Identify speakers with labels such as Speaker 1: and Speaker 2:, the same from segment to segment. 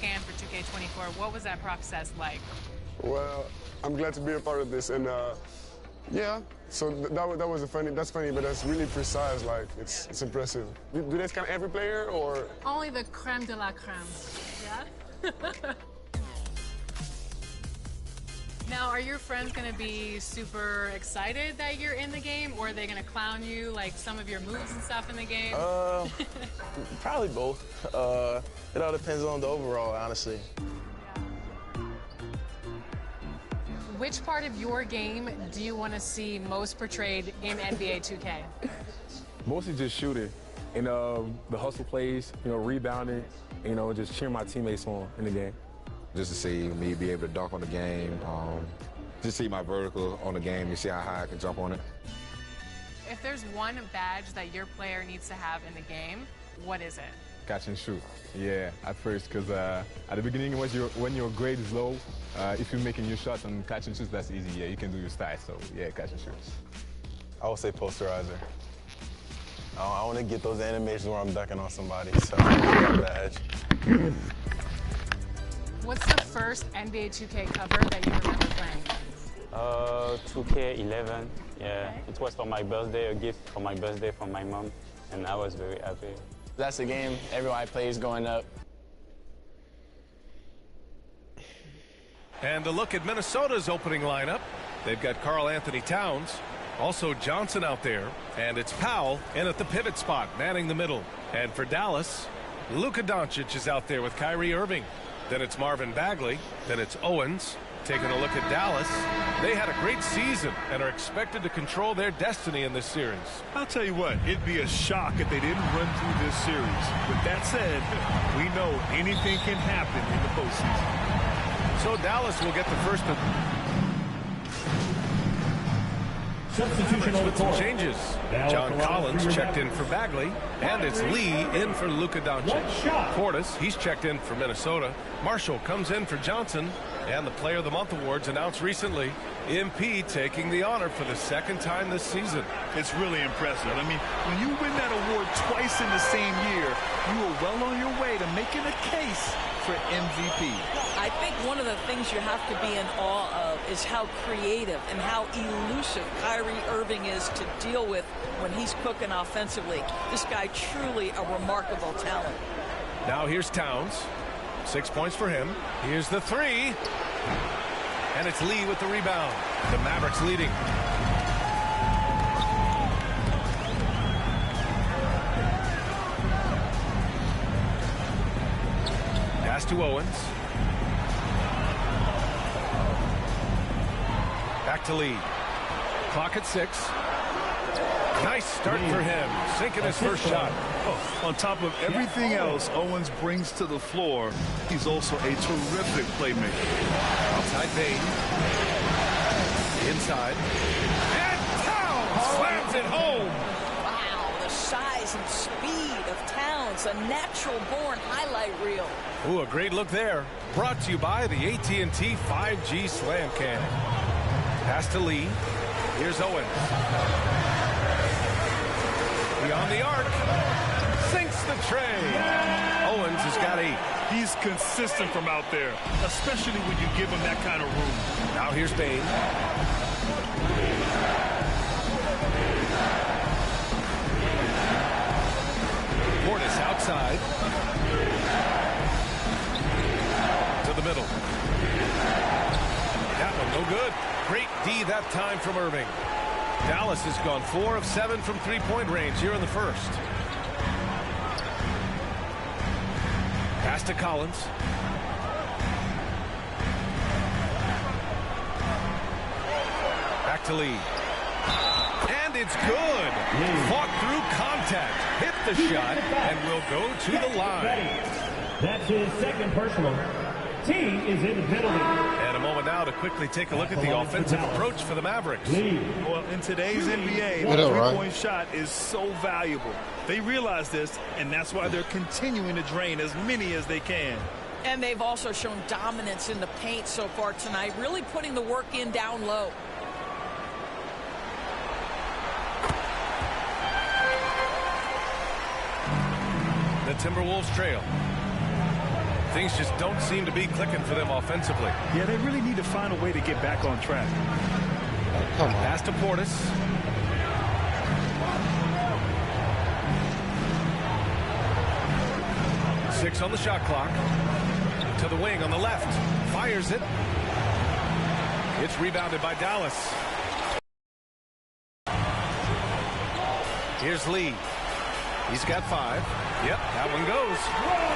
Speaker 1: SlamCam for 2K24. What was that process like?
Speaker 2: Well, I'm glad to be a part of this, and yeah. So that was that's funny, but that's really precise. Like it's impressive. Do they scan every player or?
Speaker 1: Only the creme de la creme. Yeah. Now, are your friends going to be super excited that you're in the game, or are they going to clown you, like some of your moves and stuff in the game?
Speaker 3: Probably both. It all depends on the overall, honestly.
Speaker 1: Which part of your game do you want to see most portrayed in NBA 2K?
Speaker 4: Mostly just shooting and the hustle plays, rebounding, just cheering my teammates on in the game.
Speaker 5: Just to see me be able to dunk on the game, just see my vertical on the game, you see how high I can jump on it.
Speaker 1: If there's one badge that your player needs to have in the game, what is it?
Speaker 4: Catch and shoot. Yeah, at first, because at the beginning, when your grade is low, if you're making your shots and catch and shoot, that's easy. Yeah, you can do your stats. So yeah, catch and shoot.
Speaker 3: I would say posterizer. I want to get those animations where I'm dunking on somebody, so badge.
Speaker 1: What's the first NBA 2K cover that you remember playing?
Speaker 6: 2K11. Yeah, it was for my birthday, a gift for my birthday from my mom, and I was very happy.
Speaker 7: That's a game everybody plays going up.
Speaker 8: And a look at Minnesota's opening lineup. They've got Karl-Anthony Towns, also Johnson out there, and it's Powell in at the pivot spot, manning the middle. And for Dallas, Luka Doncic is out there with Kyrie Irving. Then it's Marvin Bagley. Then it's Owens. Taking a look at Dallas, they had a great season and are expected to control their destiny in this series.
Speaker 9: I'll tell you what, it'd be a shock if they didn't run through this series. With that said, we know anything can happen in the postseason.
Speaker 8: So Dallas will get the first of
Speaker 10: substitution on the court.
Speaker 8: Changes. John Collins checked in for Bagley, and it's Lee in for Luka Doncic. Portis, he's checked in for Minnesota. Marshall comes in for Johnson, and the Player of the Month awards announced recently. MP taking the honor for the second time this season.
Speaker 9: It's really impressive. I mean, when you win that award twice in the same year, you are well on your way to making a case for MVP.
Speaker 11: I think one of the things you have to be in awe of is how creative and how elusive Kyrie Irving is to deal with when he's cooking offensively. This guy truly a remarkable talent.
Speaker 8: Now here's Towns. 6 points for him. Here's the three. And it's Lee with the rebound. The Mavericks leading. Pass to Owens. Back to Lee. Clock at 6. Nice start for him. Sinking his first shot.
Speaker 9: Oh, on top of everything else Owens brings to the floor, he's also a terrific playmaker.
Speaker 8: Outside Bane. Inside. And Towns slams it home.
Speaker 11: Wow, the size and speed of Towns, a natural-born highlight reel.
Speaker 8: Ooh, a great look there. Brought to you by the AT&T 5G Slam Cam. Pass to Lee. Here's Owens. Beyond the arc. Sinks the tray. Owens has got 8.
Speaker 9: He's consistent from out there, especially when you give him that kind of room.
Speaker 8: Now here's Bane. Portis outside. To the middle. That one no good. Great D that time from Irving. Dallas has gone 4 of 7 from three-point range here in the first. Pass to Collins. Back to Lee. And it's good. Fought through contact. Hit the shot and will go to the line.
Speaker 10: That's his second personal. Team is in the penalty.
Speaker 8: And a moment now to quickly take a look at the offensive approach for the Mavericks.
Speaker 9: Well, in today's NBA, the three-point shot is so valuable. They realize this, and that's why they're continuing to drain as many as they can.
Speaker 11: And they've also shown dominance in the paint so far tonight, really putting the work in down low.
Speaker 8: The Timberwolves trail. Things just don't seem to be clicking for them offensively.
Speaker 9: Yeah, they really need to find a way to get back on track.
Speaker 12: Come on.
Speaker 8: Pass to Portis. Six on the shot clock. To the wing on the left. Fires it. It's rebounded by Dallas. Here's Lee. He's got 5. Yep, that one goes.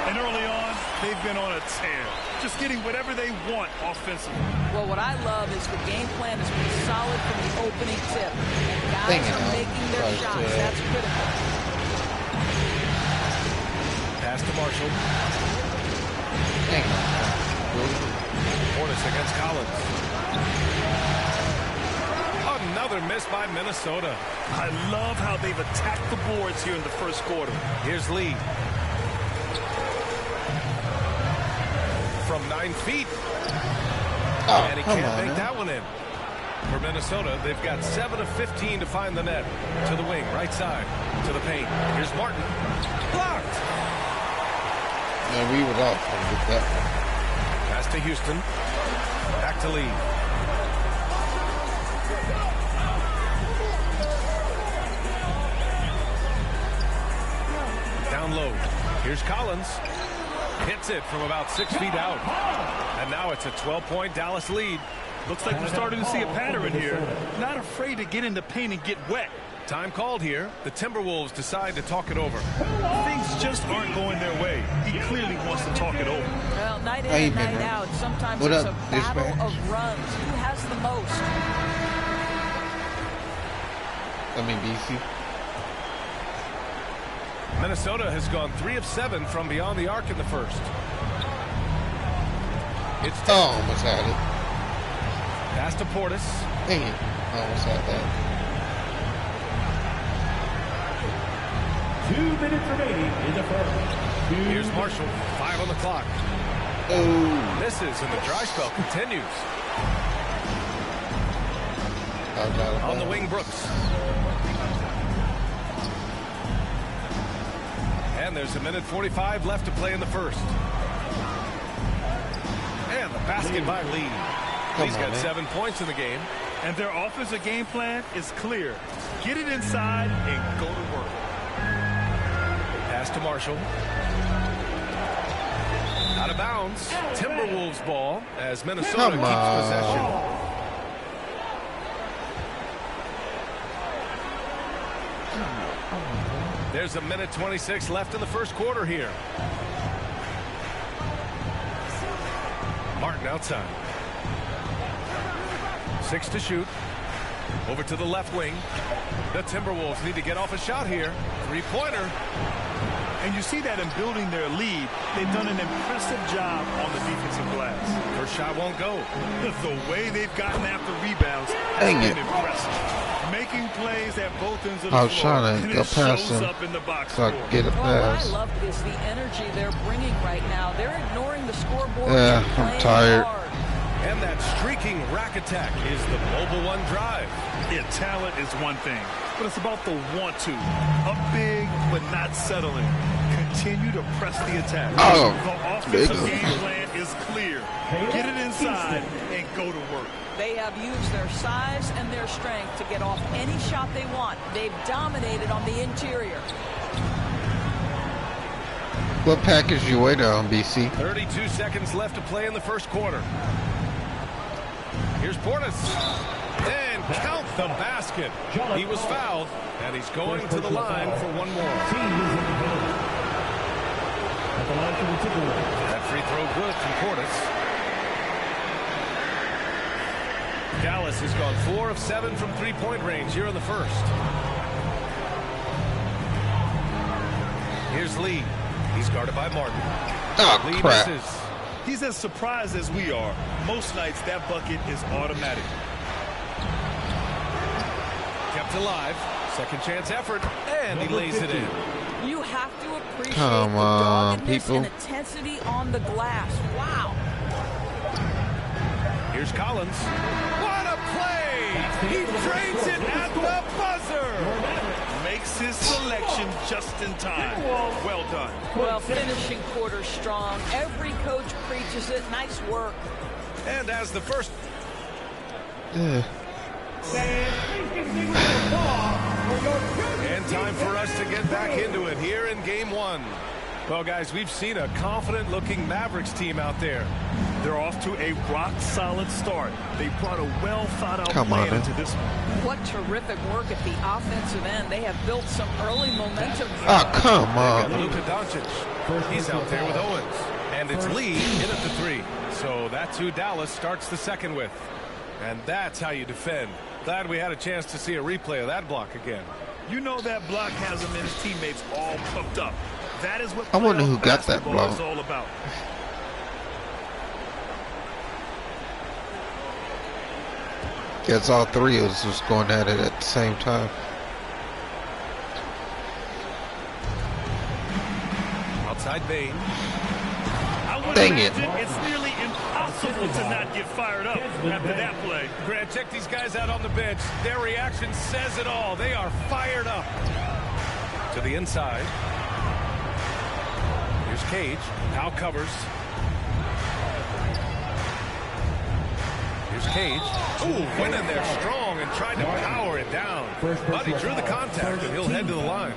Speaker 9: And early on, they've been on a tear. Just getting whatever they want offensively.
Speaker 11: Well, what I love is the game plan has been solid from the opening tip. And guys are making their shots. That's critical.
Speaker 8: Pass to Marshall. Portis against Collins. Another miss by Minnesota.
Speaker 9: I love how they've attacked the boards here in the first quarter.
Speaker 8: Here's Lee. From 9 feet. And he can't make that one in. For Minnesota, they've got 7 of 15 to find the net. To the wing, right side. To the paint. Here's Martin. Blocked.
Speaker 12: Yeah, we were off with that one.
Speaker 8: Pass to Houston. Back to Lee. Down low. Here's Collins. Hits it from about 6 feet out. And now it's a 12-point Dallas lead.
Speaker 9: Looks like we're starting to see a pattern here. Not afraid to get in the paint and get wet.
Speaker 8: Time called here. The Timberwolves decide to talk it over.
Speaker 9: Things just aren't going their way. He clearly wants to talk it over.
Speaker 11: Well, night in and night out, sometimes it's a battle of runs. Who has the most?
Speaker 12: I mean, BC.
Speaker 8: Minnesota has gone 3 of 7 from beyond the arc in the first. It's
Speaker 12: almost had it.
Speaker 8: Pass to Portis.
Speaker 12: Dang it. Almost had that.
Speaker 10: 2 minutes remaining in the first.
Speaker 8: Here's Marshall. 5 on the clock.
Speaker 12: Oh.
Speaker 8: Misses and the dry spell continues. On the wing, Brooks. And there's a minute 45 left to play in the first. And the basket by Lee. Lee's got 7 points in the game.
Speaker 9: And their offensive game plan is clear. Get it inside and go to work.
Speaker 8: Pass to Marshall. Out of bounds. Timberwolves ball as Minnesota keeps possession. There's a minute 26 left in the first quarter here. Martin outside. 6 to shoot. Over to the left wing. The Timberwolves need to get off a shot here. 3-pointer.
Speaker 9: And you see that in building their lead, they've done an impressive job on the defensive glass.
Speaker 8: First shot won't go.
Speaker 9: The way they've gotten after rebounds has been impressive. Making plays at both ends of the floor.
Speaker 12: I was trying to go past him so I could get a pass.
Speaker 11: What I love is the energy they're bringing right now. They're ignoring the scoreboard.
Speaker 12: Yeah, I'm tired.
Speaker 11: Hard.
Speaker 8: And that streaking rack attack is the Mobile One drive.
Speaker 9: Yeah, talent is one thing, but it's about the want to. Up big, but not settling. Continue to press the attack.
Speaker 12: Oh,
Speaker 9: the offensive game plan is clear. Get it inside and go to work.
Speaker 11: They have used their size and their strength to get off any shot they want. They've dominated on the interior.
Speaker 12: What package you wait on, BC?
Speaker 8: 32 seconds left to play in the first quarter. Here's Portis. And count the basket. He was fouled, and he's going to the line for one more. That free throw good from Portis. Dallas has gone 4 of 7 from three-point range here in the first. Here's Lee. He's guarded by Martin.
Speaker 12: Oh,
Speaker 8: Lee
Speaker 12: crap.
Speaker 8: misses.
Speaker 9: He's as surprised as we are. Most nights, that bucket is automatic.
Speaker 8: Kept alive. Second chance effort. And he lays it in.
Speaker 11: You have to appreciate
Speaker 12: Come
Speaker 11: the
Speaker 12: on,
Speaker 11: doggedness
Speaker 12: people.
Speaker 11: and intensity on the glass. Wow.
Speaker 8: Here's Collins. What a play! He drains it at the buzzer!
Speaker 9: Makes makes his selection just in time. Well done.
Speaker 11: Well, finishing quarter strong. Every coach preaches it. Nice work.
Speaker 8: And as the first...
Speaker 10: Fans, please continue with the ball for your
Speaker 8: And time for us to get back into it here in Game 1. Well, guys, we've seen a confident-looking Mavericks team out there.
Speaker 9: They're off to a rock-solid start. They brought a well-thought-out plan into this one.
Speaker 11: What terrific work at the offensive end. They have built some early momentum.
Speaker 12: Oh, come on.
Speaker 8: Luka Doncic. He's out there with Owens. And it's Lee in at the 3. So that's who Dallas starts the second with. And that's how you defend. Glad we had a chance to see a replay of that block again.
Speaker 9: You know that block has him and his teammates all pumped up. That is what
Speaker 12: I wonder who got that block.
Speaker 9: is all about.
Speaker 12: Guess all three of us was going at it at the same time.
Speaker 8: Outside Bane.
Speaker 12: Dang it.
Speaker 9: It's nearly impossible to not get fired up after that play.
Speaker 8: Grant, check these guys out on the bench. Their reaction says it all. They are fired up. To the inside. Here's Cage. Now covers. Here's Cage. Ooh, went in there strong and tried to power it down. But he drew the contact and he'll head to the line.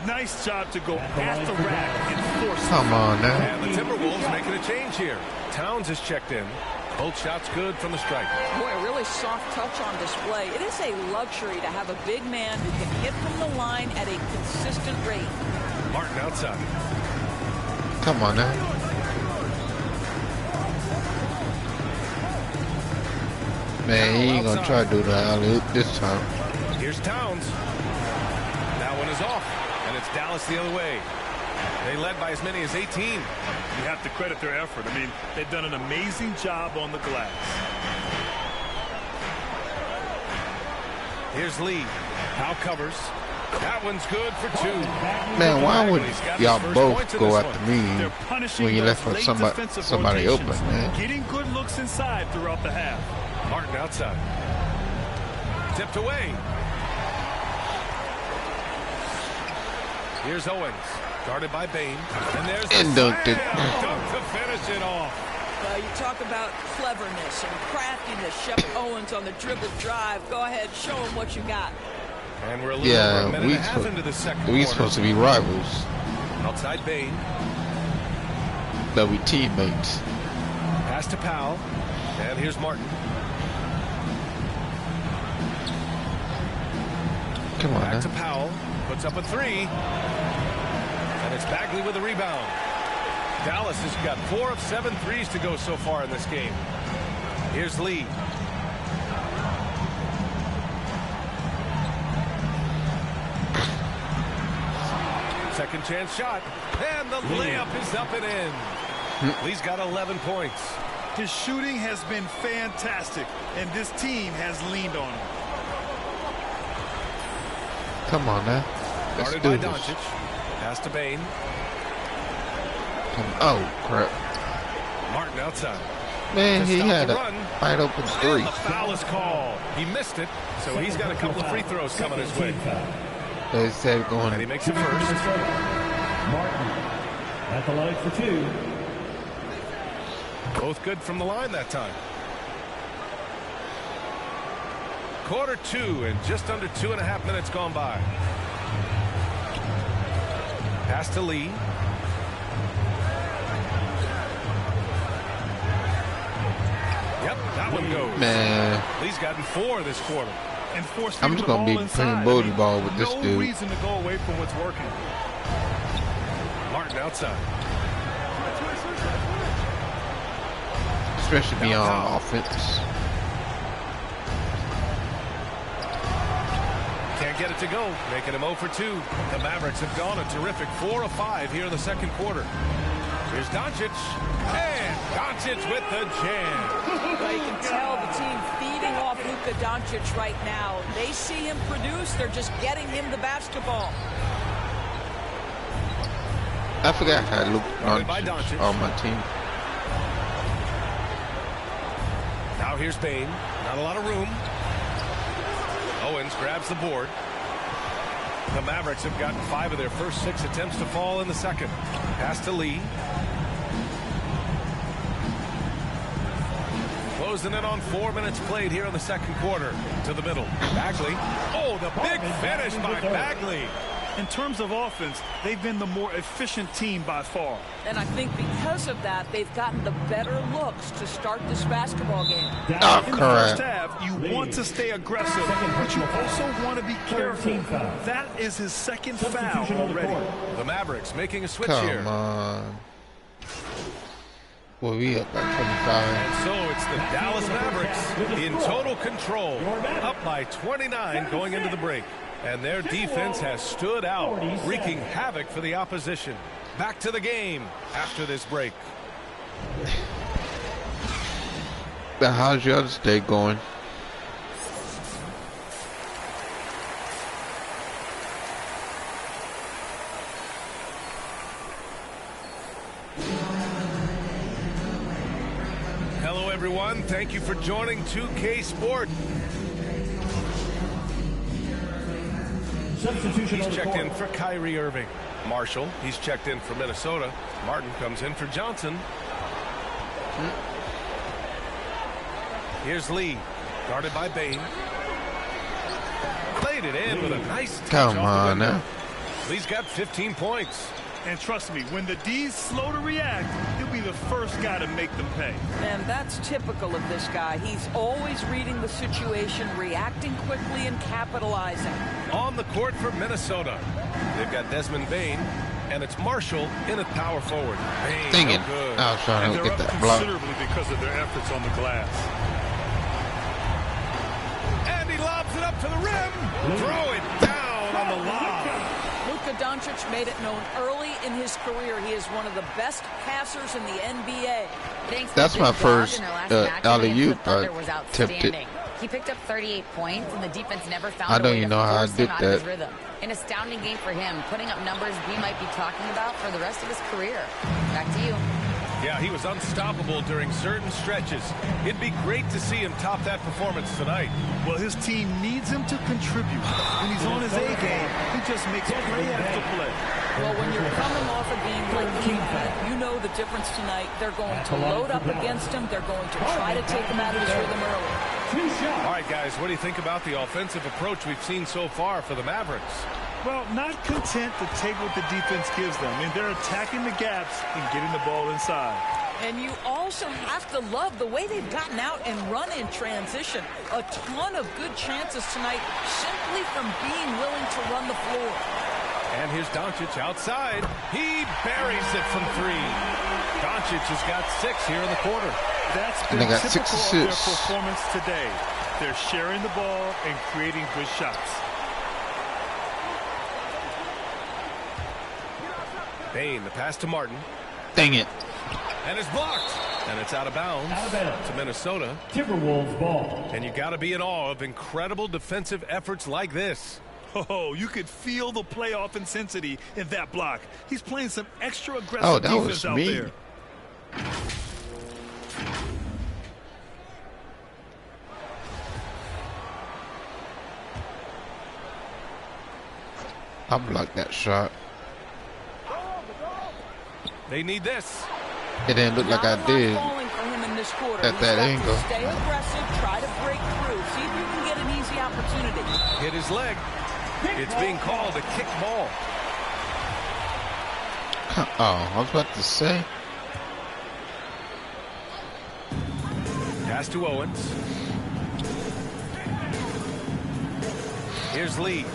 Speaker 9: Nice job to go at the rack and force it.
Speaker 12: Come on now.
Speaker 8: And the Timberwolves making a change here. Towns has checked in. Both shots good from the stripe.
Speaker 11: Boy, a really soft touch on display. It is a luxury to have a big man who can hit from the line at a consistent rate.
Speaker 8: Martin outside.
Speaker 12: Come on now. Man, he ain't gonna try to do the alley-oop this time.
Speaker 8: Here's Towns. That one is off, and it's Dallas the other way. They led by as many as 18.
Speaker 9: You have to credit their effort. I mean, they've done an amazing job on the glass.
Speaker 8: Here's Lee. Now covers. That one's good for 2.
Speaker 12: Man, why would y'all both go
Speaker 8: at
Speaker 12: after me when you left for somebody open, man?
Speaker 9: Getting good looks inside throughout the half.
Speaker 8: Martin outside. Tipped away. Here's Owens. Guarded by Bane. And there's the
Speaker 12: dunked it.
Speaker 8: Dunk to finish it off.
Speaker 11: You talk about cleverness and craftiness. Shep Owens on the dribble drive. Go ahead, show him what you got.
Speaker 8: And we're a little over a minute and a half into the second quarter.
Speaker 12: We supposed to be rivals.
Speaker 8: Outside Bane.
Speaker 12: But we teammates.
Speaker 8: Pass to Powell. And here's Martin.
Speaker 12: Come on.
Speaker 8: Back to Powell. Puts up a 3. And it's Bagley with a rebound. Dallas has got 4 of 7 threes to go so far in this game. Here's Lee. Second chance shot. And the layup is up and in. Lee's got 11 points.
Speaker 9: His shooting has been fantastic, and this team has leaned on him.
Speaker 12: Come on now. Let's
Speaker 8: Guarded
Speaker 12: do
Speaker 8: by
Speaker 12: this.
Speaker 8: Doncic. Pass to Bane.
Speaker 12: Oh, crap.
Speaker 8: Martin outside.
Speaker 12: Man, he had a
Speaker 8: run.
Speaker 12: wide open 3.
Speaker 8: And the foul is called. He missed it, so he's got a couple of free throws coming his way.
Speaker 12: They said going.
Speaker 8: And he makes it first.
Speaker 10: Martin at the line for 2.
Speaker 8: Both good from the line that time. Quarter 2 and just under 2.5 minutes gone by. Pass to Lee. Yep, that one goes.
Speaker 12: Man.
Speaker 8: Lee's gotten 4 this quarter.
Speaker 9: And forced
Speaker 12: I'm just going to be playing booty ball with this
Speaker 9: no
Speaker 12: dude.
Speaker 9: reason to go away from what's working.
Speaker 8: Martin outside.
Speaker 12: Especially beyond offense.
Speaker 8: Can't get it to go, making him 0 for 2. The Mavericks have gone a terrific 4 of 5 here in the second quarter. Here's Doncic, and Doncic with the jam.
Speaker 11: Well, you can tell the team feeding off Luka Doncic right now. They see him produce. They're just getting him the basketball.
Speaker 12: I forgot how Luka Doncic on my team.
Speaker 8: Now here's Bane. Not a lot of room. Owens grabs the board. The Mavericks have gotten 5 of their first 6 attempts to fall in the second. Pass to Lee. Closing in on 4 minutes played here in the second quarter. To the middle. Bagley. Oh, the big finish by Bagley.
Speaker 9: In terms of offense, they've been the more efficient team by far.
Speaker 11: And I think because of that, they've gotten the better looks to start this basketball game.
Speaker 12: Oh,
Speaker 9: In the first half, you want to stay aggressive, but you also want to be careful. That is his second foul already.
Speaker 8: The Mavericks making a switch
Speaker 12: Come
Speaker 8: here.
Speaker 12: on. Well, we up by 25.
Speaker 8: And so it's the Dallas Mavericks in total control, up by 29 going into the break. And their defense has stood out, wreaking havoc for the opposition. Back to the game after this break.
Speaker 12: Now, how's your other day going?
Speaker 8: Hello, everyone. Thank you for joining 2K Sport. He's checked in for Kyrie Irving. Marshall, he's checked in for Minnesota. Martin comes in for Johnson. Here's Lee, guarded by Bane. Played it in with a nice touch.
Speaker 12: Come on now.
Speaker 8: Lee's got 15 points.
Speaker 9: And trust me, when the D's slow to react, he'll be the first guy to make them pay.
Speaker 11: And that's typical of this guy. He's always reading the situation, reacting quickly, and capitalizing.
Speaker 8: On the court for Minnesota, they've got Desmond Bane, and it's Marshall in at power forward. Bane,
Speaker 12: Dang it.
Speaker 8: no good.
Speaker 12: I was trying to get that block.
Speaker 9: Considerably because of their efforts on the glass.
Speaker 8: And he lobs it up to the rim. Throw it down on the lob.
Speaker 11: Luka Doncic made it known early in his career he is one of the best passers in the NBA.
Speaker 12: That's my first alley-oop I tipped it.
Speaker 13: He picked up 38 points, and the defense never found
Speaker 12: I
Speaker 13: a
Speaker 12: don't
Speaker 13: way
Speaker 12: even
Speaker 13: to
Speaker 12: know how I
Speaker 13: force
Speaker 12: did
Speaker 13: him out of his
Speaker 12: that.
Speaker 13: rhythm. An astounding game for him, putting up numbers we might be talking about for the rest of his career. Back to you.
Speaker 8: Yeah, he was unstoppable during certain stretches. It'd be great to see him top that performance tonight.
Speaker 9: Well, his team needs him to contribute. When he's on his A game, he just makes play after play.
Speaker 11: Well, when you're coming off a game like Cleveland, you know the difference tonight. They're going to load up against him. They're going to try to take him out of his rhythm early.
Speaker 8: All right, guys, what do you think about the offensive approach we've seen so far for the Mavericks?
Speaker 9: Well, not content to take what the defense gives them. I mean, they're attacking the gaps and getting the ball inside.
Speaker 11: And you also have to love the way they've gotten out and run in transition. A ton of good chances tonight simply from being willing to run the floor.
Speaker 8: And here's Doncic outside. He buries it from 3. Doncic has got 6 here in the quarter.
Speaker 9: That's
Speaker 12: And
Speaker 9: been
Speaker 12: they got 6
Speaker 9: typical of their
Speaker 12: assists.
Speaker 9: performance today. They're sharing the ball and creating good shots.
Speaker 8: Bane, the pass to Martin.
Speaker 12: Dang it.
Speaker 8: And it's blocked. And it's out of bounds to Minnesota.
Speaker 10: Timberwolves ball.
Speaker 8: And you got to be in awe of incredible defensive efforts like this.
Speaker 9: Oh, you could feel the playoff intensity in that block. He's playing some extra aggressive
Speaker 12: Oh, that
Speaker 9: defense
Speaker 12: was
Speaker 9: out
Speaker 12: me.
Speaker 9: there.
Speaker 12: I blocked that shot.
Speaker 8: They need this.
Speaker 12: It didn't look like I did at that angle.
Speaker 11: Stay aggressive, try to break through, see if you can get an easy opportunity.
Speaker 8: Hit his leg. It's being called a kick ball.
Speaker 12: Oh, I was about to say.
Speaker 8: Pass to Owens. Here's Lee.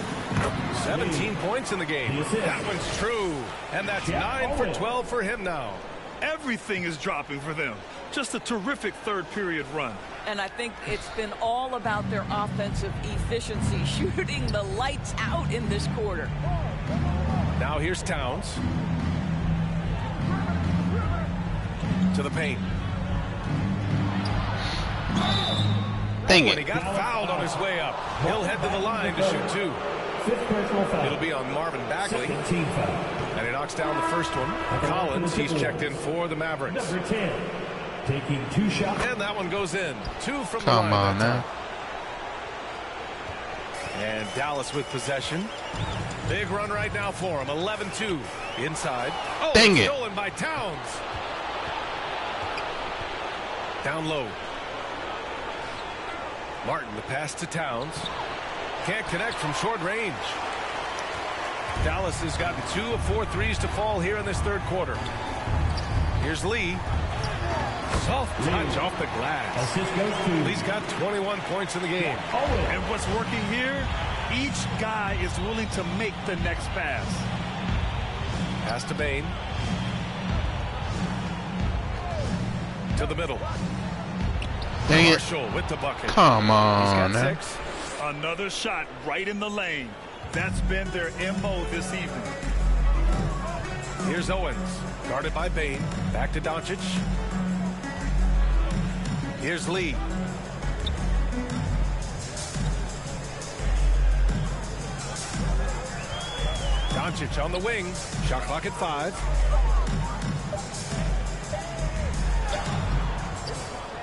Speaker 8: 17 points in the game. That one's true. And that's 9 for 12 for him now.
Speaker 9: Everything is dropping for them. Just a terrific third period run.
Speaker 11: And I think it's been all about their offensive efficiency, shooting the lights out in this quarter.
Speaker 8: Now here's Towns. To the paint.
Speaker 12: Dang
Speaker 8: When
Speaker 12: it.
Speaker 8: he got fouled on his way up, he'll head to the line to shoot 2. It'll be on Marvin Bagley. And he knocks down the first one. Collins, he's checked in for the Mavericks.
Speaker 10: Number 10, taking 2 shots.
Speaker 8: And that one goes in. 2 from the
Speaker 12: Come
Speaker 8: line
Speaker 12: on
Speaker 8: that
Speaker 12: now.
Speaker 8: time. And Dallas with possession. Big run right now for him. 11-2 inside. Oh,
Speaker 12: dang it.
Speaker 8: Stolen by Towns. Down low. Martin, the pass to Towns. Can't connect from short range. Dallas has gotten 2 of 4 threes to fall here in this third quarter. Here's Lee. Soft touch off the glass. Lee's got 21 points in the game.
Speaker 9: And what's working here? Each guy is willing to make the next pass.
Speaker 8: Pass to Bane. To the middle.
Speaker 12: Dang it.
Speaker 8: Marshall with the bucket.
Speaker 12: Come on.
Speaker 8: He's got 6.
Speaker 9: Another shot right in the lane. That's been their MO this evening.
Speaker 8: Here's Owens. Guarded by Bane. Back to Doncic. Here's Lee. Doncic on the wing. Shot clock at 5.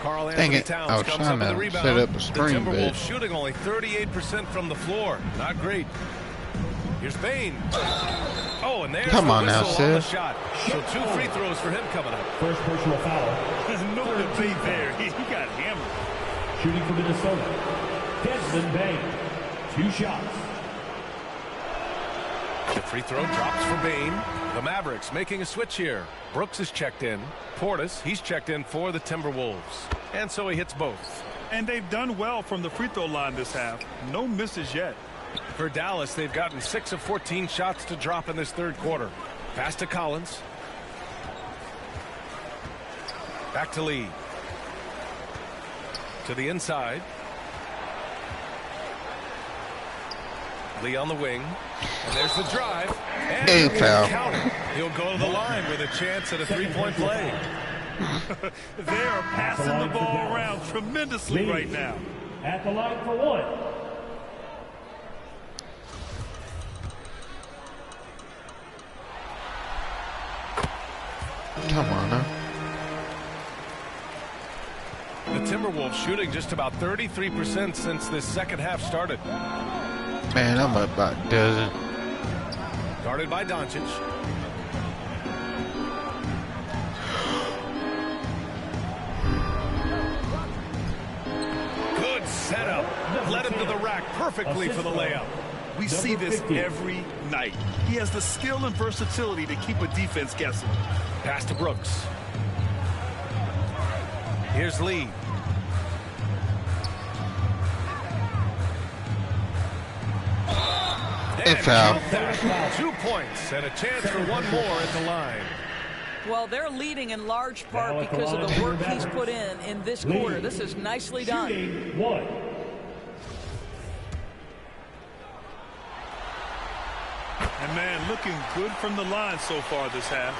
Speaker 8: Carl Anthony Towns comes up with the rebound.
Speaker 12: Set up a screen,
Speaker 8: the
Speaker 12: but
Speaker 8: Timberwolves shooting only 38% from the floor. Not great. Here's Bane. Oh, and there's
Speaker 12: come
Speaker 8: the
Speaker 12: on now,
Speaker 8: whistle on the
Speaker 12: Sid.
Speaker 8: shot. So 2 free throws for him coming up.
Speaker 10: First personal foul.
Speaker 9: There's no debate there. He got hammered.
Speaker 10: Shooting for Minnesota, Desmond Bane. 2 shots.
Speaker 8: The free throw drops for Bane. The Mavericks making a switch here. Brooks is checked in. Portis, he's checked in for the Timberwolves. And so he hits both.
Speaker 9: And they've done well from the free throw line this half. No misses yet.
Speaker 8: For Dallas, they've gotten 6 of 14 shots to drop in this third quarter. Pass to Collins. Back to Lee. To the inside. Lee on the wing. And there's the drive. And
Speaker 12: Hey, foul.
Speaker 8: He'll go to the line with a chance at a 3-point play.
Speaker 9: They are passing the ball around tremendously right now.
Speaker 10: At the line for 1.
Speaker 12: Come on now.
Speaker 8: The Timberwolves shooting just about 33% since this second half started.
Speaker 12: Man, I'm about dozen.
Speaker 8: Guarded by Doncic. Good setup. Led him to the rack perfectly for the layup.
Speaker 9: We see this every night. He has the skill and versatility to keep a defense guessing.
Speaker 8: Pass to Brooks. Here's Lee.
Speaker 12: And foul.
Speaker 8: 2 points and a chance for one more at the line.
Speaker 11: Well, they're leading in large part because of the work he's put in this quarter. This is nicely done.
Speaker 10: Shooting 1.
Speaker 9: And man, looking good from the line so far this half.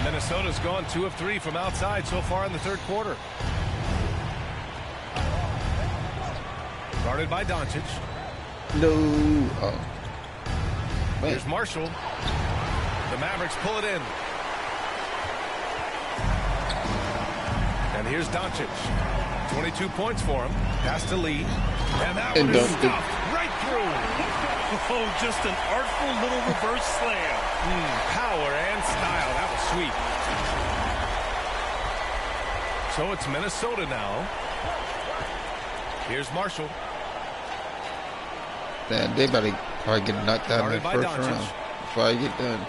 Speaker 8: Minnesota's gone 2 of 3 from outside so far in the third quarter. Guarded by Doncic.
Speaker 12: No. Oh.
Speaker 8: Here's Marshall. The Mavericks pull it in. And here's Doncic. 22 points for him. Pass to Lee. And that one is stuffed right through.
Speaker 9: Oh, just an artful little reverse slam.
Speaker 8: Power and style. That was sweet. So it's Minnesota now. Here's Marshall.
Speaker 12: Man, they better probably get knocked out in the first round before I get done.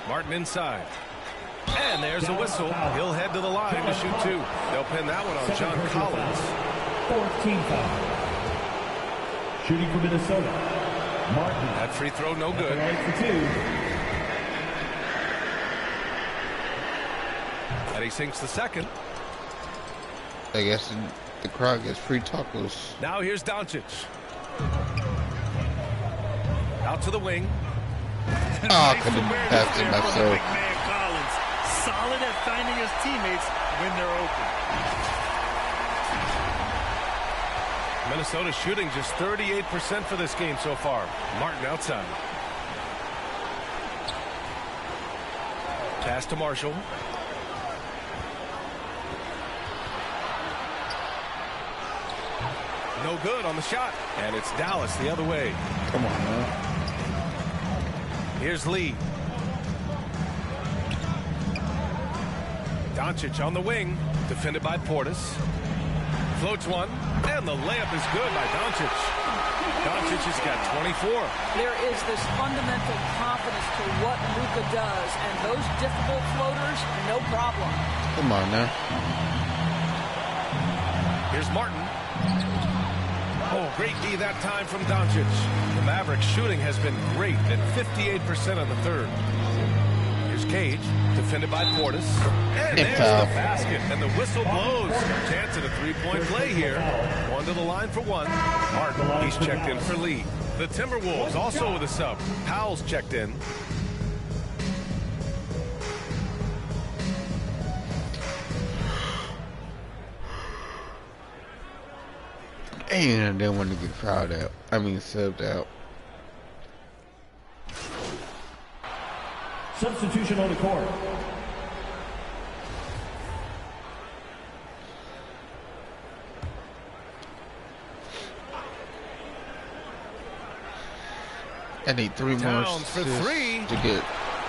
Speaker 8: Martin inside. And there's a whistle. He'll head to the line to shoot 2. They'll pin that one on John Collins.
Speaker 10: 14 foul. Shooting for Minnesota, Martin.
Speaker 8: That free throw no good.
Speaker 10: For 2.
Speaker 8: And he sinks the second.
Speaker 12: I guess the crowd gets free tacos.
Speaker 8: Now here's Doncic. Out to the wing.
Speaker 12: Oh, I couldn't pass it myself.
Speaker 9: Collins, solid at finding his teammates when they're open.
Speaker 8: Minnesota shooting just 38% for this game so far. Martin outside. Pass to Marshall. No good on the shot. And it's Dallas the other way.
Speaker 12: Come on, man.
Speaker 8: Here's Lee. Doncic on the wing, defended by Portis. Floats one, and the layup is good by Doncic. Doncic has got 24.
Speaker 11: There is this fundamental confidence to what Luka does, and those difficult floaters, no problem.
Speaker 12: Come on now.
Speaker 8: Here's Martin. Oh, great D that time from Doncic. The Mavericks shooting has been great at 58% on the third. Here's Cage, defended by Portis. And there's the basket, and the whistle blows. Chance at a three-point play here. One to the line for one. Martin, he's checked in for Lee. The Timberwolves also with a sub. Powell's checked in.
Speaker 12: And they want to get fouled out. I mean, subbed out.
Speaker 10: Substitution on the court.
Speaker 12: I need 3 more
Speaker 8: Towns for three.
Speaker 12: to get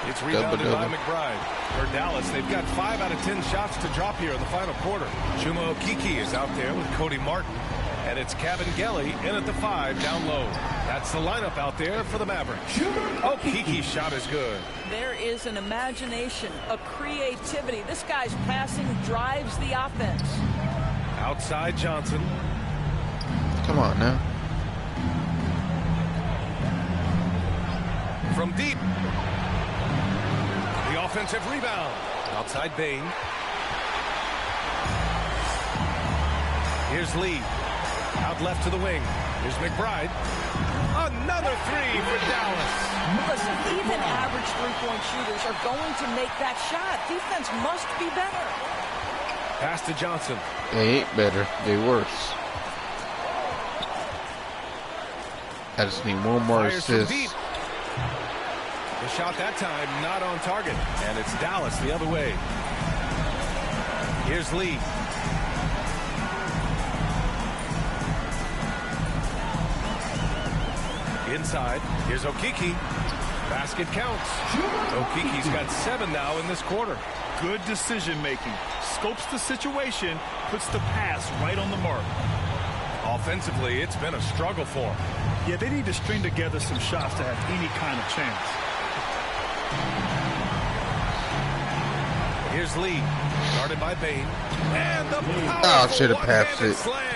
Speaker 8: It's rebounded
Speaker 12: double-double.
Speaker 8: by McBride. For Dallas, they've got 5 out of 10 shots to drop here in the final quarter. Chuma Okeke is out there with Cody Martin. And it's Kabengele in at the 5 down low. That's the lineup out there for the Mavericks. Okeke's shot is good.
Speaker 11: There is an imagination, a creativity. This guy's passing drives the offense.
Speaker 8: Outside Johnson.
Speaker 12: Come on now.
Speaker 8: From deep. The offensive rebound. Outside Bane. Here's Lee. Out left to the wing. Here's McBride. Another three for Dallas.
Speaker 11: Listen, even average three-point shooters are going to make that shot. Defense must be better.
Speaker 8: Pass to Johnson.
Speaker 12: They ain't better. They worse. I just need one more
Speaker 8: Fires from
Speaker 12: assist.
Speaker 8: deep. The shot that time not on target. And it's Dallas the other way. Here's Lee. Inside, here's Okeke. Basket counts. Okeke's got 7 now in this quarter.
Speaker 9: Good decision making. Scopes the situation, puts the pass right on the mark.
Speaker 8: Offensively, it's been a struggle for him.
Speaker 9: Yeah, they need to string together some shots to have any kind of chance.
Speaker 8: Here's Lee, guarded by Bane. And the
Speaker 12: I should have passed it.
Speaker 8: slams.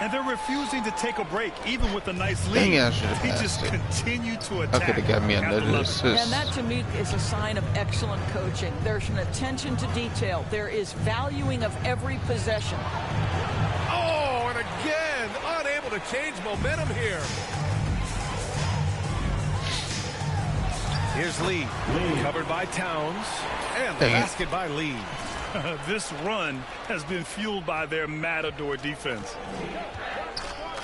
Speaker 9: And they're refusing to take a break, even with a nice lead.
Speaker 12: Dang, I should have
Speaker 9: They
Speaker 12: passed
Speaker 9: just
Speaker 12: it.
Speaker 9: continue to
Speaker 12: I
Speaker 9: attack.
Speaker 12: could have got me
Speaker 9: at the
Speaker 12: another
Speaker 9: limit.
Speaker 12: assist.
Speaker 11: And that, to me, is a sign of excellent coaching. There's an attention to detail. There is valuing of every possession.
Speaker 8: Oh, and again, unable to change momentum here. Here's Lee, covered by Towns, and the
Speaker 12: Dang it.
Speaker 8: basket by Lee.
Speaker 9: This run has been fueled by their Matador defense.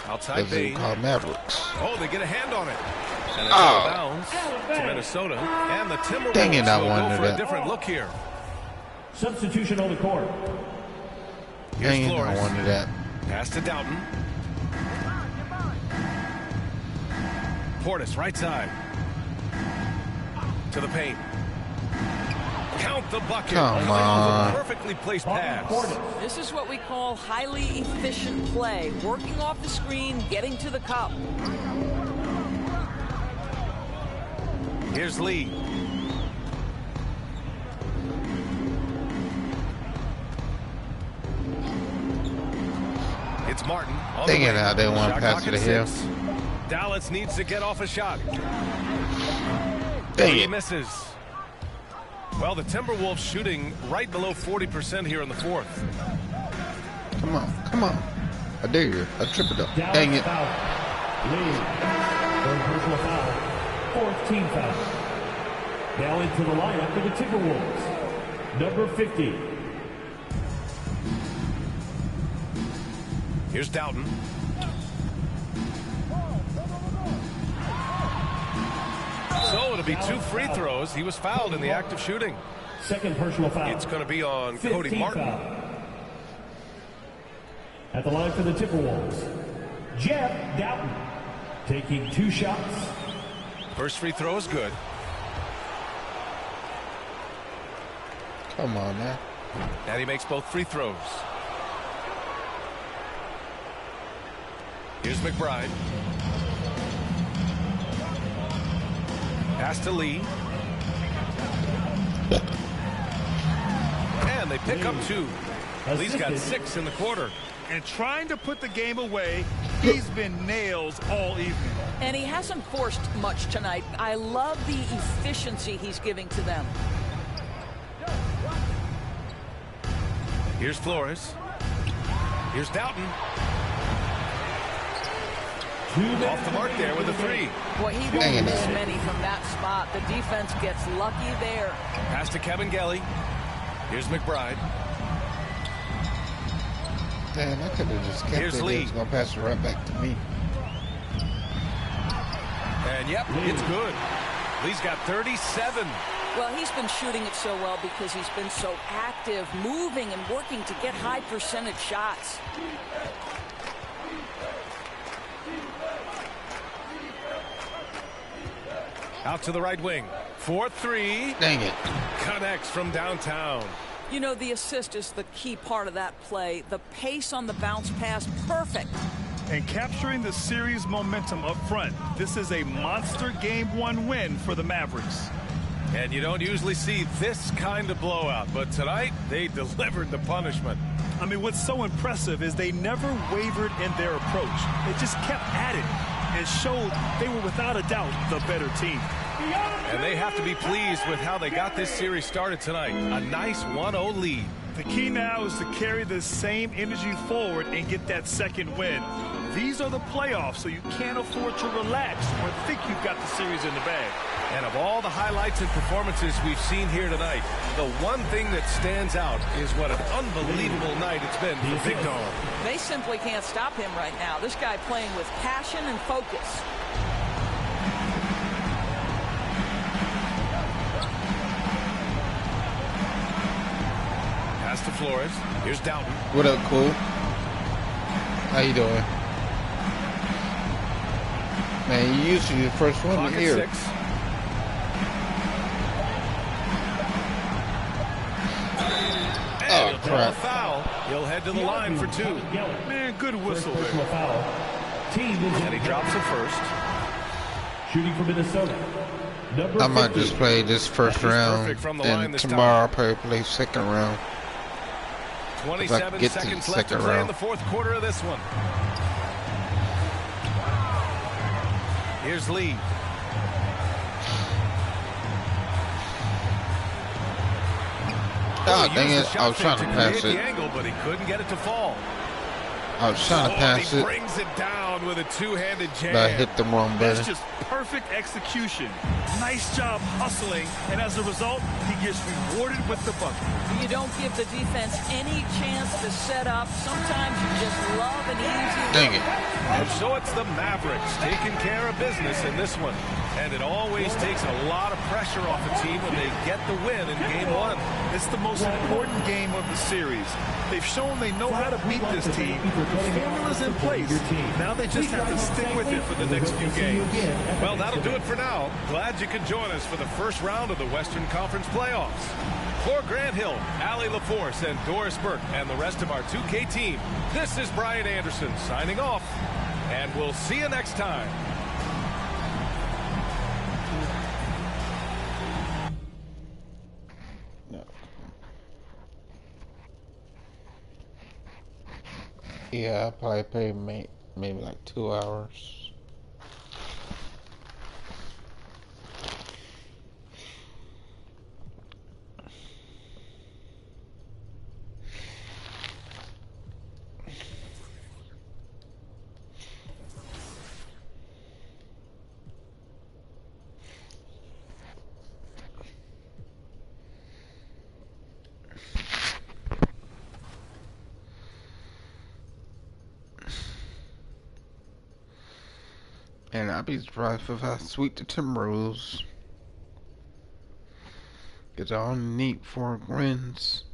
Speaker 8: Outside
Speaker 12: As they
Speaker 8: Bane.
Speaker 12: call Mavericks.
Speaker 8: Oh, they get a hand on it. And it's
Speaker 12: Oh.
Speaker 8: out of bounds to Minnesota. And the Timberwolves
Speaker 12: Dang it, I
Speaker 8: will go
Speaker 12: wanted
Speaker 8: for a
Speaker 12: that.
Speaker 8: different look here.
Speaker 10: Substitution on the court.
Speaker 8: Here's
Speaker 12: Dang it, I
Speaker 8: Flores.
Speaker 12: wanted that.
Speaker 8: Pass to Doughton. Portis, right side. To the paint. Count the bucket.
Speaker 12: Come
Speaker 8: Coming off
Speaker 12: on.
Speaker 8: a perfectly placed pass.
Speaker 11: This is what we call highly efficient play. Working off the screen, getting to the cup.
Speaker 8: Here's Lee. It's Martin. On
Speaker 12: Dang
Speaker 8: the
Speaker 12: it,
Speaker 8: wing.
Speaker 12: I didn't want to
Speaker 8: Shot
Speaker 12: pass
Speaker 8: clock
Speaker 12: it
Speaker 8: at
Speaker 12: to him.
Speaker 8: 6. Dallas needs to get off a shot.
Speaker 12: Dang
Speaker 8: He
Speaker 12: it.
Speaker 8: misses. Well, the Timberwolves shooting right below 40% here in the fourth.
Speaker 12: Come on, come on. I dare you. I triple up.
Speaker 10: Dallas
Speaker 12: Dang it.
Speaker 10: foul. Lee. Third personal foul. Fourth team foul. Now into the lineup for the Timberwolves. Number 50.
Speaker 8: Here's Doughton. So it'll be 2 free throws. He was fouled in the act of shooting.
Speaker 10: Second personal foul.
Speaker 8: It's going to be on
Speaker 10: Fifth
Speaker 8: Cody
Speaker 10: team
Speaker 8: Martin.
Speaker 10: foul. At the line for the Timberwolves, Jeff Dowden, taking 2 shots.
Speaker 8: First free throw is good.
Speaker 12: Come on, man.
Speaker 8: And he makes both free throws. Here's McBride. Pass to Lee. And they pick up 2. Lee's got 6 in the quarter.
Speaker 9: And trying to put the game away, he's been nails all evening.
Speaker 11: And he hasn't forced much tonight. I love the efficiency he's giving to them.
Speaker 8: Here's Flores. Here's Doughton. Off the mark there with a 3.
Speaker 11: Boy, he won't miss many from that spot. The defense gets lucky there.
Speaker 8: Pass to Kevin Gelly. Here's McBride.
Speaker 12: Man, I could have just kept
Speaker 8: Here's
Speaker 12: it.
Speaker 8: Lee.
Speaker 12: He's going to pass it right back to me.
Speaker 8: And yep, it's good. Lee's got 37.
Speaker 11: Well, he's been shooting it so well because he's been so active, moving and working to get high percentage shots.
Speaker 8: Out to the right wing. 4-3.
Speaker 12: Dang it.
Speaker 8: Connects from downtown.
Speaker 11: You know, the assist is the key part of that play. The pace on the bounce pass, perfect.
Speaker 9: And capturing the series momentum up front. This is a monster Game 1 win for the Mavericks.
Speaker 8: And you don't usually see this kind of blowout, but tonight they delivered the punishment.
Speaker 9: I mean, what's so impressive is they never wavered in their approach. They just kept at it and showed they were without a doubt the better team.
Speaker 8: And they have to be pleased with how they got this series started tonight. A nice 1-0 lead.
Speaker 9: The key now is to carry this same energy forward and get that second win. These are the playoffs, so you can't afford to relax or think you've got the series in the bag.
Speaker 8: And of all the highlights and performances we've seen here tonight, the one thing that stands out is what an unbelievable night it's been for Big Dog.
Speaker 11: They simply can't stop him right now. This guy playing with passion and focus.
Speaker 8: Pass to Flores. Here's Doughton.
Speaker 12: What up, Cool? How you doing? Man, you usually the first one
Speaker 8: Clock
Speaker 12: to
Speaker 8: at
Speaker 12: hear.
Speaker 8: 6.
Speaker 12: Oh, crap.
Speaker 8: Foul. He'll head to the line for 2.
Speaker 9: Man, good whistle there.
Speaker 10: Foul. Team is
Speaker 8: And he drops it first.
Speaker 10: Shooting for Minnesota. Number
Speaker 12: I might
Speaker 10: 50.
Speaker 12: just play this first round,
Speaker 8: perfect from the line
Speaker 12: and
Speaker 8: this
Speaker 12: tomorrow I'll probably play second round.
Speaker 8: 27
Speaker 12: get to the
Speaker 8: seconds left to
Speaker 12: second
Speaker 8: play in
Speaker 12: round.
Speaker 8: the fourth quarter of this one. Here's Lee.
Speaker 12: Oh,
Speaker 8: He
Speaker 12: dang
Speaker 8: used
Speaker 12: it.
Speaker 8: the shot
Speaker 12: I was trying to
Speaker 8: fake
Speaker 12: pass
Speaker 8: create
Speaker 12: it.
Speaker 8: the angle, but he couldn't get it to fall.
Speaker 12: I was trying to pass
Speaker 8: He
Speaker 12: it,
Speaker 8: brings it down with a two-handed jam.
Speaker 12: but I hit the wrong
Speaker 9: That's
Speaker 12: button.
Speaker 9: just perfect execution. Nice job hustling, and as a result, he gets rewarded with the bucket.
Speaker 11: You don't give the defense any chance to set up. Sometimes you just love an easy
Speaker 12: Dang it.
Speaker 8: And so it's the Mavericks taking care of business in this one. And it always takes a lot of pressure off a team when they get the win in Game 1.
Speaker 9: It's the most important game of the series. They've shown they know how to beat this team. The formula's in place. Now they just have to stick with it for the next few games.
Speaker 8: Well, that'll do it for now. Glad you could join us for the first round of the Western Conference playoffs. For Grant Hill, Allie LaForce, and Doris Burke, and the rest of our 2K team, this is Brian Anderson signing off. And we'll see you next time.
Speaker 12: Yeah, I'll probably play maybe like 2 hours. And I'd be surprised if I sweep the Timberwolves. Because I only need 4 wins.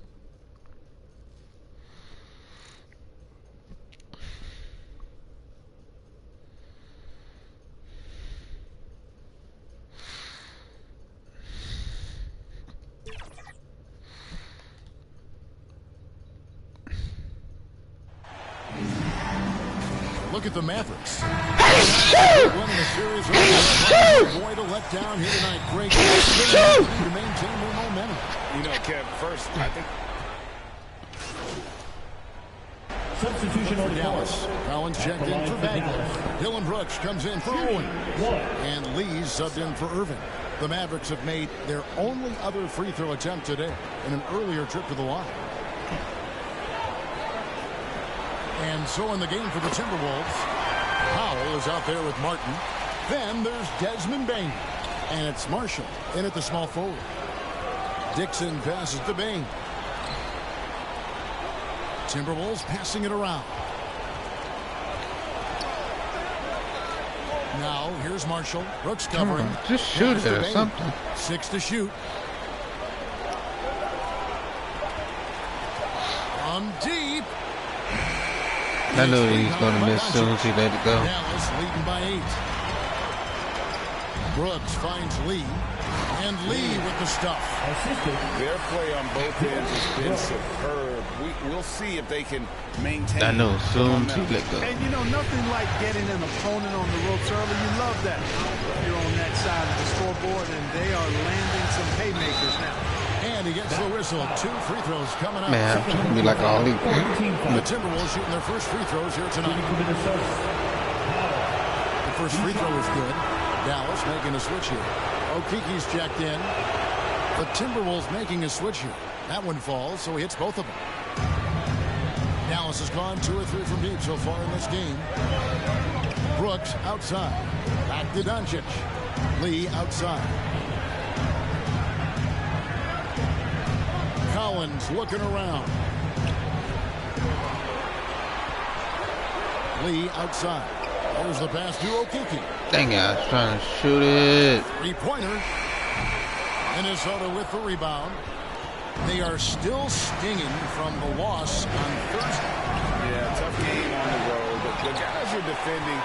Speaker 14: Look at the Mavericks. Winning a series over to let down here tonight. Great to maintain their momentum.
Speaker 15: You know, Kev, first, I think.
Speaker 10: Substitution on
Speaker 14: Dallas. Collins checked in for Bagley. Dylan Brooks comes in for Owen. And Lee's subbed in for Irving. The Mavericks have made their only other free throw attempt today in an earlier trip to the line. And so in the game for the Timberwolves, Powell is out there with Martin. Then there's Desmond Bane. And it's Marshall in at the small forward. Dixon passes to Bane. Timberwolves passing it around. Now here's Marshall. Brooks covering.
Speaker 12: Just shoot it or something.
Speaker 14: 6 to shoot. From deep.
Speaker 12: I knew he was going to miss soon as he let it go.
Speaker 14: Dallas leading by 8. Brooks finds Lee. And Lee with the stuff.
Speaker 15: Their play on both ends has been superb. We'll see if they can maintain.
Speaker 12: I know, soon to let go.
Speaker 9: And you know, nothing like getting an opponent on the ropes early. You love that. You're on that side of the scoreboard, and they are landing some haymakers now.
Speaker 14: And he gets the whistle. 2 free throws coming up.
Speaker 12: Man, I'm trying to be like all these.
Speaker 14: The Timberwolves shooting their first free throws here tonight. The first free throw is good. Dallas making a switch here. Okiki's checked in. The Timberwolves making a switch here. That one falls, so he hits both of them. Dallas has gone 2 or 3 from deep so far in this game. Brooks outside. Back to Doncic. Lee outside. Collins looking around. Lee outside. There's the pass to Okiki.
Speaker 12: Dang it, I was trying to shoot it.
Speaker 14: 3-pointer. Minnesota with the rebound. They are still stinging from the loss on Thursday.
Speaker 15: Yeah, tough game on the road. But the guys are defending,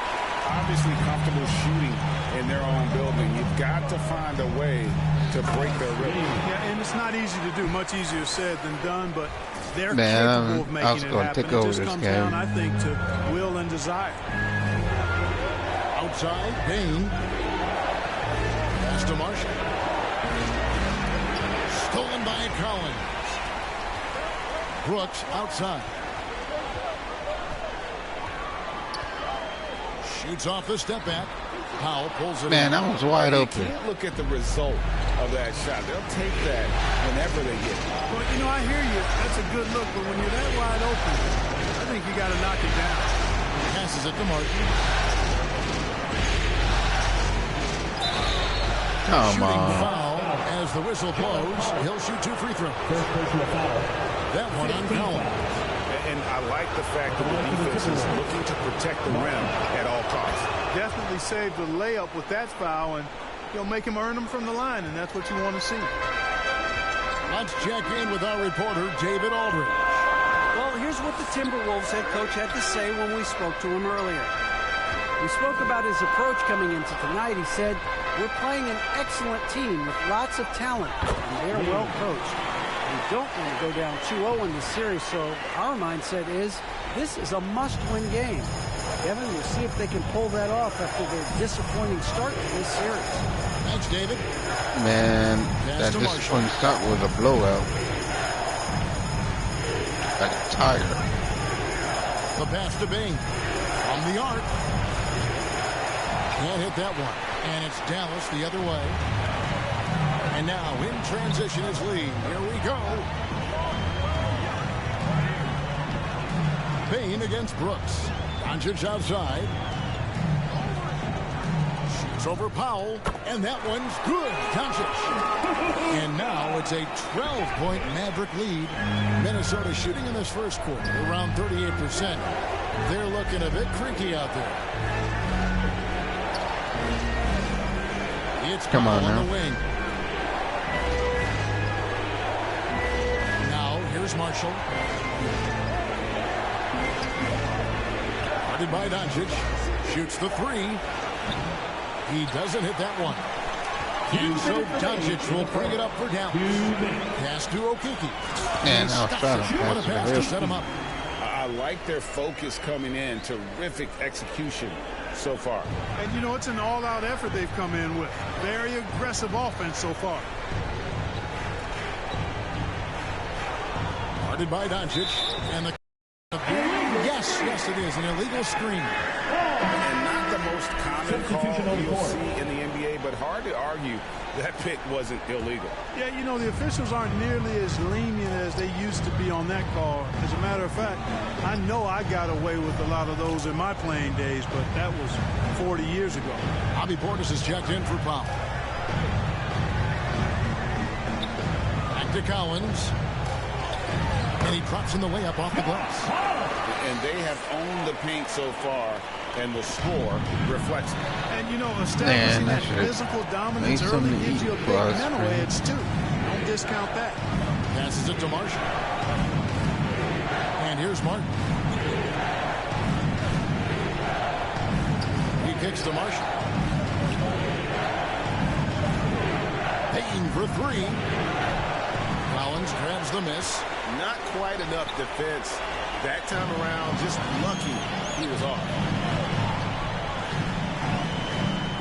Speaker 15: obviously comfortable shooting in their own building. You've got to find a way to break their rhythm.
Speaker 9: Yeah, and it's not easy to do. Much easier said than done, but they're
Speaker 12: Man,
Speaker 9: capable of making it happen.
Speaker 12: take over
Speaker 9: It just
Speaker 12: this
Speaker 9: comes
Speaker 12: game.
Speaker 9: down, I think, to will and desire.
Speaker 14: Outside, Bane. Pass to Marshall. Stolen by Collins. Brooks outside. Shoots off the step back. Powell pulls it
Speaker 12: Man,
Speaker 14: in.
Speaker 12: that was wide open.
Speaker 15: You can't look at the result of that shot. They'll take that whenever they get it.
Speaker 9: Well, you know, I hear you. That's a good look, but when you're that wide open, I think you got to knock it down.
Speaker 14: Passes it to Martin.
Speaker 12: Come on.
Speaker 14: Foul as the whistle blows. He'll shoot 2 free throws. That one on Collins.
Speaker 15: And I like the fact that the defense is looking to protect the rim at all costs.
Speaker 9: Definitely saved the layup with that foul, and you'll make him earn them from the line, and that's what you want to see.
Speaker 14: Let's check in with our reporter, David Aldridge.
Speaker 16: Well, here's what the Timberwolves head coach had to say when we spoke to him earlier. We spoke about his approach coming into tonight. He said, we're playing an excellent team with lots of talent, and they're well coached. We don't want to go down 2-0 in this series, so our mindset is this is a must-win game. Kevin, we'll see if they can pull that off after their disappointing start to this series.
Speaker 14: Thanks, David.
Speaker 12: Man, that disappointing start was a blowout. Like a tire.
Speaker 14: The pass to Bane. From the arc. Can't hit that one. And it's Dallas the other way. And now in transition is Lee. Here we go. Bane against Brooks. Doncic outside. Shoots over Powell. And that one's good. Doncic. And now it's a 12-point Maverick lead. Minnesota shooting in this first quarter around 38%. They're looking a bit creaky out there. It's
Speaker 12: Come on
Speaker 14: Powell
Speaker 12: now.
Speaker 14: the wing. Now here's Marshall. Guarded by Doncic. Shoots the 3. He doesn't hit that one. And so Doncic will bring it up for Dallas. Pass to Okiki.
Speaker 12: Man, I was trying to
Speaker 14: What a
Speaker 12: pass
Speaker 14: pass
Speaker 12: it.
Speaker 14: to set him up.
Speaker 15: I like their focus coming in. Terrific execution so far.
Speaker 9: And, you know, it's an all-out effort they've come in with. Very aggressive offense so far.
Speaker 14: Guarded by Doncic. And the yes, it is an illegal screen.
Speaker 15: And not the most common call you'll see in the NBA, but hard to argue that pick wasn't illegal.
Speaker 9: Yeah, you know, the officials aren't nearly as lenient as they used to be on that call. As a matter of fact, I know I got away with a lot of those in my playing days, but that was 40 years ago.
Speaker 14: Bobby Portis is checked in for foul. Back to Collins. And he drops in the layup off the glass.
Speaker 15: And they have owned the paint so far, and the score reflects it.
Speaker 9: And, you know, establishing that physical dominance early gives you a big mental edge, too. Don't discount that.
Speaker 14: Passes it to Marshall. And here's Martin. He kicks to Marshall. Payton for three. Collins grabs the miss.
Speaker 15: Not quite enough defense. That time around, just lucky he was off.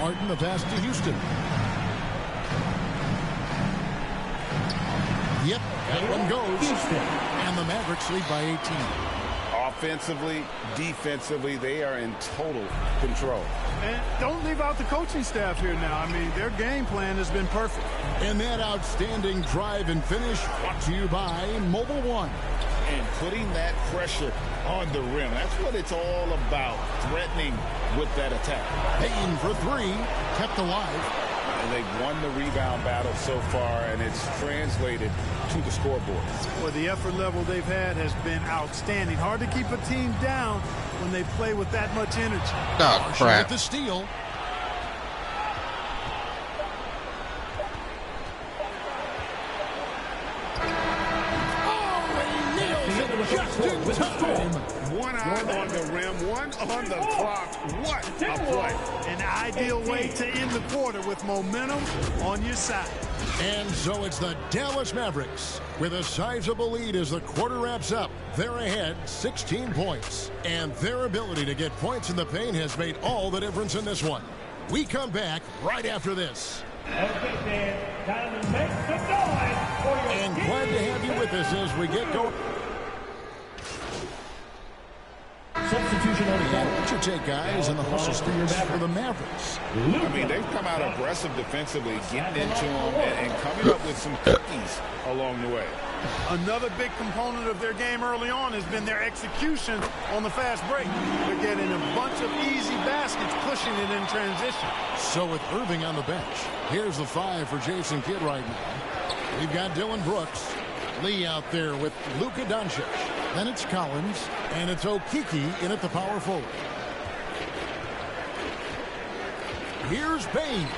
Speaker 14: Martin, the pass to Houston. Yep, that one goes. And the Mavericks lead by 18.
Speaker 15: Offensively, defensively, they are in total control.
Speaker 9: And don't leave out the coaching staff here now. I mean, their game plan has been perfect.
Speaker 14: And that outstanding drive and finish brought to you by Mobile One.
Speaker 15: And putting that pressure on the rim. That's what it's all about, threatening with that attack.
Speaker 14: Payton for three, kept alive.
Speaker 15: And they've won the rebound battle so far, and it's translated to the scoreboard.
Speaker 9: Well, the effort level they've had has been outstanding. Hard to keep a team down when they play with that much energy.
Speaker 12: Oh, crap.
Speaker 14: With the steal.
Speaker 15: One eye on the rim, one on the clock. What a play.
Speaker 9: An ideal way to end the quarter with momentum on your side.
Speaker 14: And so it's the Dallas Mavericks with a sizable lead as the quarter wraps up. They're ahead 16 points. And their ability to get points in the paint has made all the difference in this one. We come back right after this.
Speaker 10: Okay, Dan, time to make some noise for your
Speaker 14: And glad to have you with us as we get going.
Speaker 10: Substitution on the
Speaker 14: What's your take, guys, in the hustle stage for the Mavericks?
Speaker 15: I mean, they've come out aggressive defensively, getting into them and coming up with some cookies along the way.
Speaker 9: Another big component of their game early on has been their execution on the fast break. They're getting a bunch of easy baskets, pushing it in transition.
Speaker 14: So with Irving on the bench, here's the five for Jason Kidd right now. We've got Dylan Brooks. Lee out there with Luka Doncic. Then it's Collins, and it's Okeke in at the power forward. Here's Payne.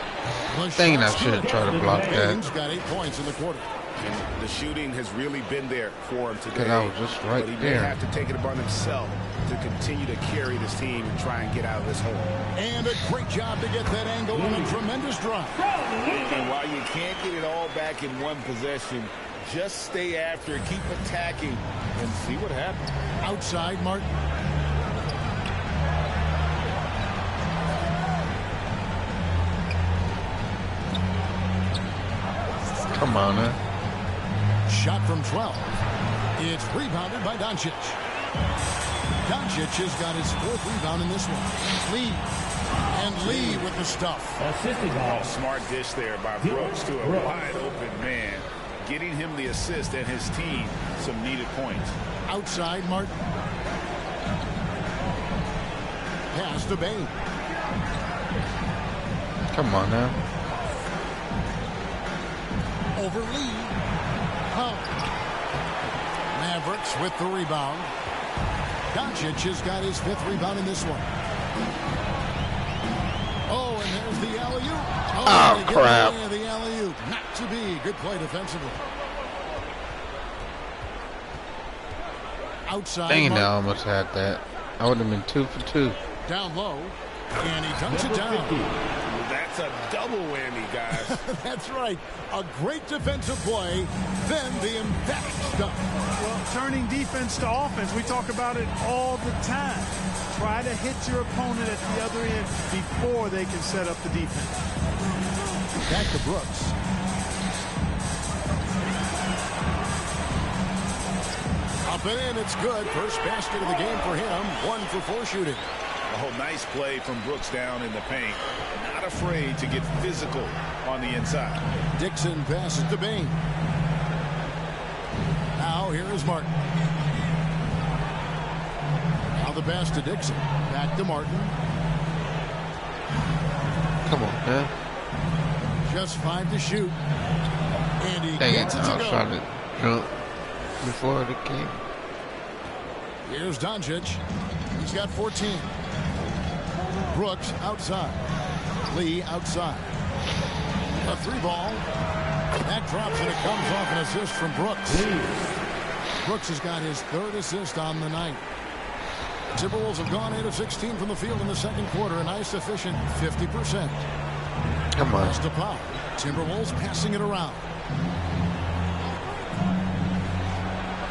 Speaker 12: Dang, I should have tried to block
Speaker 14: Payne's
Speaker 12: that.
Speaker 14: got 8 points in the quarter.
Speaker 15: And the shooting has really been there for him today.
Speaker 12: Because I was just right
Speaker 15: but he
Speaker 12: there.
Speaker 15: may have to take it upon himself to continue to carry this team and try and get out of this hole.
Speaker 14: And a great job to get that angle on a tremendous drive.
Speaker 15: And while you can't get it all back in one possession, just stay after it, keep attacking, and see what happens.
Speaker 14: Outside, Martin.
Speaker 12: Come on, man.
Speaker 14: Shot from 12. It's rebounded by Doncic. Doncic has got his 4th rebound in this one. Lee. And Lee with the stuff.
Speaker 15: Oh, smart dish there by Brooks to a wide open man. Getting him the assist and his team some needed points.
Speaker 14: Outside, Martin. Pass to Bane.
Speaker 12: Come on now.
Speaker 14: Over Lee. Mavericks with the rebound. Doncic has got his 5th rebound in this one. Oh, and there's the alley-oop.
Speaker 12: Oh, crap.
Speaker 14: The alley-oop. Not to be. Good play defensively. Outside.
Speaker 12: Dang, I almost had that. I would have been 2 for 2.
Speaker 14: Down low. And he dunks it down.
Speaker 15: That That's a double whammy, guys.
Speaker 14: That's right. A great defensive play, then the emphatic stuff.
Speaker 9: Well, turning defense to offense, we talk about it all the time. Try to hit your opponent at the other end before they can set up the defense.
Speaker 14: Back to Brooks. Up and in, it's good. First basket of the game for him. 1 for 4 shooting.
Speaker 15: Oh, nice play from Brooks down in the paint. Not afraid to get physical on the inside.
Speaker 14: Dixon passes to Bain. Now here is Martin. Now the pass to Dixon. Back to Martin.
Speaker 12: Come on, man.
Speaker 14: Just 5 to shoot. And he
Speaker 12: Dang
Speaker 14: gets
Speaker 12: it,
Speaker 14: it
Speaker 12: I
Speaker 14: to
Speaker 12: was
Speaker 14: go.
Speaker 12: trying to jump before the game.
Speaker 14: Here's Doncic. He's got 14. Brooks outside. Lee outside. A 3-ball. That drops and it comes off an assist from Brooks. Brooks has got his 3rd assist on the night. Timberwolves have gone 8 of 16 from the field in the second quarter. A nice efficient 50%.
Speaker 12: Come on.
Speaker 14: Pass to Powell. Timberwolves passing it around.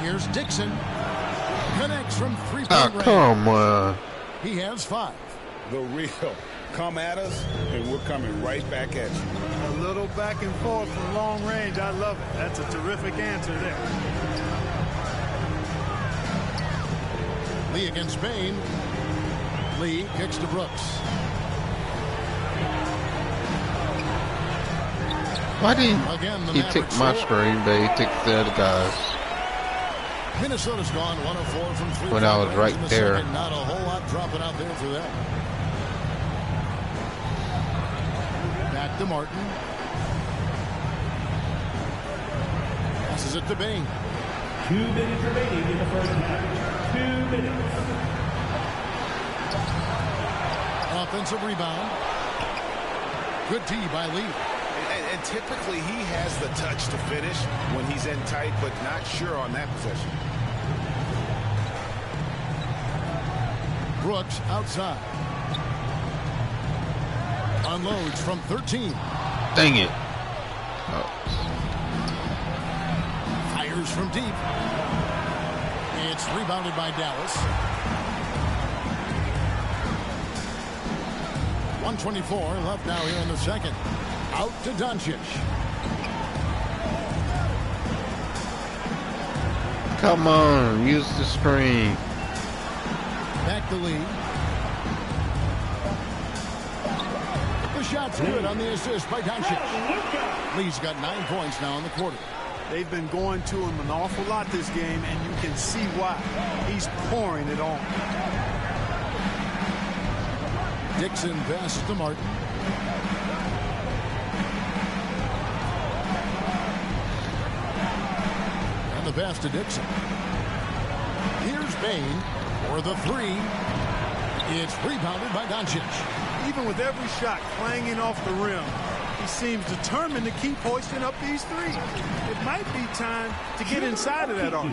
Speaker 14: Here's Dixon. Connects from 3-point range.
Speaker 12: Come on.
Speaker 14: He has 5.
Speaker 15: The real. Come at us, and we're coming right back at you.
Speaker 9: A little back and forth from long range. I love it. That's a terrific answer there.
Speaker 14: Lee against Bain. Lee kicks to Brooks.
Speaker 12: Why didn't
Speaker 14: Again, the
Speaker 12: he
Speaker 14: Mavericks
Speaker 12: took my
Speaker 14: score.
Speaker 12: screen, but he took the other guys?
Speaker 14: Minnesota's gone 1 of 4 from 3.
Speaker 12: When I was right
Speaker 14: in the
Speaker 12: there.
Speaker 14: second. Not a whole lot dropping out there for them. Back to Martin. Passes it to Bain.
Speaker 10: 2 minutes remaining in the first half. 2 minutes.
Speaker 14: Offensive rebound. Good tee by Lee.
Speaker 15: And typically he has the touch to finish when he's in tight, but not sure on that possession.
Speaker 14: Brooks outside. Unloads from 13.
Speaker 12: Dang it.
Speaker 14: Fires from deep. It's rebounded by Dallas. 1:24 left now here in the second. Out to Doncic.
Speaker 12: Come on, use the screen.
Speaker 14: Back to Lee. The shot's good on the assist by Doncic. Lee's got 9 points now in the quarter.
Speaker 9: They've been going to him an awful lot this game, and you can see why. He's pouring it on.
Speaker 14: Dixon passes to Martin. And the pass to Dixon. Here's Bain for the 3. It's rebounded by Doncic.
Speaker 9: Even with every shot clanging off the rim, he seems determined to keep hoisting up these threes. It might be time to get inside of that arc.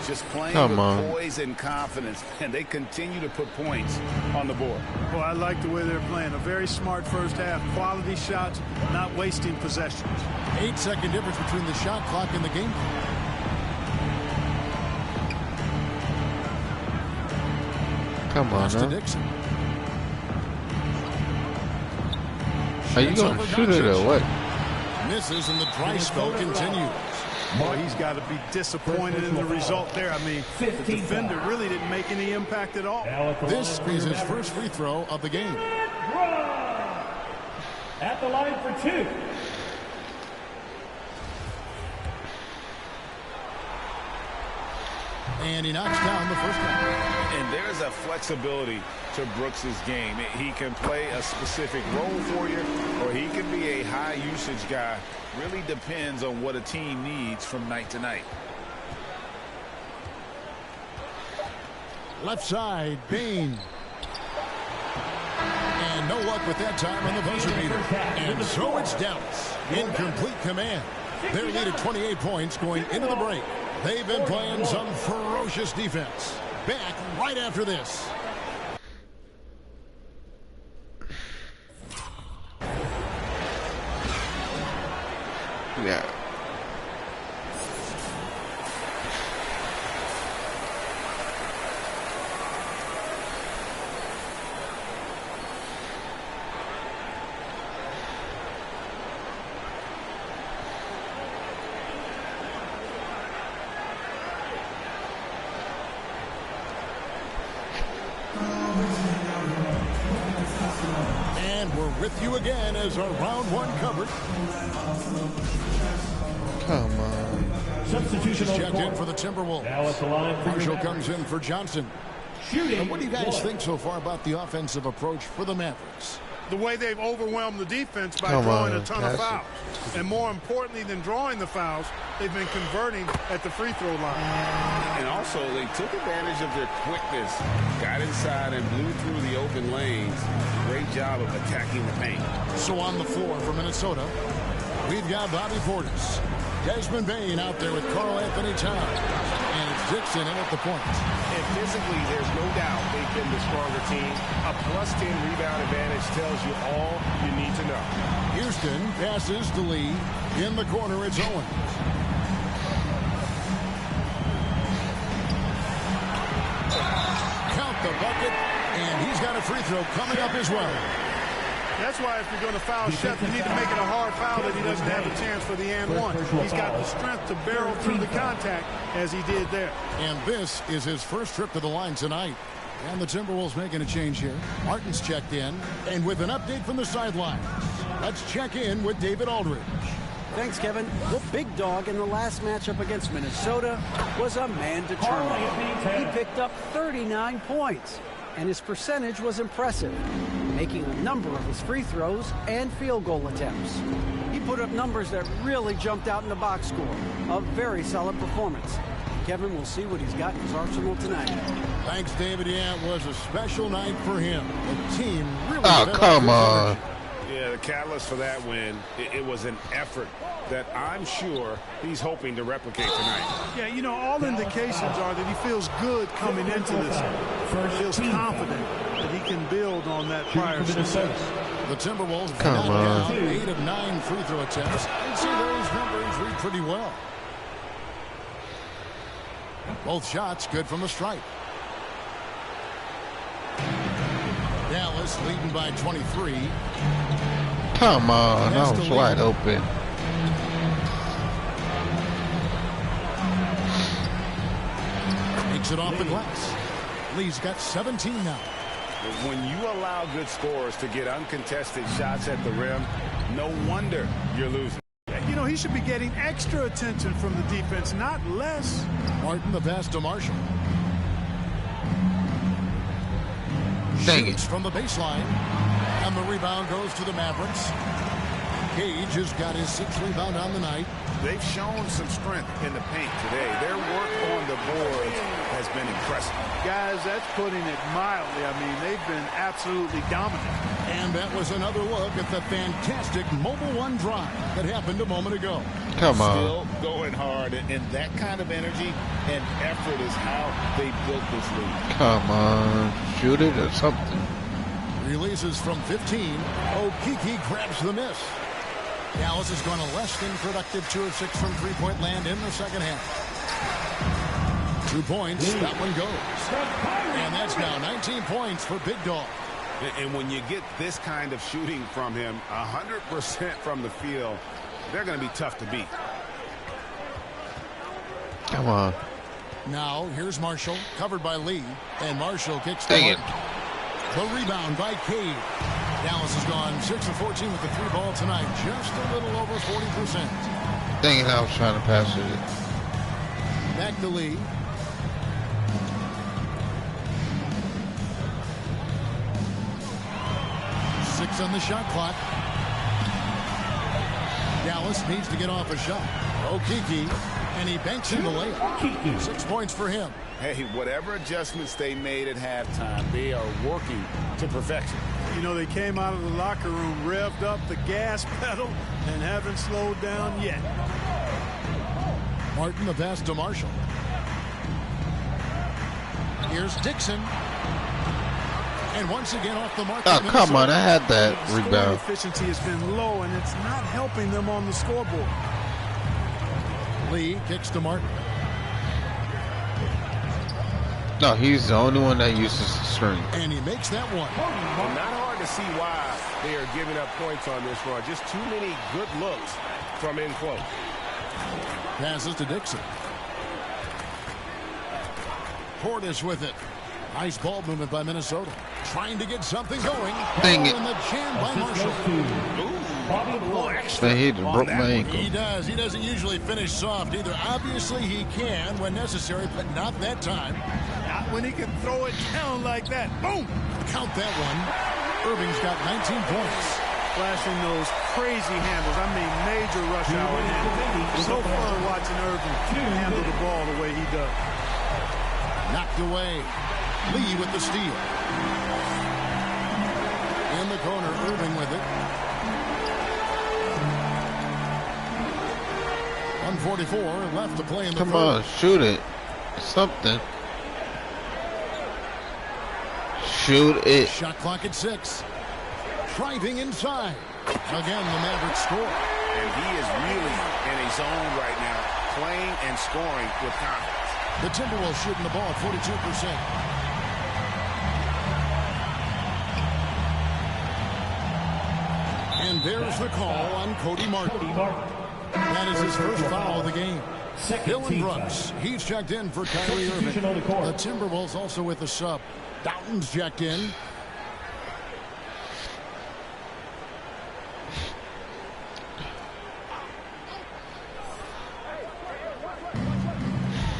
Speaker 15: Just playing
Speaker 12: Come
Speaker 15: with
Speaker 12: on.
Speaker 15: poise and confidence, and they continue to put points on the board.
Speaker 9: Well, I like the way they're playing. A very smart first half. Quality shots, not wasting possessions.
Speaker 14: 8-second difference between the shot clock and the game clock.
Speaker 12: Come on,
Speaker 14: Pass to
Speaker 12: now.
Speaker 14: Dixon.
Speaker 12: Are you
Speaker 14: Shoots
Speaker 12: going to
Speaker 14: over
Speaker 12: shoot it
Speaker 14: Doncic.
Speaker 12: or what?
Speaker 14: Misses, and the dry spell continues.
Speaker 9: Boy, he's got to be disappointed in the result there. I mean, the defender really didn't make any impact at all.
Speaker 14: This is his first free throw of the game.
Speaker 10: At the line for 2.
Speaker 14: And he knocks down the first one.
Speaker 15: And there's a flexibility to Brooks's game. He can play a specific role for you, or he can be a high usage guy. Really depends on what a team needs from night to night.
Speaker 14: Left side, Bain. And no luck with that time on the buzzer beater. And so it's Dallas in complete command. Their lead at 28 points going into the break. They've been playing some ferocious defense. Back right after this.
Speaker 12: Yeah.
Speaker 14: And we're with you again as our round one coverage.
Speaker 12: Come on.
Speaker 10: Substitution on
Speaker 14: checked
Speaker 10: court.
Speaker 14: in for the Timberwolves.
Speaker 10: Now at the line for
Speaker 14: Marshall
Speaker 10: the
Speaker 14: comes in for Johnson.
Speaker 10: Shooting.
Speaker 14: And what do you guys think so far about the offensive approach for the Mavericks?
Speaker 9: The way they've overwhelmed the defense by
Speaker 12: Come
Speaker 9: drawing
Speaker 12: on,
Speaker 9: a ton of
Speaker 12: pass it.
Speaker 9: fouls. And more importantly than drawing the fouls, they've been converting at the free throw line.
Speaker 15: And also, they took advantage of their quickness, got inside and blew through the open lanes. Great job of attacking the paint.
Speaker 14: So on the floor for Minnesota, we've got Bobby Portis. Desmond Bane out there with Karl Anthony Towns. And it's Dixon in at the point.
Speaker 17: And physically, there's no doubt they've been the stronger team. A +10 rebound advantage tells you all you need to know.
Speaker 14: Houston passes to Lee. In the corner, it's Owens. Count the bucket, and he's got a free throw coming up as well.
Speaker 9: That's why if you're going to foul Shep, you need to make it a hard foul that he doesn't have a chance for the and one. He's got the strength to barrel through the contact as he did there.
Speaker 14: And this is his first trip to the line tonight. And the Timberwolves making a change here. Martin's checked in. And with an update from the sideline, let's check in with David Aldridge.
Speaker 16: Thanks, Kevin. The big dog in the last matchup against Minnesota was a man determined. He picked up 39 points, and his percentage was impressive, making a number of his free throws and field goal attempts. He put up numbers that really jumped out in the box score. A very solid performance. Kevin will see what he's got in his arsenal tonight.
Speaker 14: Thanks, David. Yeah, it was a special night for him. The team really...
Speaker 12: Oh, come on.
Speaker 17: Yeah, the catalyst for that win, it was an effort that I'm sure he's hoping to replicate tonight.
Speaker 9: Yeah, you know, all indications are that he feels good coming into this. He feels confident that he can build on that prior success.
Speaker 14: The Timberwolves
Speaker 12: Come on.
Speaker 14: 8 of 9 free throw attempts. And see those numbers read pretty well. Both shots good from the stripe. Dallas leading by 23.
Speaker 12: Come on. That was wide open.
Speaker 14: Takes it off the glass. Lee's got 17 now.
Speaker 17: When you allow good scorers to get uncontested shots at the rim, no wonder you're losing.
Speaker 9: You know, he should be getting extra attention from the defense, not less.
Speaker 14: Martin, the pass to Marshall.
Speaker 12: Dang
Speaker 14: Shoots
Speaker 12: it.
Speaker 14: from the baseline. And the rebound goes to the Mavericks. Cage has got his 6th rebound on the night.
Speaker 17: They've shown some strength in the paint today. Their work on the boards has been impressive.
Speaker 9: Guys, that's putting it mildly. I mean, they've been absolutely dominant.
Speaker 14: And that was another look at the fantastic Mobile One drive that happened a moment ago.
Speaker 12: Come on.
Speaker 15: Still going hard, and that kind of energy and effort is how they built this league.
Speaker 12: Come on. Shoot it or something.
Speaker 14: Releases from 15. Okeke grabs the miss. Dallas has gone a less than productive 2 of 6 from three-point land in the second half. 2 points. That one goes. And that's now 19 points for Big Dog.
Speaker 17: And when you get this kind of shooting from him, 100% from the field, they're going to be tough to beat.
Speaker 12: Come on.
Speaker 14: Now, here's Marshall, covered by Lee. And Marshall kicks
Speaker 12: Dang it.
Speaker 14: the rebound by Cade. Dallas has gone 6 of 14 with the 3 ball tonight. Just a little over 40%.
Speaker 12: Dang it, I was trying to pass it.
Speaker 14: Back to Lee. Six on the shot clock. Dallas needs to get off a shot. Okeke, and he banks in the layup. 6 points for him.
Speaker 17: Hey, whatever adjustments they made at halftime, they are working to perfection.
Speaker 9: You know, they came out of the locker room, revved up the gas pedal, and haven't slowed down yet.
Speaker 14: Martin, the pass to Marshall. Here's Dixon. And once again off the mark.
Speaker 12: Oh, come on. I had that
Speaker 9: Scoring
Speaker 12: rebound.
Speaker 9: efficiency has been low, and it's not helping them on the scoreboard.
Speaker 14: Lee kicks to Martin.
Speaker 12: No, he's the only one that uses the string.
Speaker 14: And he makes that one.
Speaker 17: Well, not hard to see why they are giving up points on this run. Just too many good looks from in close.
Speaker 14: Passes to Dixon. Portis with it. Nice ball movement by Minnesota. Trying to get something going.
Speaker 12: Dang it.
Speaker 14: And the jam by Marshall.
Speaker 12: He broke my ankle.
Speaker 14: He does. He doesn't usually finish soft either. Obviously, he can when necessary, but not that time.
Speaker 9: Not when he can throw it down like that. Boom!
Speaker 14: Count that one. Irving's got 19 points.
Speaker 9: Flashing those crazy handles. I mean, major rush hour handles. It's so fun watching Irving handle the ball the way he does.
Speaker 14: Knocked away. Lee with the steal. In the corner, Irving with it. 1:44 left to play in the
Speaker 12: Come
Speaker 14: third.
Speaker 12: on, shoot it. Something. Shoot it.
Speaker 14: Shot clock at 6. Driving inside. Again, the Mavericks score.
Speaker 15: And he is really in a zone right now, playing and scoring with confidence.
Speaker 14: The Timberwolves shooting the ball at 42%. And there's the call on Cody Martin. That is his first foul of the game. Dylan Brooks, he's checked in for Kyrie Irving. The Timberwolves also with the sub. Doughton's checked in.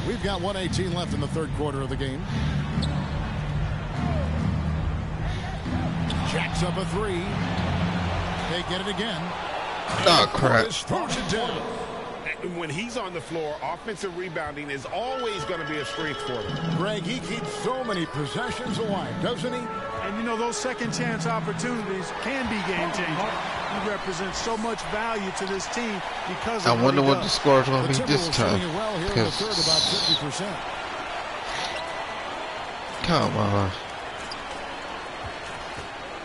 Speaker 14: We've got 1:18 left in the third quarter of the game. Jacks up a 3. They get it again.
Speaker 12: Oh, crap.
Speaker 14: Throws it down.
Speaker 17: When he's on the floor, offensive rebounding is always going to be a strength for him.
Speaker 14: Greg, he keeps so many possessions alive, doesn't he?
Speaker 9: And, you know, those second chance opportunities can be game changing. He represents so much value to this team because of
Speaker 12: I wonder what the
Speaker 9: does.
Speaker 12: score is going to be this time.
Speaker 14: Well here in the third, about 50%.
Speaker 12: Come on.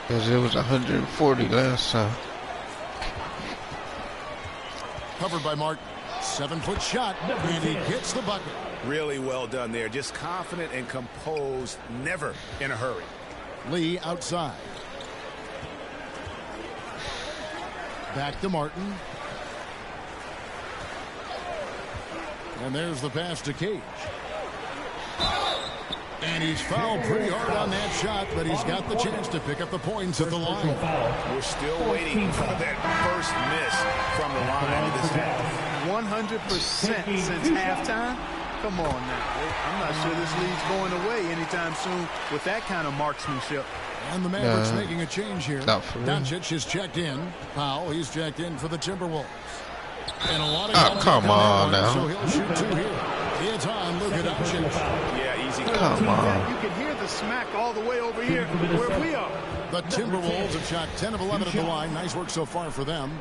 Speaker 12: Because it was 140 last time.
Speaker 14: Covered by Martin. 7-foot shot, and he gets the bucket.
Speaker 15: Really well done there. Just confident and composed, never in a hurry.
Speaker 14: Lee outside. Back to Martin. And there's the pass to Cage. And he's fouled pretty hard on that shot, but he's got the chance to pick up the points at the line.
Speaker 15: We're still waiting for that first miss from the line this half.
Speaker 9: 100% since halftime. Come on now. I'm not sure this lead's going away anytime soon with that kind of marksmanship.
Speaker 14: And the Mavericks making a change here.
Speaker 12: Doncic
Speaker 14: is checked in. Powell, he's checked in for the Timberwolves. And a lot of
Speaker 12: come on now.
Speaker 14: So he'll shoot 2 here. It's on Luka Doncic.
Speaker 15: Yeah, easy.
Speaker 12: Come on.
Speaker 9: You can hear the smack all the way over here where we are.
Speaker 14: The Timberwolves have shot 10 of 11 at the line. Nice work so far for them.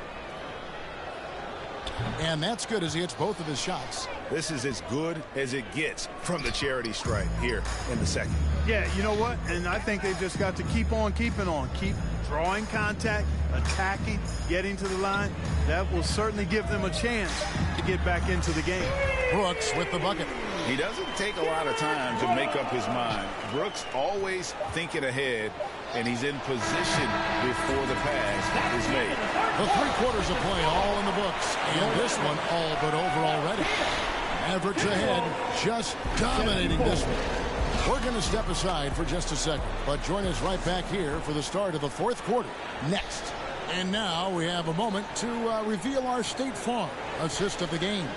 Speaker 14: And that's good as he hits both of his shots.
Speaker 15: This is as good as it gets from the charity stripe here in the second.
Speaker 9: Yeah, you know what? And I think they've just got to keep on keeping on. Keep drawing contact, attacking, getting to the line. That will certainly give them a chance to get back into the game.
Speaker 14: Brooks with the bucket.
Speaker 15: He doesn't take a lot of time to make up his mind. Brooks always thinking ahead, and he's in position before the pass is made.
Speaker 14: The 3 quarters of play all in the books, and this one all but over already. Mavericks ahead, just dominating this one. We're going to step aside for just a second, but join us right back here for the start of the fourth quarter next. And now we have a moment to reveal our State Farm assist of the game.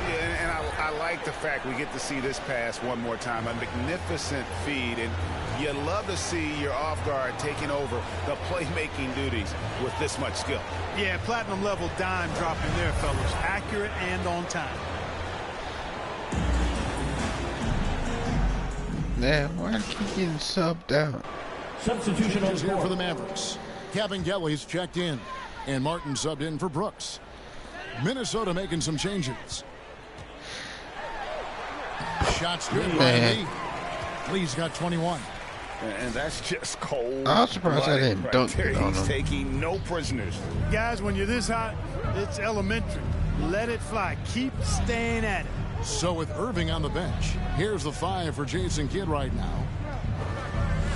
Speaker 15: Yeah, and I like the fact we get to see this pass one more time. A magnificent feed, and you love to see your off guard taking over the playmaking duties with this much skill.
Speaker 9: Yeah, platinum level dime dropping there, fellas. Accurate and on time.
Speaker 12: Man, why do I keep getting subbed out?
Speaker 14: Substitution is here for the Mavericks. Kevin Kelly's checked in, and Martin subbed in for Brooks. Minnesota making some changes. Shots good by Lee. Lee's got 21.
Speaker 15: And that's just cold.
Speaker 12: I was surprised I didn't dunk it on
Speaker 15: He's
Speaker 12: him.
Speaker 15: taking no prisoners.
Speaker 9: Guys, when you're this hot, it's elementary. Let it fly. Keep staying at it.
Speaker 14: So with Irving on the bench, here's the 5 for Jason Kidd right now.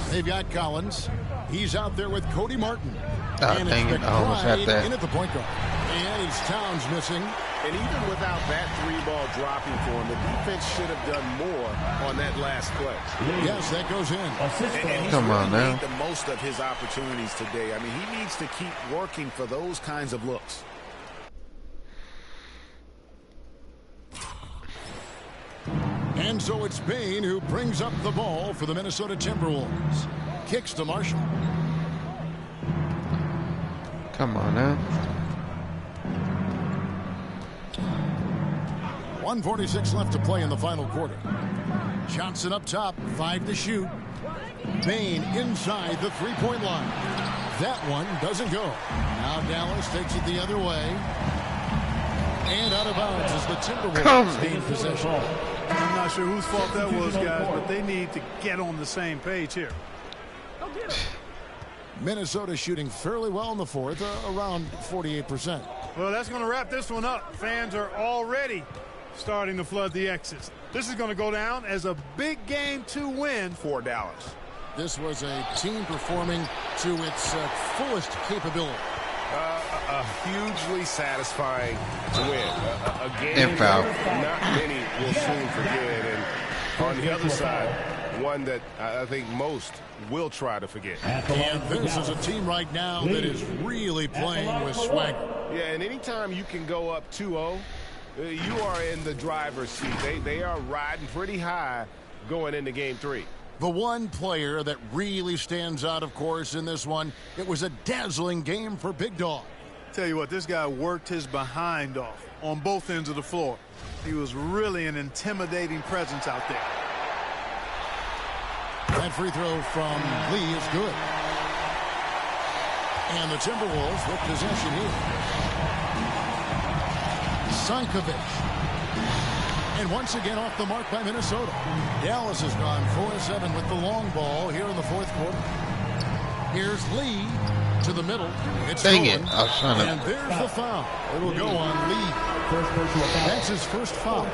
Speaker 14: They've got Collins. He's out there with Cody Martin.
Speaker 12: Dang it, I almost had that.
Speaker 14: In at the point guard. And it's Towns missing.
Speaker 17: And even without that 3-ball dropping for him, the defense should have done more on that last play.
Speaker 14: Yes, that goes in.
Speaker 17: And he's
Speaker 12: Come on
Speaker 17: really
Speaker 12: now.
Speaker 17: made the most of his opportunities today. I mean, he needs to keep working for those kinds of looks.
Speaker 14: And so it's Bane who brings up the ball for the Minnesota Timberwolves. Kicks to Marshall.
Speaker 12: Come on now.
Speaker 14: 1:46 left to play in the final quarter. Johnson up top, 5 to shoot. Bane inside the three-point line. That one doesn't go. Now Dallas takes it the other way. And out of bounds as the Timberwolves gain possession.
Speaker 9: I'm not sure whose fault that was, guys, but they need to get on the same page here.
Speaker 14: Minnesota shooting fairly well in the fourth, around 48%.
Speaker 9: Well, that's going to wrap this one up. Fans are already starting to flood the exits. This is going to go down as a big game to win for Dallas.
Speaker 14: This was a team performing to its fullest capability.
Speaker 17: A hugely satisfying win. A game
Speaker 12: foul.
Speaker 17: not many will soon forget. And on the other side, one that I think most will try to forget.
Speaker 14: And this is a team right now that is really playing with swagger.
Speaker 17: Yeah, and anytime you can go up 2-0, you are in the driver's seat. They are riding pretty high going into game 3.
Speaker 14: The one player that really stands out, of course, in this one, it was a dazzling game for Big Dog.
Speaker 9: Tell you what, this guy worked his behind off on both ends of the floor. He was really an intimidating presence out there.
Speaker 14: That free throw from Lee is good. And the Timberwolves with possession here. Sankovic. And once again off the mark by Minnesota. Dallas has gone 4-7 with the long ball here in the fourth quarter. Here's Lee to the middle. It's
Speaker 12: Dang
Speaker 14: going.
Speaker 12: it. I was trying to...
Speaker 14: And there's the foul. It'll go on Lee. That's his first foul.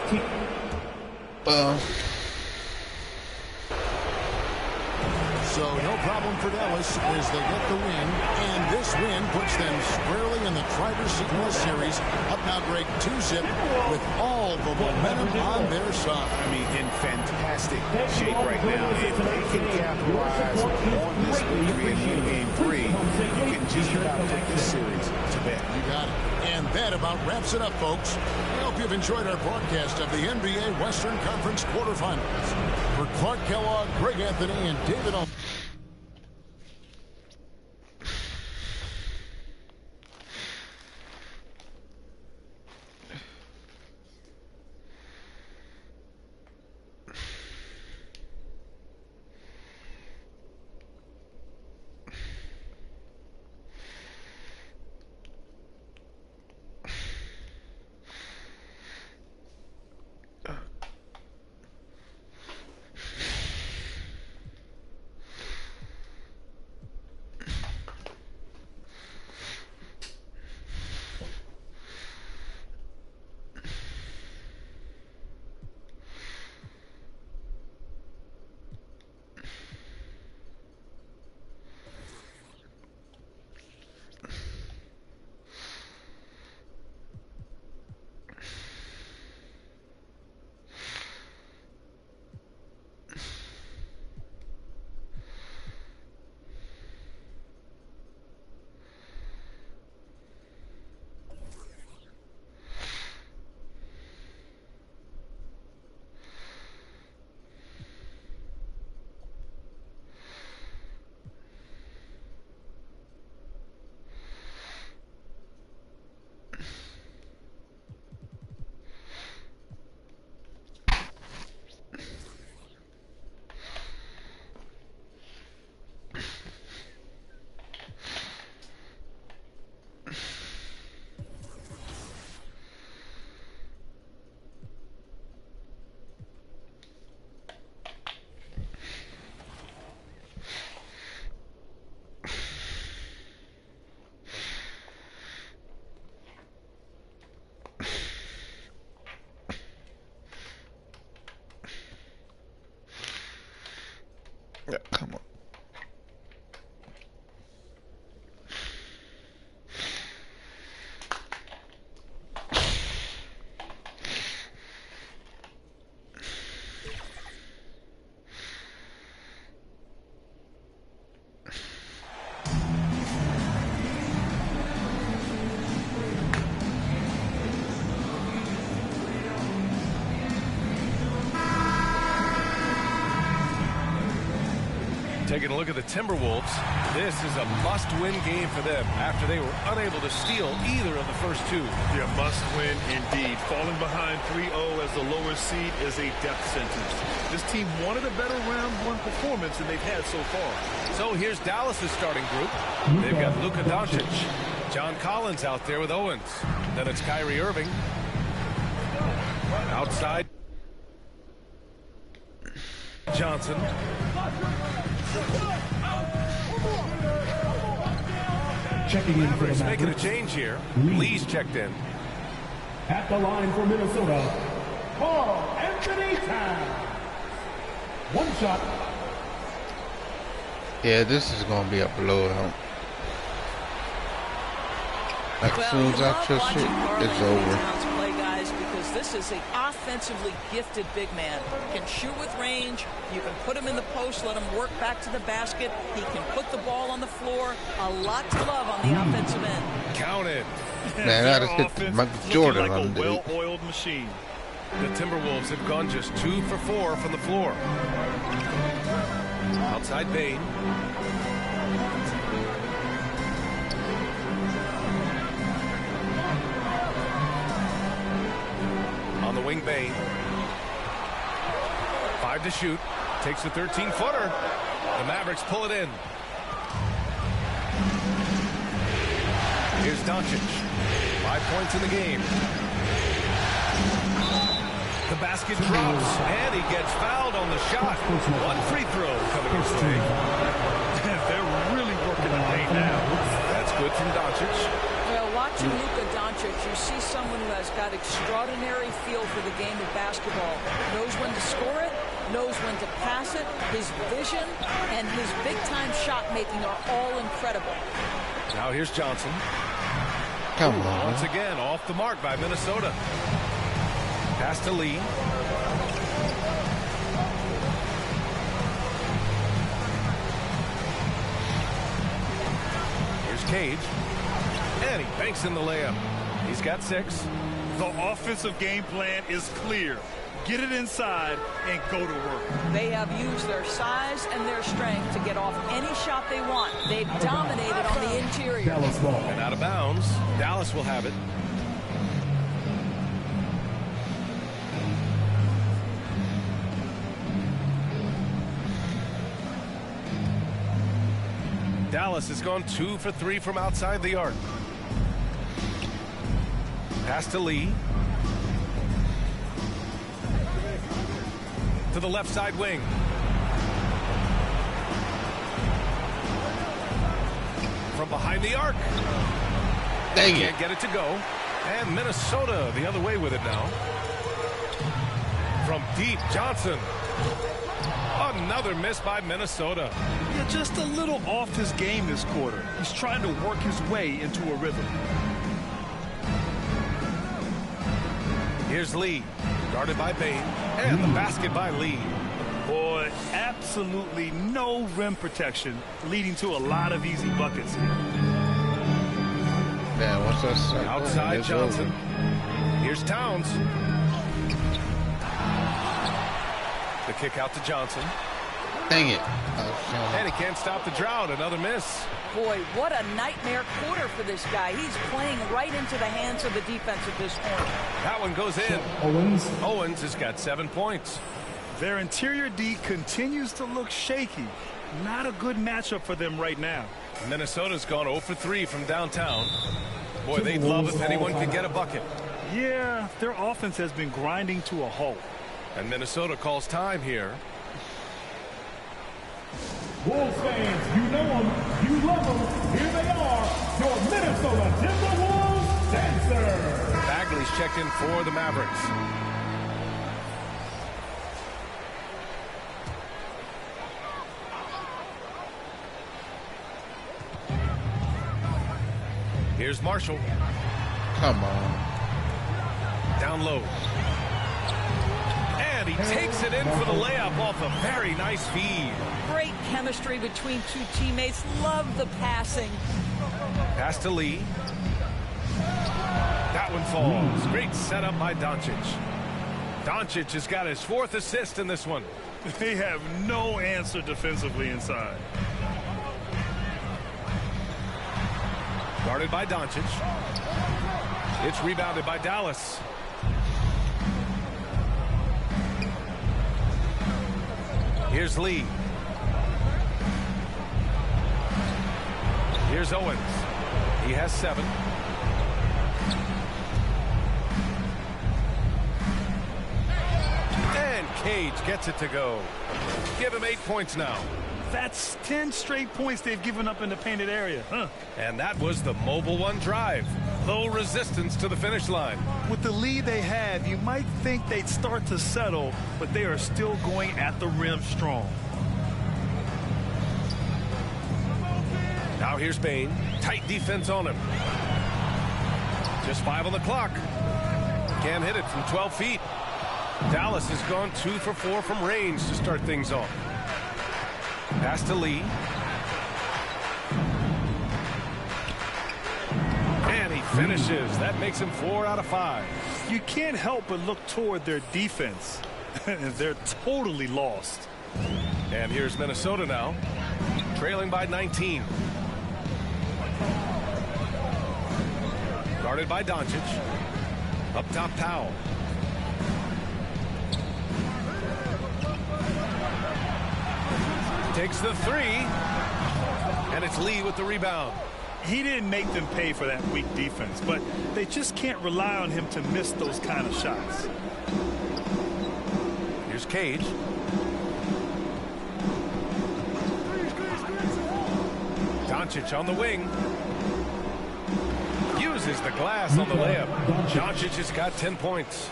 Speaker 14: So no problem for Dallas as they get the win. And this win puts them squarely in the driver's seat in this series. Up now, Greg, 2-zip with all the momentum on their side.
Speaker 17: I mean, in fantastic shape right now. If they can capitalize on this victory in game 3, you can just about take this series to bed.
Speaker 14: You got it. And that about wraps it up, folks. I hope you've enjoyed our broadcast of the NBA Western Conference quarterfinals. For Clark Kellogg, Greg Anthony, and David Allen.
Speaker 8: Taking a look at the Timberwolves, this is a must-win game for them after they were unable to steal either of the first two.
Speaker 18: Yeah, must-win indeed. Falling behind 3-0 as the lower seed is a death sentence. This team wanted a better round one performance than they've had so far.
Speaker 8: So here's Dallas's starting group. They've got Luka Doncic, John Collins out there with Owens. Then it's Kyrie Irving. Outside, Johnson.
Speaker 10: Checking in for the
Speaker 8: He's making a
Speaker 10: Mavericks.
Speaker 8: change here. Lee's checked in.
Speaker 10: At the line for Minnesota, Carl Anthony Towns. One shot.
Speaker 12: Yeah, this is going to be a blowout. As soon as I touch it, it's over.
Speaker 11: Play, guys, because this is an offensively gifted big man. He can shoot with range. You can put him in the post, let him work back to the basket. He can put the ball on the floor. A lot to love on the offensive end.
Speaker 8: Counted.
Speaker 12: Man, I just hit Michael Jordan on the
Speaker 18: well-oiled machine.
Speaker 8: The Timberwolves have gone just 2 for 4 from the floor. Outside Bane. On the wing, Bane. 5 to shoot. Takes the 13-footer. The Mavericks pull it in. Here's Doncic. 5 points in the game. The basket drops, and he gets fouled on the shot. 1 free throw coming his way.
Speaker 18: They're really working the paint now.
Speaker 8: That's good from Doncic.
Speaker 11: Well, watching Luka Doncic, you see someone who has got extraordinary feel for the game of basketball. Knows when to score it, knows when to pass it. His vision and his big-time shot making are all incredible.
Speaker 8: Now here's Johnson.
Speaker 12: Come on.
Speaker 8: Once again, off the mark by Minnesota. Pass to Lee. Here's Cage. And he banks in the layup. He's got 6.
Speaker 18: The offensive game plan is clear. Get it inside and go to work.
Speaker 11: They have used their size and their strength to get off any shot they want. They've dominated on the interior.
Speaker 8: And out of bounds. Dallas will have it. Dallas has gone 2 for 3 from outside the arc. Pass to Lee. To the left side wing. From behind the arc.
Speaker 12: Dang it.
Speaker 8: Can't get it to go. And Minnesota the other way with it now. From deep, Johnson. Another miss by Minnesota.
Speaker 18: Yeah, just a little off his game this quarter. He's trying to work his way into a rhythm.
Speaker 8: Here's Lee, guarded by Bane, and the basket by Lee.
Speaker 18: Boy, absolutely no rim protection, leading to a lot of easy buckets here.
Speaker 12: Man, what's that?
Speaker 8: Outside Johnson. Here's Towns. The kick out to Johnson.
Speaker 12: Dang it.
Speaker 8: And he can't stop the drought. Another miss.
Speaker 11: Boy, what a nightmare quarter for this guy. He's playing right into the hands of the defense at this point.
Speaker 8: That one goes in. Owens has got 7 points.
Speaker 18: Their interior D continues to look shaky. Not a good matchup for them right now.
Speaker 8: Minnesota's gone 0 for 3 from downtown. Boy, they'd love if anyone could get a bucket.
Speaker 18: Yeah, their offense has been grinding to a halt.
Speaker 8: And Minnesota calls time here.
Speaker 10: Wolves fans, you know them, you love them. Here they are, your Minnesota Timberwolves dancers.
Speaker 8: Bagley's checked in for the Mavericks. Here's Marshall.
Speaker 12: Come on.
Speaker 8: Down low. And he takes it in for the layup off a very nice feed.
Speaker 11: Great chemistry between two teammates. Love the passing.
Speaker 8: Pass to Lee. That one falls. Great setup by Doncic. Doncic has got his 4th assist in this one.
Speaker 18: They have no answer defensively inside.
Speaker 8: Guarded by Doncic. It's rebounded by Dallas. Here's Lee. Here's Owens. He has 7. And Cage gets it to go. Give him 8 points now.
Speaker 18: That's 10 straight points they've given up in the painted area. Huh.
Speaker 8: And that was the Mobile One drive. Low resistance to the finish line.
Speaker 18: With the lead they have, you might think they'd start to settle, but they are still going at the rim strong.
Speaker 8: Now here's Bane. Tight defense on him. Just 5 on the clock. Can't hit it from 12 feet. Dallas has gone 2 for 4 from range to start things off. Pass to Lee. And he finishes. That makes him 4 out of 5.
Speaker 18: You can't help but look toward their defense. They're totally lost.
Speaker 8: And here's Minnesota now, trailing by 19. Guarded by Doncic. Up top, Powell. Takes the 3. And it's Lee with the rebound.
Speaker 18: He didn't make them pay for that weak defense, but they just can't rely on him to miss those kind of shots.
Speaker 8: Here's Cage. Doncic on the wing. Uses the glass on the layup. Doncic has got 10 points.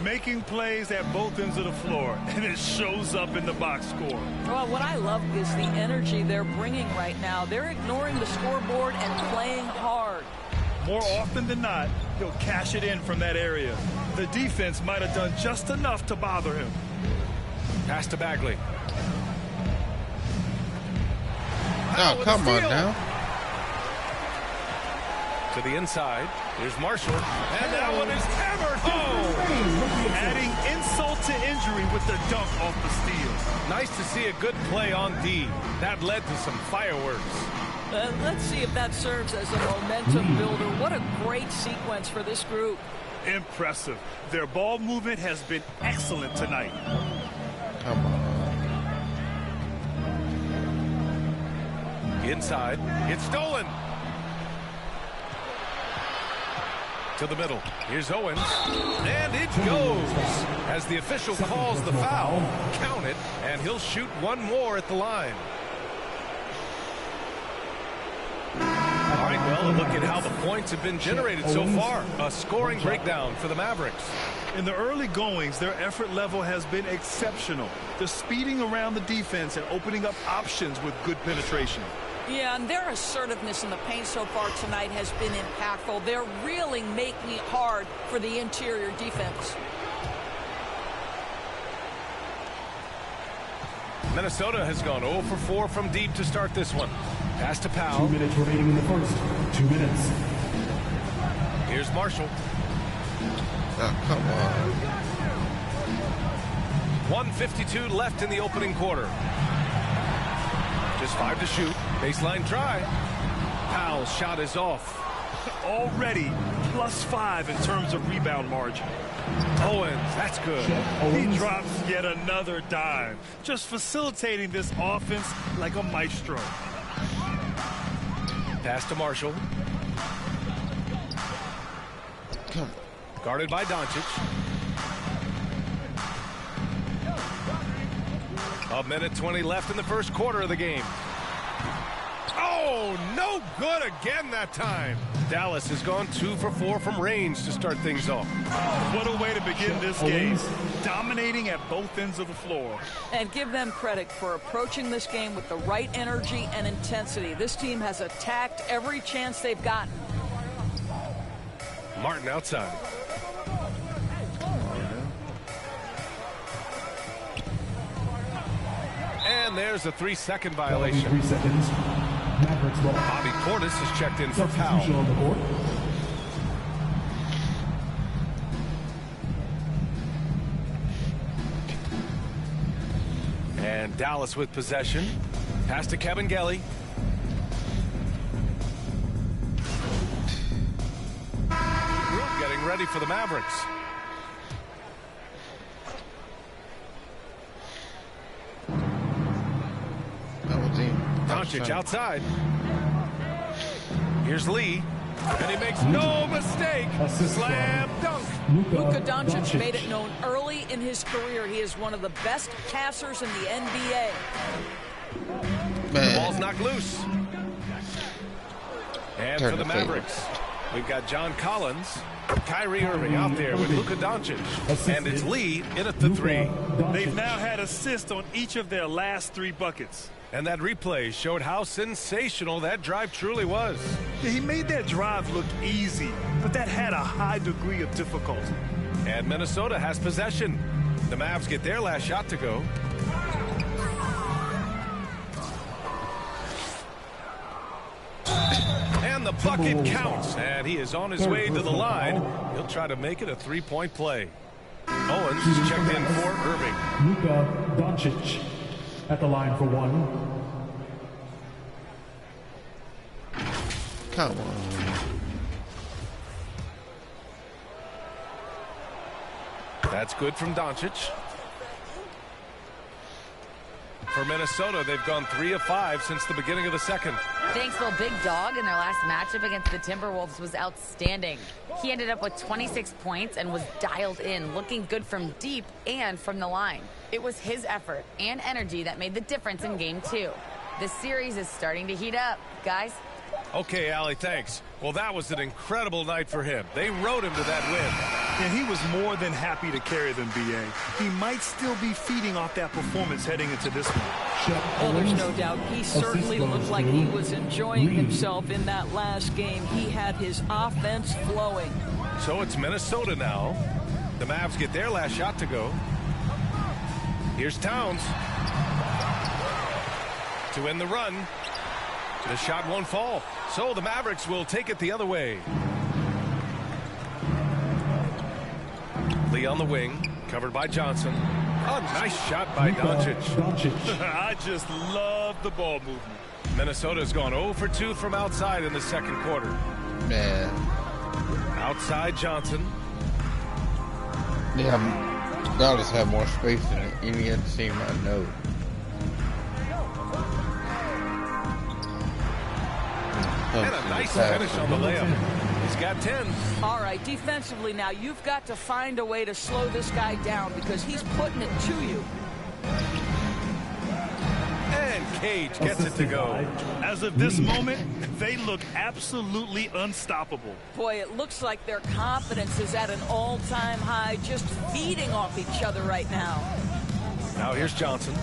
Speaker 18: Making plays at both ends of the floor, and it shows up in the box score.
Speaker 11: Well, what I love is the energy they're bringing right now. They're ignoring the scoreboard and playing hard.
Speaker 18: More often than not, he'll cash it in from that area. The defense might have done just enough to bother him.
Speaker 8: Pass to Bagley.
Speaker 12: Oh, come on now.
Speaker 8: To the inside. Here's Marshall. And that one is hammered home.
Speaker 18: Adding insult to injury with the dunk off the steal.
Speaker 8: Nice to see a good play on D. That led to some fireworks.
Speaker 11: Let's see if that serves as a momentum builder. What a great sequence for this group.
Speaker 18: Impressive. Their ball movement has been excellent tonight.
Speaker 12: Come on.
Speaker 8: Inside. It's stolen. To the middle. Here's Owens. And it goes. As the official calls the foul, count it, and he'll shoot one more at the line. All right, well, look at how the points have been generated so far. A scoring breakdown for the Mavericks.
Speaker 18: In the early goings, their effort level has been exceptional. They're speeding around the defense and opening up options with good penetration.
Speaker 11: Yeah, and their assertiveness in the paint so far tonight has been impactful. They're really making it hard for the interior defense.
Speaker 8: Minnesota has gone 0 for 4 from deep to start this one. Pass to Powell.
Speaker 10: 2 minutes remaining in the first. 2 minutes.
Speaker 8: Here's Marshall.
Speaker 12: Oh, come on.
Speaker 8: 1:52 left in the opening quarter. Just 5 to shoot. Baseline try. Powell's shot is off.
Speaker 18: Already +5 in terms of rebound margin.
Speaker 8: Owens, that's good.
Speaker 18: He drops yet another dime, just facilitating this offense like a maestro.
Speaker 8: Pass to Marshall. Guarded by Doncic. A minute 20 left in the first quarter of the game. Oh, no good again that time. Dallas has gone 2 for 4 from range to start things off.
Speaker 18: What a way to begin this game. Dominating at both ends of the floor.
Speaker 11: And give them credit for approaching this game with the right energy and intensity. This team has attacked every chance they've gotten.
Speaker 8: Martin outside. And there's a 3-second violation.
Speaker 10: 3 seconds. Mavericks ball.
Speaker 8: Bobby Portis has checked in for foul.
Speaker 10: On the court.
Speaker 8: Dallas with possession. Pass to Kevin Gelly. Getting ready for the Mavericks. Doncic outside. Here's Lee. And he makes no mistake. Slam dunk.
Speaker 11: Luka Doncic made it known early in his career he is one of the best passers in the NBA.
Speaker 8: The ball's knocked loose. And for the Mavericks, we've got John Collins, Kyrie Irving out there with Luka Doncic. And it's Lee in at the three.
Speaker 18: They've now had assists on each of their last 3 buckets.
Speaker 8: And that replay showed how sensational that drive truly was.
Speaker 18: Yeah, he made that drive look easy, but that had a high degree of difficulty.
Speaker 8: And Minnesota has possession. The Mavs get their last shot to go. And the bucket counts. And he is on his way to the line. He'll try to make it a 3-point play. Owens is checked in for Irving.
Speaker 10: Luka Doncic at the line for 1.
Speaker 12: Come on.
Speaker 8: That's good from Doncic. For Minnesota, they've gone 3 of 5 since the beginning of the second.
Speaker 13: Thanks, well, Big Dog in their last matchup against the Timberwolves was outstanding. He ended up with 26 points and was dialed in, looking good from deep and from the line. It was his effort and energy that made the difference in Game 2. This series is starting to heat up, guys.
Speaker 8: Okay, Allie, thanks. Well, that was an incredible night for him. They rode him to that win.
Speaker 18: And he was more than happy to carry them, B.A. He might still be feeding off that performance heading into this one.
Speaker 11: Oh, there's no doubt. He certainly looked like he was enjoying himself in that last game. He had his offense flowing.
Speaker 8: So it's Minnesota now. The Mavs get their last shot to go. Here's Towns to end the run. The shot won't fall, so the Mavericks will take it the other way. Lee on the wing, covered by Johnson. A nice shot by Doncic.
Speaker 18: I just love the ball movement.
Speaker 8: Minnesota's gone 0 for 2 from outside in the second quarter.
Speaker 12: Man.
Speaker 8: Outside Johnson.
Speaker 12: Yeah, Dallas have more space than any other team I know.
Speaker 8: And a nice finish on the layup. He's got 10.
Speaker 11: All right, defensively now, you've got to find a way to slow this guy down because he's putting it to you.
Speaker 8: And Cage gets it to go.
Speaker 18: As of this moment, they look absolutely unstoppable.
Speaker 11: Boy, it looks like their confidence is at an all-time high, just feeding off each other right now.
Speaker 8: Now here's Johnson.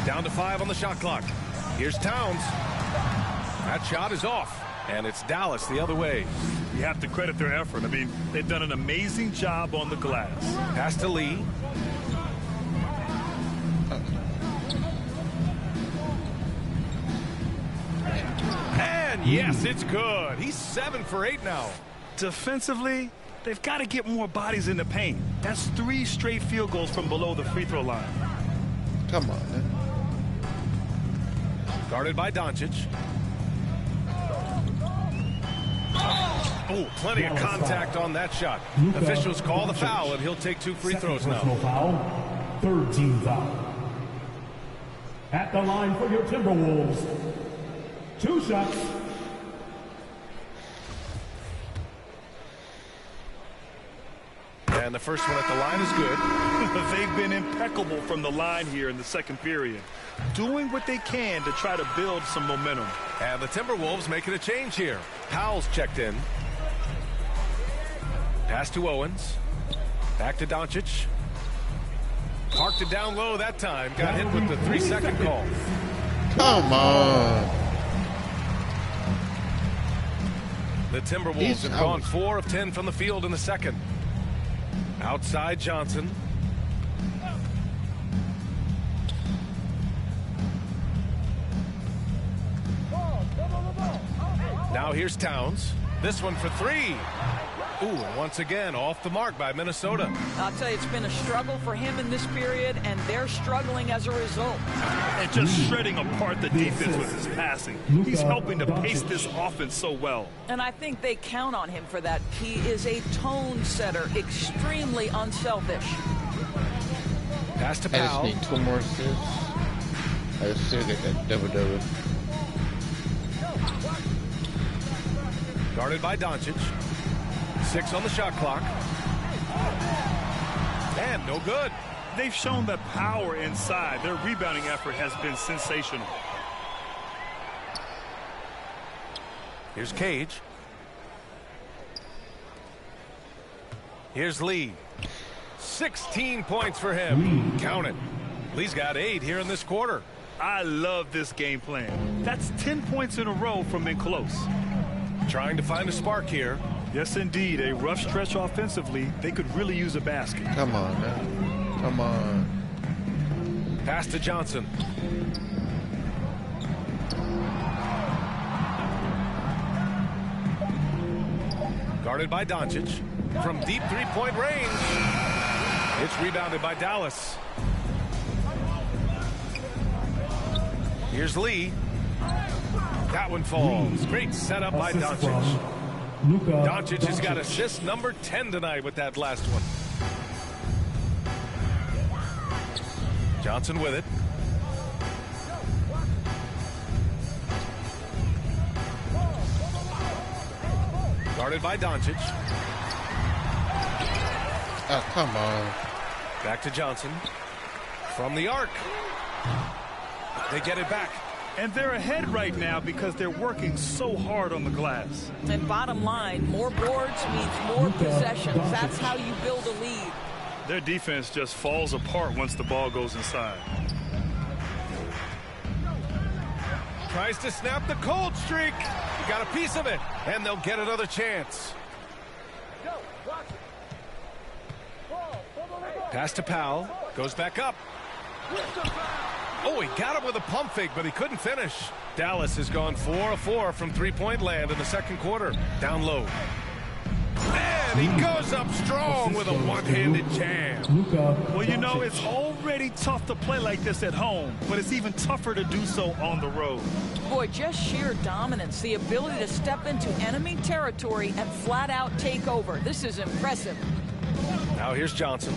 Speaker 8: Down to 5 on the shot clock. Here's Towns. That shot is off. And it's Dallas the other way.
Speaker 18: You have to credit their effort. I mean, they've done an amazing job on the glass.
Speaker 8: Pass to Lee. And yes, it's good. He's 7 for 8 now.
Speaker 18: Defensively, they've got to get more bodies in the paint. That's 3 straight field goals from below the free throw line.
Speaker 12: Come on, man.
Speaker 8: Guarded by Doncic. Oh, plenty of contact on that shot. Officials call the foul, and he'll take 2 free throws now.
Speaker 10: Foul, 3rd team foul. At the line for your Timberwolves, 2 shots.
Speaker 8: And the first one at the line is good.
Speaker 18: They've been impeccable from the line here in the second period, doing what they can to try to build some momentum.
Speaker 8: And the Timberwolves making a change here. Powell's checked in. Pass to Owens. Back to Doncic. Parked it down low that time. Got hit with the 3-second call.
Speaker 12: Come on.
Speaker 8: The Timberwolves have gone 4 of 10 from the field in the second. Outside Johnson. Now Now here's Towns. This one for three. Ooh, and once again, off the mark by Minnesota.
Speaker 11: I'll tell you, it's been a struggle for him in this period, and they're struggling as a result.
Speaker 18: And just shredding apart the defense with his passing. He's helping to pace this offense so well.
Speaker 11: And I think they count on him for that. He is a tone setter, extremely unselfish.
Speaker 8: Pass to
Speaker 12: I
Speaker 8: Powell.
Speaker 12: just need 2 more assists. I still get that double-double.
Speaker 8: Guarded by Doncic. 6 on the shot clock. And no good.
Speaker 18: They've shown the power inside. Their rebounding effort has been sensational.
Speaker 8: Here's Cage. Here's Lee. 16 points for him. Count it. Lee's got 8 here in this quarter.
Speaker 18: I love this game plan. That's 10 points in a row from being close.
Speaker 8: Trying to find a spark here.
Speaker 18: Yes, indeed. A rough stretch offensively. They could really use a basket.
Speaker 12: Come on, man. Come on.
Speaker 8: Pass to Johnson. Guarded by Doncic. From deep three-point range. It's rebounded by Dallas. Here's Lee. That one falls. Great setup by Doncic. Doncic has got assist number 10 tonight with that last one. Johnson with it. Guarded by Doncic.
Speaker 12: Oh, come on.
Speaker 8: Back to Johnson. From the arc. They get it back.
Speaker 18: And they're ahead right now because they're working so hard on the glass.
Speaker 11: And bottom line, more boards means more possessions. That's how you build a lead.
Speaker 18: Their defense just falls apart once the ball goes inside.
Speaker 8: Tries to snap the cold streak. Got a piece of it. And they'll get another chance. Pass to Powell. Goes back up. Oh, he got him with a pump fake, but he couldn't finish. Dallas has gone 4 of 4 from three-point land in the second quarter. Down low. And he goes up strong with a one-handed jam.
Speaker 18: Well, you know, it's already tough to play like this at home, but it's even tougher to do so on the road.
Speaker 11: Boy, just sheer dominance, the ability to step into enemy territory and flat out take over. This is impressive.
Speaker 8: Now here's Johnson.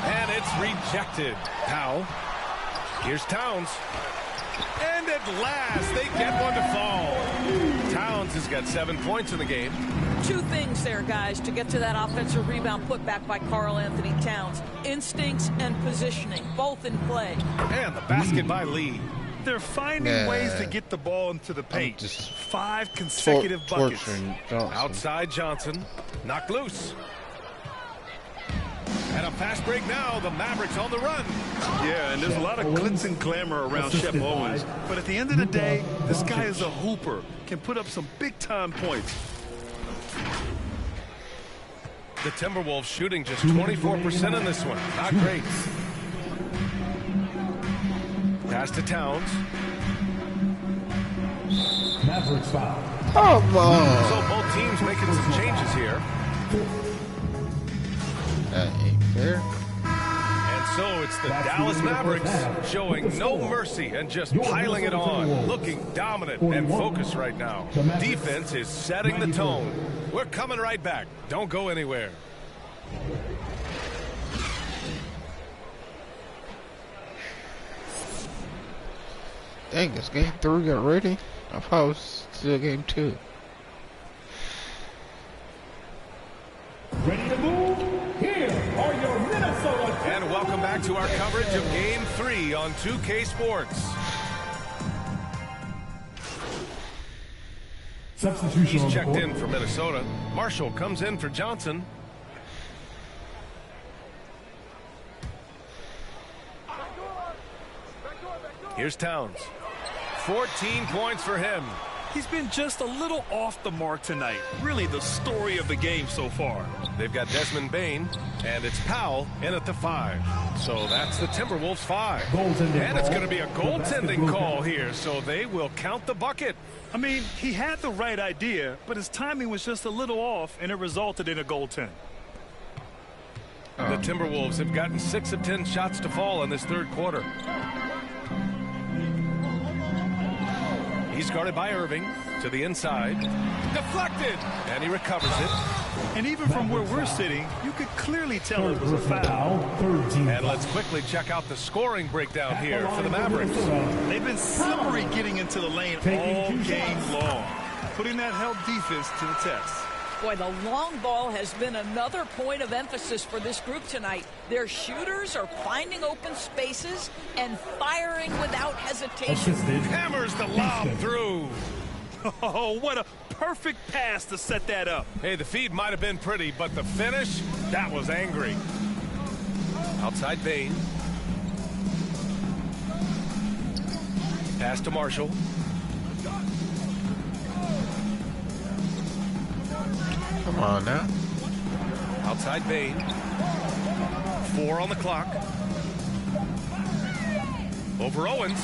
Speaker 8: And it's rejected. Powell. Here's Towns. And at last, they get one to fall. Towns has got 7 points in the game.
Speaker 11: 2 things there, guys, to get to that offensive rebound put back by Karl Anthony Towns. Instincts and positioning, both in play.
Speaker 8: And the basket by Lee.
Speaker 18: They're finding ways to get the ball into the paint. 5 consecutive buckets.
Speaker 8: Outside Johnson. Knocked loose. And a fast break now. The Mavericks on the run.
Speaker 18: Yeah, and there's a lot of glitz and glamour around Shep Owens. But at the end of the day, this guy is a hooper. Can put up some big-time points.
Speaker 8: The Timberwolves shooting just 24% in this one. Not great. Pass to Towns.
Speaker 10: Mavericks foul.
Speaker 12: Come on.
Speaker 8: So both teams making some changes here.
Speaker 12: That ain't fair.
Speaker 8: And so it's the Dallas Mavericks showing no mercy and just piling it on. Looking dominant and focused right now. Defense is setting the tone. We're coming right back. Don't go anywhere.
Speaker 12: Dang, it's game 3 already? I thought it was still game 2.
Speaker 10: Ready to move? Here are your Minnesota.
Speaker 8: And welcome back to our coverage of Game 3 on 2K Sports.
Speaker 10: Substitution.
Speaker 8: He's checked in for Minnesota. Marshall comes in for Johnson. Here's Towns. 14 points for him.
Speaker 18: He's been just a little off the mark tonight. Really the story of the game so far.
Speaker 8: They've got Desmond Bain, and it's Powell in at the 5. So that's the Timberwolves 5. And it's going to be a goaltending call here, so they will count the bucket.
Speaker 18: I mean, he had the right idea, but his timing was just a little off, and it resulted in a goaltend.
Speaker 8: The Timberwolves have gotten 6 of 10 shots to fall in this third quarter. He's guarded by Irving to the inside. Deflected! And he recovers it.
Speaker 18: And even from where we're sitting, you could clearly tell it was a foul.
Speaker 8: And let's quickly check out the scoring breakdown here for the Mavericks.
Speaker 18: They've been slippery getting into the lane all game long, putting that help defense to the test.
Speaker 11: Boy, the long ball has been another point of emphasis for this group tonight. Their shooters are finding open spaces and firing without hesitation.
Speaker 8: Hammers the lob through.
Speaker 18: Oh, what a perfect pass to set that up.
Speaker 8: Hey, the feed might have been pretty, but the finish, that was angry. Outside Bain. Pass to Marshall.
Speaker 12: Come on now.
Speaker 8: Outside Bain. 4 on the clock. Over Owens.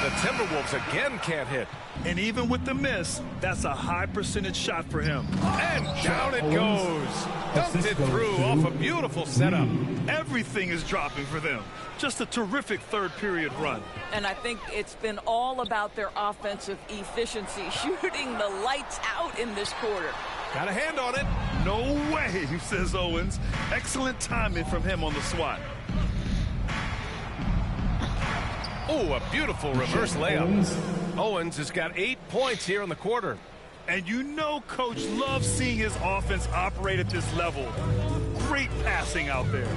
Speaker 8: The Timberwolves again can't hit.
Speaker 18: And even with the miss, that's a high percentage shot for him.
Speaker 8: And down it goes. Dumped it through off a beautiful setup.
Speaker 18: Everything is dropping for them. Just a terrific third period run.
Speaker 11: And I think it's been all about their offensive efficiency, shooting the lights out in this quarter.
Speaker 8: Got a hand on it.
Speaker 18: No way, says Owens. Excellent timing from him on the swat.
Speaker 8: Oh, a beautiful reverse layup. Owens has got 8 points here in the quarter.
Speaker 18: And you know Coach loves seeing his offense operate at this level. Great passing out there.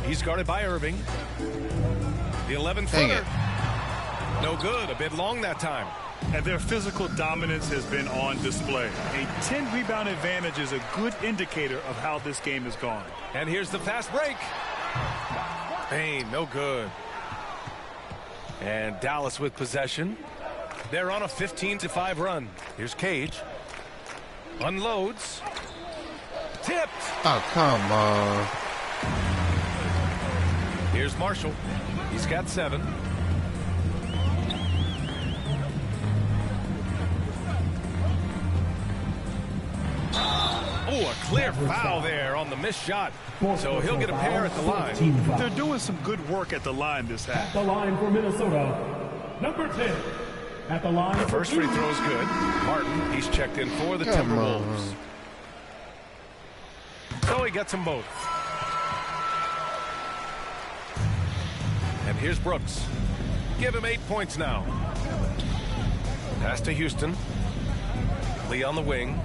Speaker 8: He's guarded by Irving. The 11-footer. No good. A bit long that time.
Speaker 18: And their physical dominance has been on display. A 10-rebound advantage is a good indicator of how this game has gone.
Speaker 8: And here's the fast break. Bain, no good. And Dallas with possession. They're on a 15-5 run. Here's Cage. Unloads. Tipped.
Speaker 12: Oh, come on.
Speaker 8: Here's Marshall. He's got 7. Oh, a clear foul there on the missed shot. So he'll get a pair at the line.
Speaker 18: They're doing some good work at the line this half.
Speaker 10: At the line for Minnesota, number 10. At the line.
Speaker 8: The first free throw is good. Martin, he's checked in for the Timberwolves. So he gets them both. And here's Brooks. Give him 8 points now. Pass to Houston. Lee on the wing.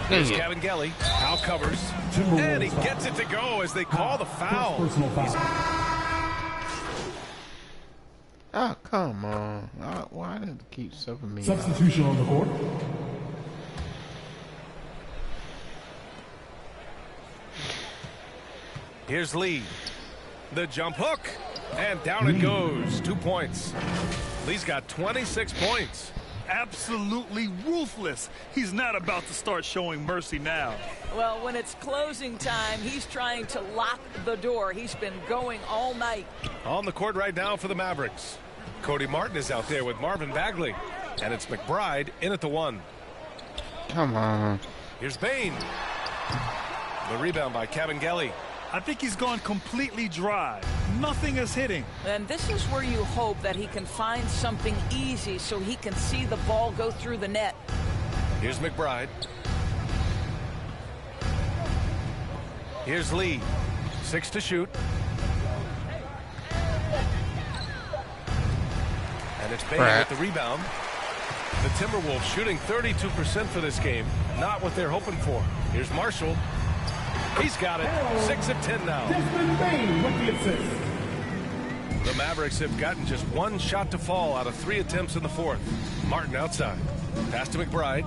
Speaker 8: Here's Kevin Gelly. Powell covers. And he gets it to go as they call the foul.
Speaker 12: Oh, come on. Why did it keep subbing me?
Speaker 10: Substitution on the court.
Speaker 8: Here's Lee. The jump hook. And down it goes. 2 points. Lee's got 26 points.
Speaker 18: Absolutely ruthless. He's not about to start showing mercy now.
Speaker 11: Well, when it's closing time, he's trying to lock the door. He's been going all night.
Speaker 8: On the court right now for the Mavericks. Cody Martin is out there with Marvin Bagley. And it's McBride in at the 1.
Speaker 12: Come on.
Speaker 8: Here's Bain. The rebound by Kevin Gelly.
Speaker 18: I think he's gone completely dry. Nothing is hitting.
Speaker 11: And this is where you hope that he can find something easy so he can see the ball go through the net.
Speaker 8: Here's McBride. Here's Lee. 6 to shoot. And it's Bain with the rebound. The Timberwolves shooting 32% for this game. Not what they're hoping for. Here's Marshall. He's got it. 6 of 10 now.
Speaker 10: Desmond Bain with the assist.
Speaker 8: The Mavericks have gotten just 1 shot to fall out of 3 attempts in the fourth. Martin outside. Pass to McBride.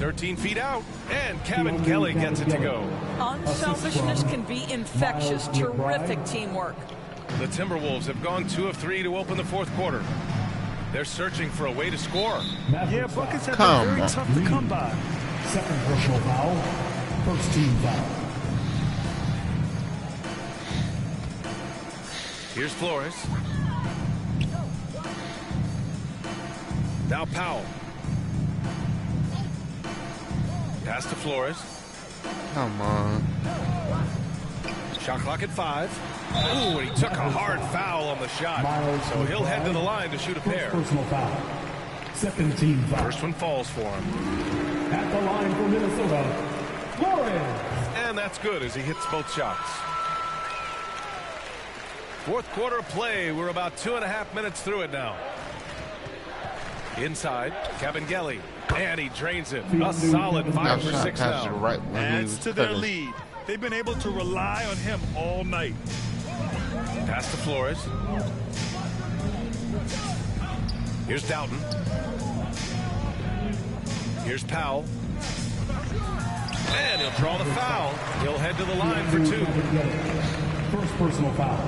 Speaker 8: 13 feet out, and Kevin Kelly gets it to go.
Speaker 11: Unselfishness can be infectious. Terrific teamwork.
Speaker 8: The Timberwolves have gone 2 of 3 to open the fourth quarter. They're searching for a way to score.
Speaker 18: Yeah, buckets have been very tough to come by.
Speaker 10: Second personal foul. First team foul.
Speaker 8: Here's Flores. Now Powell. Pass to Flores.
Speaker 12: Come on.
Speaker 8: Shot clock at 5. Ooh, and he took a hard foul on the shot. So he'll head to the line to shoot a pair.
Speaker 10: Personal foul. Second team foul.
Speaker 8: First one falls for him.
Speaker 10: At the line for Minnesota, Flores.
Speaker 8: And that's good as he hits both shots. Fourth quarter of play. We're about 2.5 minutes through it now. Inside, Kevin Kelly. And he drains it. A solid 5 for 6 now.
Speaker 18: Adds to their lead. They've been able to rely on him all night.
Speaker 8: Pass to Flores. Here's Doughton. Here's Powell. And he'll draw the foul. He'll head to the line for 2.
Speaker 10: First personal foul.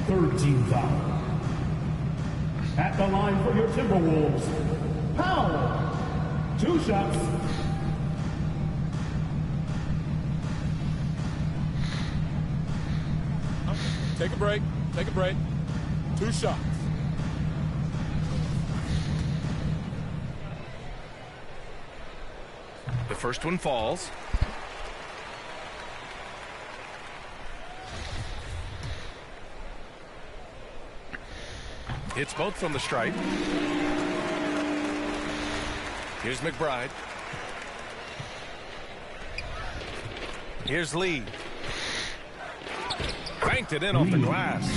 Speaker 10: Third team foul. At the line for your Timberwolves, Powell. 2 shots.
Speaker 19: Take a break. Take a break. 2 shots.
Speaker 8: The first one falls. Hits both from the stripe. Here's McBride. Here's Lee. Banked it in off the glass.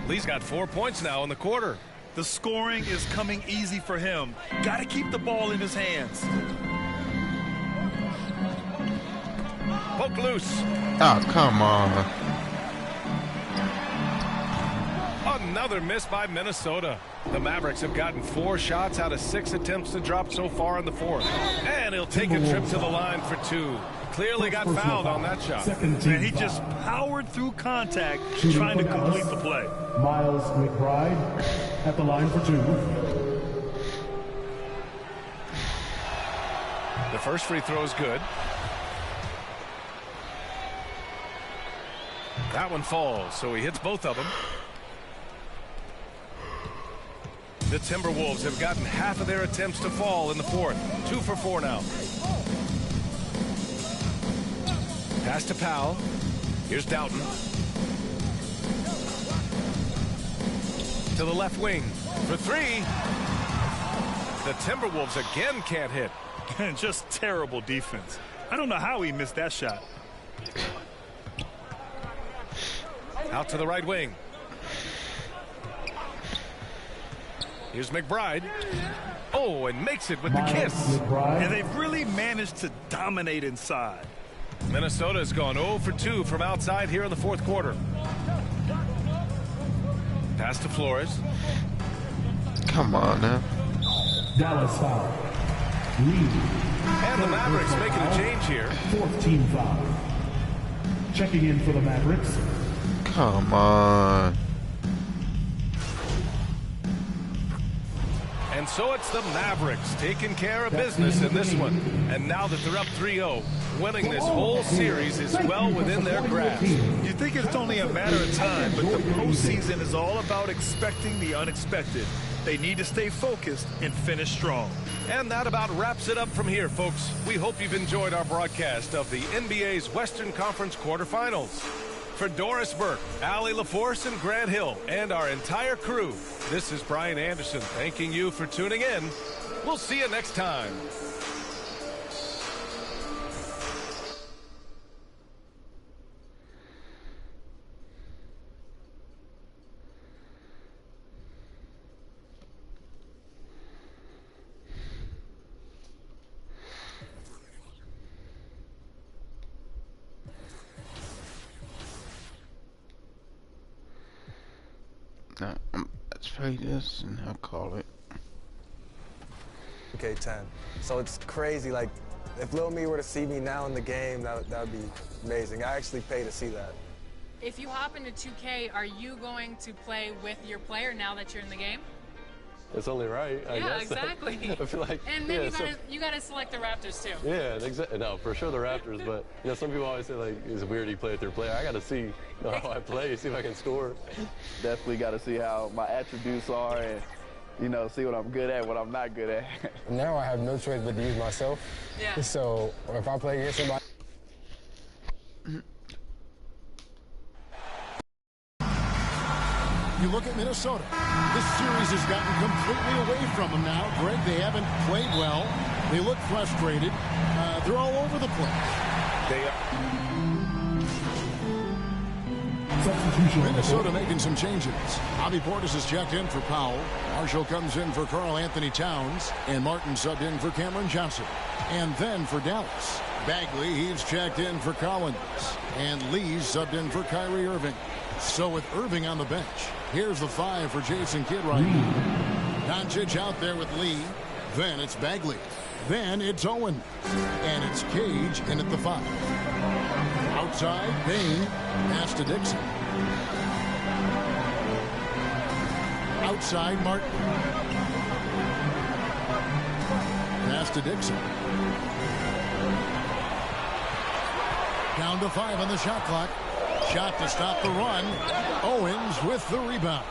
Speaker 8: Lee's got 4 points now in the quarter.
Speaker 18: The scoring is coming easy for him. Got to keep the ball in his hands.
Speaker 8: Poke loose.
Speaker 12: Oh, come on.
Speaker 8: Another miss by Minnesota. The Mavericks have gotten 4 shots out of 6 attempts to drop so far in the fourth. And he'll take a trip to the line for 2. Clearly got fouled on that shot.
Speaker 18: And he just powered through contact trying to complete the play.
Speaker 10: Miles McBride at the line for 2.
Speaker 8: The first free throw is good. That one falls, so he hits both of them. The Timberwolves have gotten half of their attempts to fall in the fourth. 2 for 4 now. Pass to Powell. Here's Doughton. To the left wing for 3. The Timberwolves again can't hit.
Speaker 18: Just terrible defense. I don't know how he missed that shot.
Speaker 8: Out to the right wing. Here's McBride. Oh, and makes it with the kiss.
Speaker 18: And they've really managed to dominate inside.
Speaker 8: Minnesota has gone 0 for 2 from outside here in the fourth quarter. Pass to Flores.
Speaker 12: Come on now.
Speaker 10: Dallas foul.
Speaker 8: And the Mavericks making a change here.
Speaker 10: Fourth team foul. Checking in for the Mavericks.
Speaker 12: Come on.
Speaker 8: And so it's the Mavericks taking care of business in this one. And now that they're up 3-0, winning this whole series is well within their grasp.
Speaker 18: You think it's only a matter of time, but the postseason is all about expecting the unexpected. They need to stay focused and finish strong.
Speaker 8: And that about wraps it up from here, folks. We hope you've enjoyed our broadcast of the NBA's Western Conference quarterfinals. For Doris Burke, Allie LaForce, and Grant Hill, and our entire crew, this is Brian Anderson thanking you for tuning in. We'll see you next time.
Speaker 12: Let's play this and I'll call it.
Speaker 3: Okay, 10. So it's crazy, like, If Lil Me were to see me now in the game, that would be amazing. I actually pay to see that.
Speaker 1: If you hop into 2K, are you going to play with your player now that you're in the game?
Speaker 20: It's only right, I guess.
Speaker 1: Yeah, exactly.
Speaker 20: I feel like,
Speaker 1: and then you gotta select the Raptors too.
Speaker 20: Yeah, exactly. No, for sure the Raptors, but some people always say like it's weird you play with your player. I gotta see how I play, see if I can score.
Speaker 21: Definitely gotta see how my attributes are and see what I'm good at, what I'm not good at.
Speaker 22: Now I have no choice but to use myself.
Speaker 1: Yeah.
Speaker 22: So if I play against somebody.
Speaker 14: You look at Minnesota. This series has gotten completely away from them now. Greg, they haven't played well. They look frustrated. They're all over the place.
Speaker 15: They
Speaker 10: Substitution.
Speaker 14: Minnesota making some changes. Bobby Portis is checked in for Powell. Marshall comes in for Karl Anthony Towns. And Martin subbed in for Cameron Johnson. And then for Dallas, Bagley, he's checked in for Collins. And Lee's subbed in for Kyrie Irving. So with Irving on the bench, here's the 5 for Jason Kidd right now. Doncic out there with Lee. Then it's Bagley. Then it's Owen. And it's Cage in at the 5. Outside, Payne. Pass to Dixon. Outside, Martin. Pass to Dixon. Down to 5 on the shot clock. Shot to stop the run. Owens with the rebound.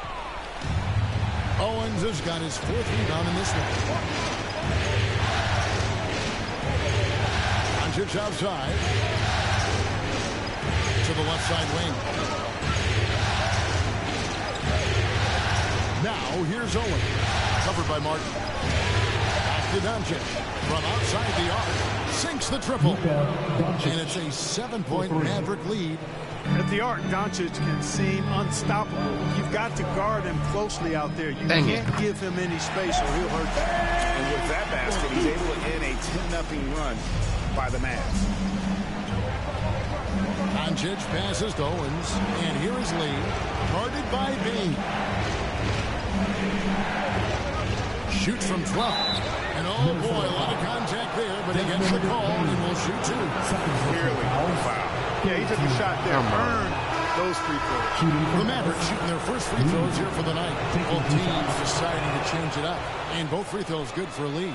Speaker 14: Owens has got his 4th rebound in this one. Doncic outside. To the left side wing. Now here's Owen. Covered by Martin. Back to Doncic. From outside the arc. Sinks the triple. And it's a 7-point Maverick lead.
Speaker 9: At the arc, Doncic can seem unstoppable. You've got to guard him closely out there. You can't give him any space or he'll hurt you.
Speaker 15: And with that basket, he's able to end a 10-0 run by the Mavs.
Speaker 14: Doncic passes to Owens. And here is Lee. Guarded by Bean. Shoots from 12. And oh boy, a lot of contact there, but he gets the call and will shoot 2.
Speaker 15: Clearly, foul.
Speaker 9: Yeah, he took a shot there. Earned those free throws.
Speaker 14: The Mavericks shooting their first free throws here for the night. Both teams deciding to change it up. And both free throws good for a lead.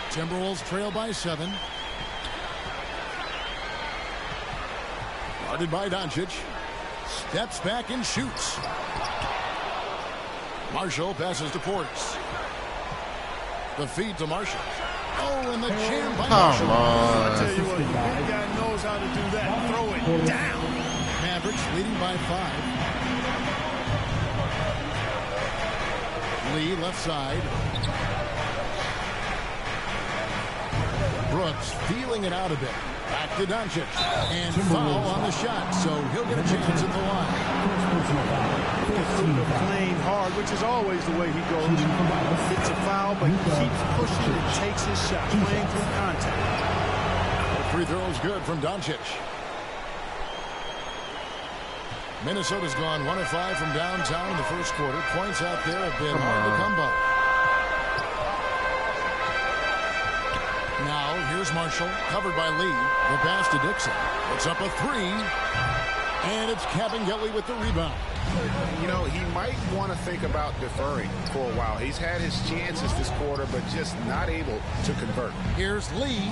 Speaker 14: Timberwolves trail by 7. Guarded by Doncic. Steps back and shoots. Marshall passes to Portis. The feed to Marshall. Oh, and the jam by Marshall.
Speaker 9: Come on. I tell you what, that guy knows how to do that. Throw it down.
Speaker 14: Mavericks leading by 5. Lee left side. Brooks feeling it out a bit. Back to Doncic. And foul on the shot, so he'll get a chance at the line.
Speaker 9: Playing hard, which is always the way he goes. Gets a foul, but he keeps pushing and takes his shot, playing through contact.
Speaker 14: The free throw is good from Doncic. Minnesota's gone 1 of 5 from downtown in the first quarter. Points out there have been hard to come by. Now, here's Marshall, covered by Lee. The pass to Dixon. It's up a 3. And it's Kabengele with the rebound.
Speaker 15: He might want to think about deferring for a while. He's had his chances this quarter, but just not able to convert.
Speaker 14: Here's Lee.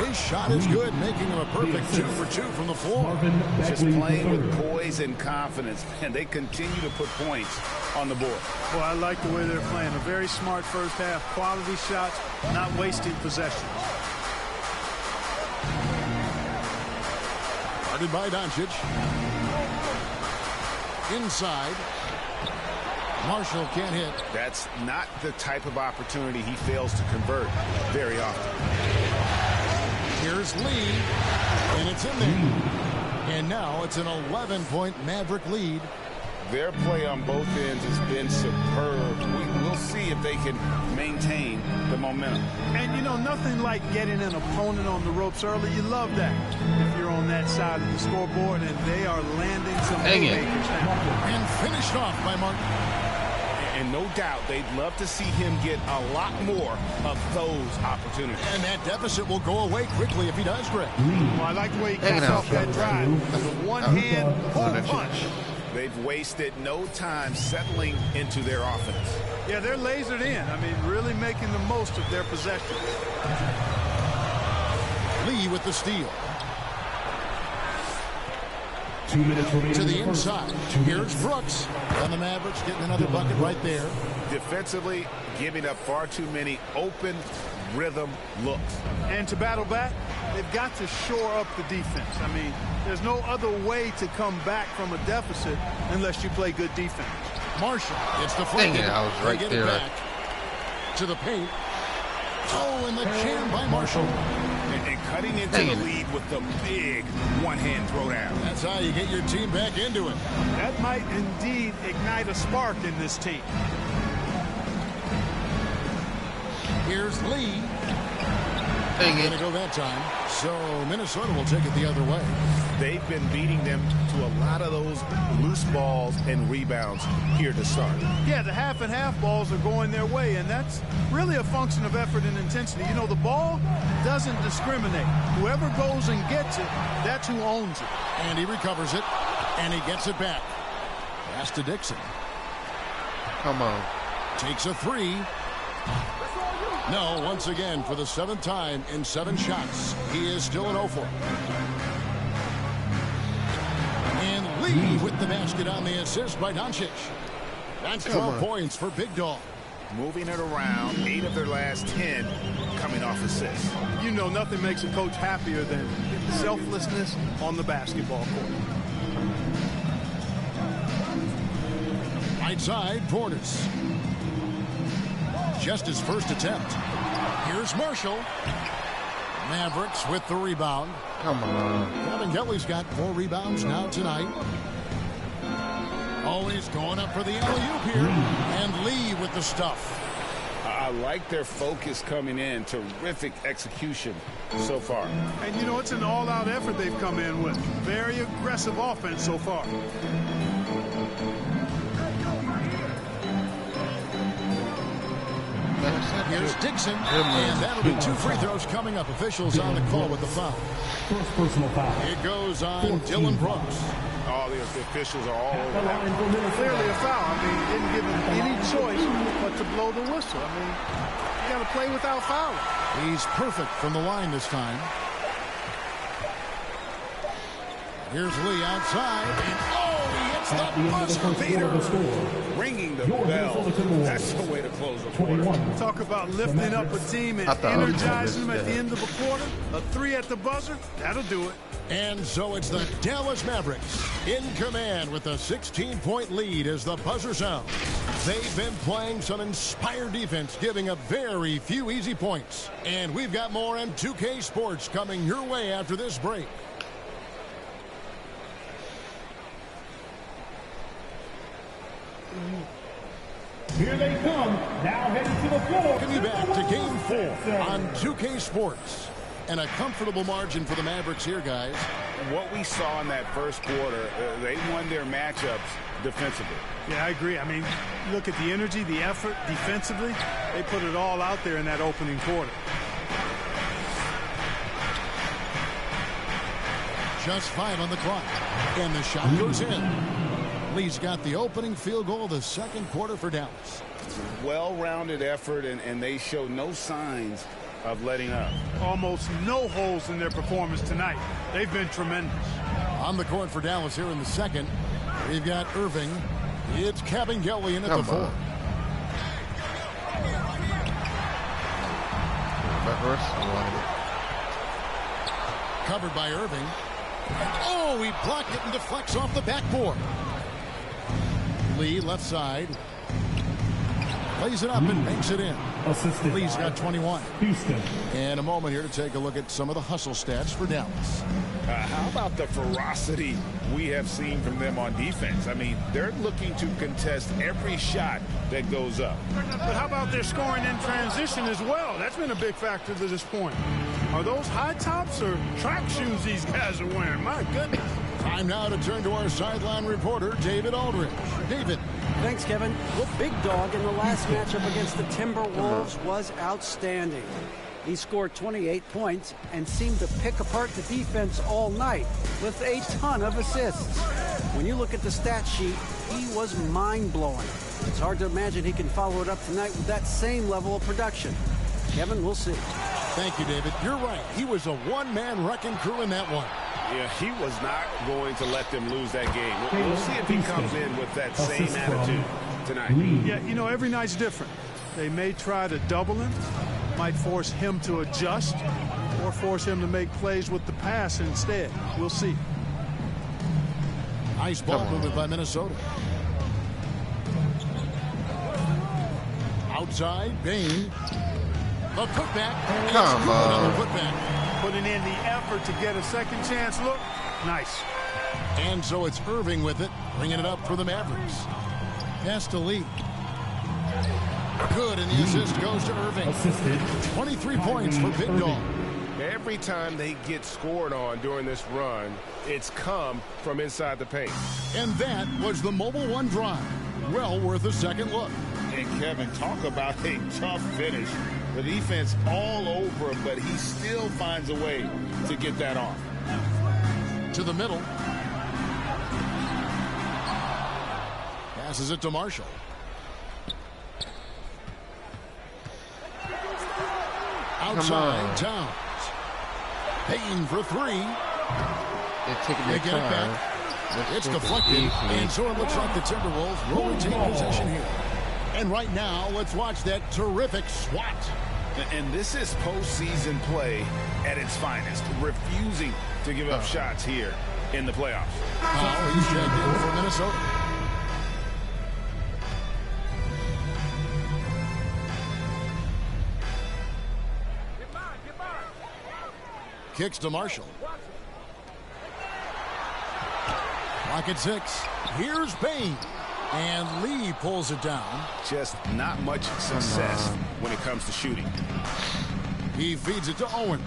Speaker 14: His shot is good, making him a perfect 2 for 2 from the floor.
Speaker 15: Just playing with poise and confidence, and they continue to put points on the board.
Speaker 9: Well, I like the way they're playing. A very smart first half. Quality shots, not wasting possessions.
Speaker 14: Guarded by Doncic. Inside. Marshall can't hit.
Speaker 15: That's not the type of opportunity he fails to convert very often.
Speaker 14: Here's Lee. And it's in there. And now it's an 11-point Maverick lead.
Speaker 15: Their play on both ends has been superb. We'll see if they can maintain the momentum.
Speaker 9: And nothing like getting an opponent on the ropes early. You love that. If you're on that side of the scoreboard, and they are landing some haymakers now.
Speaker 14: And finished off by Martin.
Speaker 15: And no doubt they'd love to see him get a lot more of those opportunities.
Speaker 14: And that deficit will go away quickly if he does, Greg.
Speaker 9: Well, I like the way he cuts off that drive. The one-hand pull punch.
Speaker 15: They've wasted no time settling into their offense.
Speaker 9: Yeah, they're lasered in. I mean, really making the most of their possession.
Speaker 14: Lee with the steal.
Speaker 10: 2 minutes remaining.
Speaker 14: To the inside. Here's Brooks. And the Mavericks getting another bucket right there.
Speaker 15: Defensively, giving up far too many open rhythm looks.
Speaker 9: And to battle back, they've got to shore up the defense. I mean, there's no other way to come back from a deficit unless you play good defense.
Speaker 14: Marshall, it's deflected.
Speaker 12: Dang it, I was right
Speaker 14: They get
Speaker 12: there.
Speaker 14: it back to the paint. Oh, and the jam by Marshall.
Speaker 15: And cutting into the lead with the big one-hand throwdown.
Speaker 14: That's how you get your team back into it.
Speaker 9: That might indeed ignite a spark in this team.
Speaker 14: Here's Lee. Going to go that time. So Minnesota will take it the other way.
Speaker 15: They've been beating them to a lot of those loose balls and rebounds here to start.
Speaker 9: Yeah, the half and half balls are going their way, and that's really a function of effort and intensity. You know, the ball doesn't discriminate. Whoever goes and gets it, that's who owns it.
Speaker 14: And he recovers it, and he gets it back. Pass to Dixon.
Speaker 12: Come on.
Speaker 14: Takes a three. No, once again, for the 7th time in 7 shots, he is still an 0-4. And Lee with the basket on the assist by Doncic. That's 12 points for Big Dog.
Speaker 15: Moving it around, 8 of their last 10 coming off assists.
Speaker 9: You know, nothing makes a coach happier than selflessness on the basketball court.
Speaker 14: Right side, Portis. Just his first attempt. Here's Marshall. Mavericks with the rebound.
Speaker 12: Come on.
Speaker 14: Kelly's got 4 rebounds now tonight. Always going up for the alley-oop here. And Lee with the stuff.
Speaker 15: I like their focus coming in. Terrific execution so far.
Speaker 9: And, you know, it's an all-out effort they've come in with. Very aggressive offense so far.
Speaker 14: Here's Dixon, and that'll be 2 free throws coming up. Officials on the call with the foul.
Speaker 10: First personal foul.
Speaker 14: It goes on Dylan Brooks.
Speaker 15: All the officials are all over that.
Speaker 9: Clearly a foul. I mean, didn't give him any choice but to blow the whistle. I mean, you got to play without fouling.
Speaker 14: He's perfect from the line this time. Here's Lee outside. And he hits the buzzer beater.
Speaker 15: Ringing the bell. That's the way to close the quarter.
Speaker 9: Talk about lifting up a team and energizing them at the end of a quarter. A 3 at the buzzer, that'll do it.
Speaker 14: And so it's the Dallas Mavericks in command with a 16-point lead as the buzzer sounds. They've been playing some inspired defense, giving up very few easy points. And we've got more on 2K Sports coming your way after this break.
Speaker 10: Here they come, now heading to the floor.
Speaker 14: Welcome you back to Game 4 on 2K Sports. And a comfortable margin for the Mavericks here, guys.
Speaker 15: What we saw in that first quarter, they won their matchups defensively.
Speaker 9: Yeah, I agree. I mean, look at the energy, the effort defensively. They put it all out there in that opening quarter.
Speaker 14: Just 5 on the clock. And the shot goes in. Lee's got the opening field goal of the second quarter for Dallas.
Speaker 15: Well-rounded effort, and they show no signs of letting up.
Speaker 9: Almost no holes in their performance tonight. They've been tremendous.
Speaker 14: On the court for Dallas here in the second, we've got Irving. It's Kabengele in at the 4. Covered by Irving. Oh, he blocked it and deflects off the backboard. Lee, left side. Plays it up and makes it in. Lee's got 21.
Speaker 10: Houston.
Speaker 14: And a moment here to take a look at some of the hustle stats for Dallas.
Speaker 15: How about the ferocity we have seen from them on defense? I mean, they're looking to contest every shot that goes up.
Speaker 9: But how about their scoring in transition as well? That's been a big factor to this point. Are those high tops or track shoes these guys are wearing? My goodness.
Speaker 14: Time now to turn to our sideline reporter, David Aldridge. David,
Speaker 16: Thanks, Kevin. Well, Big Dog in the last matchup against the Timberwolves was outstanding. He scored 28 points and seemed to pick apart the defense all night with a ton of assists. When you look at the stat sheet, he was mind-blowing. It's hard to imagine he can follow it up tonight with that same level of production. Kevin, we'll see.
Speaker 14: Thank you, David. You're right. He was a one-man wrecking crew in that one.
Speaker 15: Yeah, he was not going to let them lose that game. We'll see if he comes in with that same attitude tonight.
Speaker 9: Yeah, you know, every night's different. They may try to double him, might force him to adjust, or force him to make plays with the pass instead. We'll see.
Speaker 14: Nice ball movement by Minnesota. Outside, Bane. The putback.
Speaker 9: Come
Speaker 14: on. The putback.
Speaker 9: Putting in the effort to get a second chance look. Nice.
Speaker 14: And so it's Irving with it, bringing it up for the Mavericks. Pass to Lee. Good, and the assist goes to Irving.
Speaker 10: Assisted.
Speaker 14: 23 points for Big Dog.
Speaker 17: Every time they get scored on during this run, it's come from inside the paint.
Speaker 14: And that was the Mobile One drive. Well worth a second look.
Speaker 15: And Kevin, talk about a tough finish. The defense all over him, but he still finds a way to get that off.
Speaker 14: To the middle. Passes it to Marshall. Outside, Towns. Payton for three. They get it back. It's deflected, and so it looks like the Timberwolves will retain possession here. And right now, let's watch that terrific swat.
Speaker 15: And this is postseason play at its finest, refusing to give up shots here in the playoffs.
Speaker 14: Now he's checked in for Minnesota. Kicks to Marshall. Clock at 6. Here's Bane. And Lee pulls it down.
Speaker 15: Just not much success when it comes to shooting.
Speaker 14: He feeds it to Owens.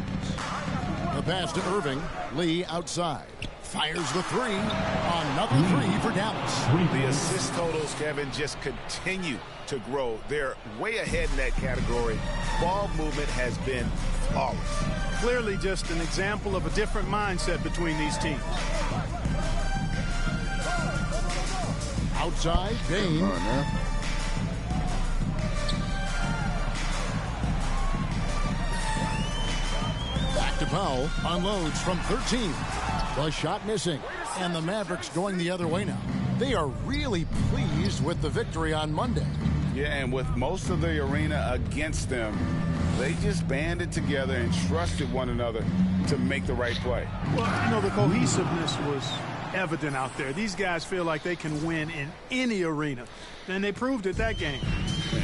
Speaker 14: The pass to Irving. Lee outside. Fires the three. Another three for Dallas.
Speaker 15: The assist totals, Kevin, just continue to grow. They're way ahead in that category. Ball movement has been flawless.
Speaker 9: Clearly just an example of a different mindset between these teams.
Speaker 14: Outside, Bane. Back to Powell. Unloads from 13. The shot missing. And the Mavericks going the other way now. They are really pleased with the victory on Monday.
Speaker 15: Yeah, and with most of the arena against them, they just banded together and trusted one another to make the right play.
Speaker 9: Well, you know, the cohesiveness was evident out there. These guys feel like they can win in any arena, and they proved it that game.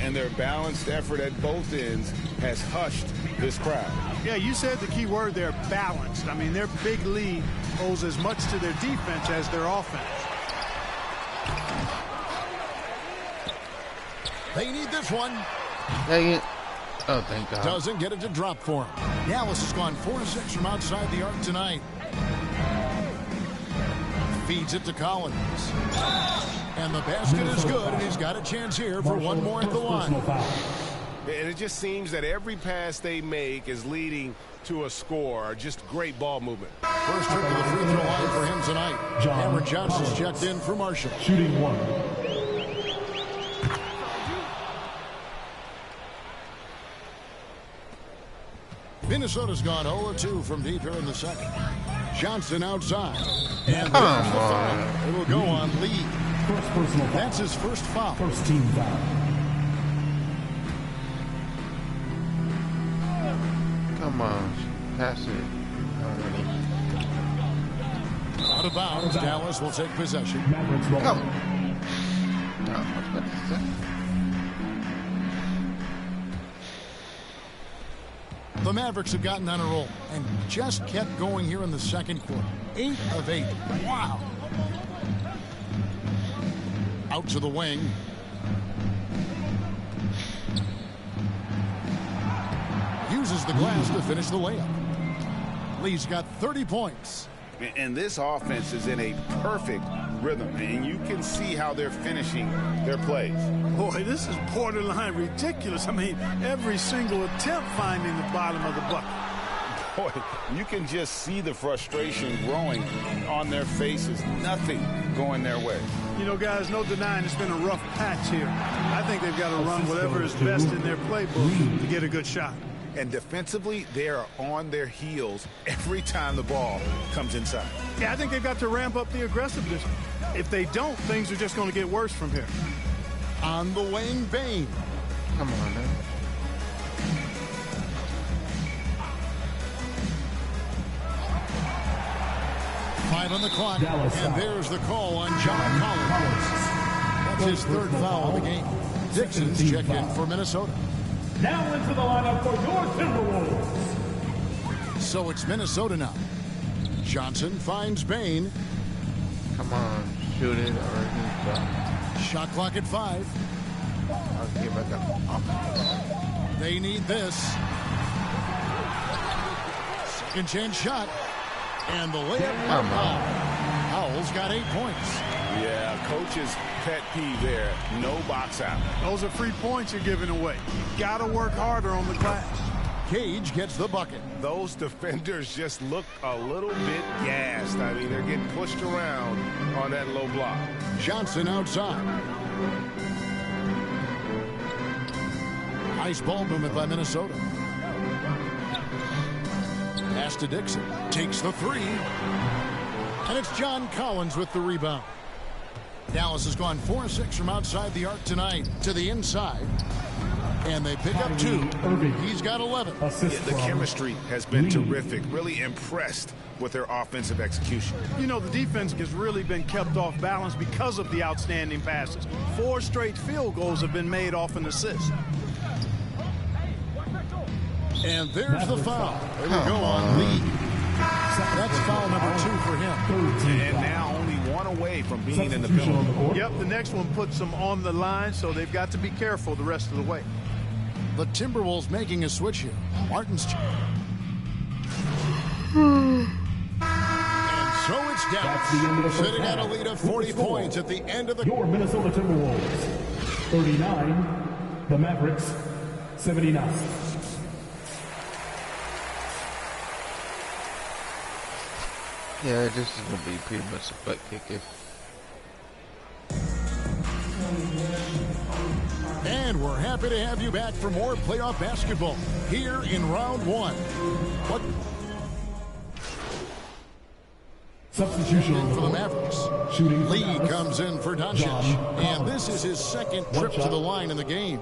Speaker 15: And their balanced effort at both ends has hushed this crowd.
Speaker 9: Yeah, you said the key word there, balanced. I mean, their big lead owes as much to their defense as their offense.
Speaker 14: They need this one.
Speaker 12: Dang it. Oh, thank God.
Speaker 14: Doesn't get it to drop for him. Dallas has gone 4-6 from outside the arc tonight. Feeds it to Collins. And the basket is good, and he's got a chance here for one more at the line.
Speaker 17: And it just seems that every pass they make is leading to a score. Just great ball movement.
Speaker 14: First trip to the free throw line for him tonight. Cameron Johnson's checked in for Marshall.
Speaker 10: Shooting one.
Speaker 14: Minnesota's gone 0-2 from deep here in the second. Johnson outside. And
Speaker 12: come on.
Speaker 14: It'll go on Lee. That's his first foul.
Speaker 10: First team foul.
Speaker 12: Come on. Pass it.
Speaker 14: Out of bounds. Dallas will take possession.
Speaker 12: Come on. No, what is that?
Speaker 14: The Mavericks have gotten on a roll and just kept going here in the second quarter. 8 of 8. Wow. Out to the wing. Uses the glass to finish the layup. Lee's got 30 points.
Speaker 15: And this offense is in a perfect rhythm, and you can see how they're finishing their plays.
Speaker 9: Boy, this is borderline ridiculous. I mean, every single attempt finding the bottom of the bucket.
Speaker 15: Boy, you can just see the frustration growing on their faces. Nothing going their way.
Speaker 9: You know, guys, no denying it's been a rough patch here. I think they've got to run whatever is best in their playbook to get a good shot.
Speaker 15: And defensively, they are on their heels every time the ball comes inside.
Speaker 9: Yeah, I think they've got to ramp up the aggressiveness. If they don't, things are just going to get worse from here.
Speaker 14: On the wing, Bane.
Speaker 12: Come on, man.
Speaker 14: Five on the clock, and there's the call on John Collins. That's his third foul of the game. Dixon's checked in for Minnesota.
Speaker 10: Now into the lineup for your Timberwolves.
Speaker 14: So it's Minnesota now. Johnson finds Bane.
Speaker 12: Come on, shoot it or
Speaker 14: Shot clock at 5.
Speaker 12: I'll give it up.
Speaker 14: They need this. Second chance shot. And the layup. Howell's got 8 points.
Speaker 15: Yeah, coach's pet peeve there. No box out.
Speaker 9: Those are free points you're giving away. Got to work harder on the glass.
Speaker 14: Cage gets the bucket.
Speaker 15: Those defenders just look a little bit gassed. I mean, they're getting pushed around on that low block.
Speaker 14: Johnson outside. Nice ball movement by Minnesota. Pass to Dixon. Takes the 3. And it's John Collins with the rebound. Dallas has gone 4-6 from outside the arc tonight to the inside. And they pick up 2. He's got 11.
Speaker 15: Yeah, the chemistry has been terrific. Really impressed with their offensive execution.
Speaker 9: You know, the defense has really been kept off balance because of the outstanding passes. 4 straight field goals have been made off an assist.
Speaker 14: And there's the foul. There we go on Lee. That's foul number 2 for him.
Speaker 15: And now only 1 away from being in the penalty.
Speaker 9: Yep, the next one puts them on the line, so they've got to be careful the rest of the way.
Speaker 14: The Timberwolves making a switch here. Martin's. And so it's down. Sitting at a lead of 40 points at the end of the...
Speaker 10: Your Minnesota Timberwolves. 39. The Mavericks. 79.
Speaker 12: Yeah, this is going to be pretty much a butt kick.
Speaker 14: And we're happy to have you back for more playoff basketball here in round 1. What?
Speaker 10: Substitution
Speaker 14: for the Mavericks.
Speaker 10: Shooting
Speaker 14: Lee comes in for Doncic. And this is his second trip to the line in the game.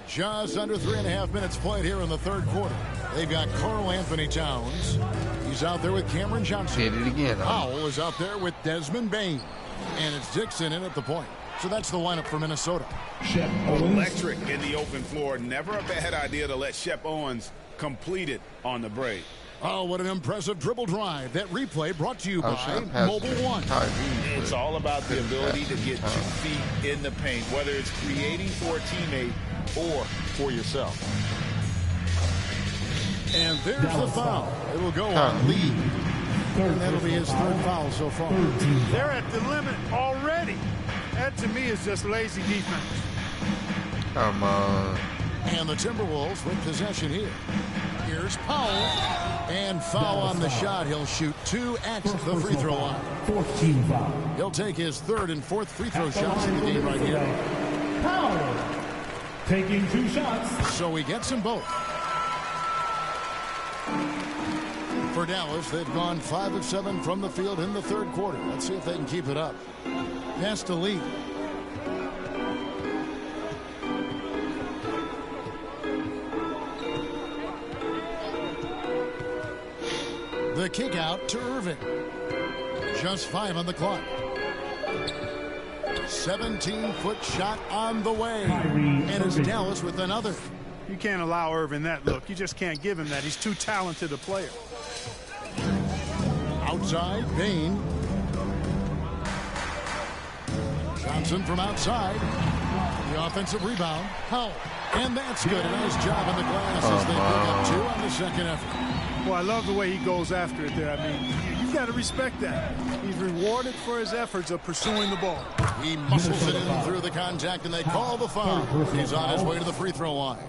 Speaker 14: Just under 3.5 minutes played here in the third quarter. They've got Karl Anthony Towns. He's out there with Cameron Johnson.
Speaker 12: Hit it again.
Speaker 14: Howell is out there with Desmond Bane. And it's Dixon in at the point. So that's the lineup for Minnesota.
Speaker 15: Shep Electric in the open floor. Never a bad idea to let Shep Owens complete it on the break.
Speaker 14: Oh, what an impressive dribble drive. That replay brought to you by Mobile One.
Speaker 15: It's all about the ability to get 2 feet in the paint, whether it's creating for a teammate or for yourself.
Speaker 14: And there's the foul. It'll go on Lee. And that'll be his 3rd foul so far.
Speaker 9: They're at the limit already. That, to me, is just lazy defense.
Speaker 12: Come on.
Speaker 14: And the Timberwolves with possession here. Here's Powell. And foul on the shot. He'll shoot 2 at the free throw line.
Speaker 10: 14 foul.
Speaker 14: He'll take his 3rd and 4th free throw shots in the game right here.
Speaker 10: Powell taking 2 shots.
Speaker 14: So he gets them both. For Dallas, they've gone 5 of 7 from the field in the third quarter. Let's see if they can keep it up. Pass to Lee. The kick out to Irving. Just 5 on the clock. 17-foot shot on the way. And it's Dallas with another.
Speaker 9: You can't allow Irving that look. You just can't give him that. He's too talented a player.
Speaker 14: Outside, Bane. Johnson from outside. The offensive rebound. Powell. And that's good. A nice job on the glass as they pick up 2 on the second effort.
Speaker 9: Well, I love the way he goes after it there. I mean, you've got to respect that. He's rewarded for his efforts of pursuing the ball.
Speaker 14: He muscles it in through the contact, and they call the foul. He's on his way to the free throw line.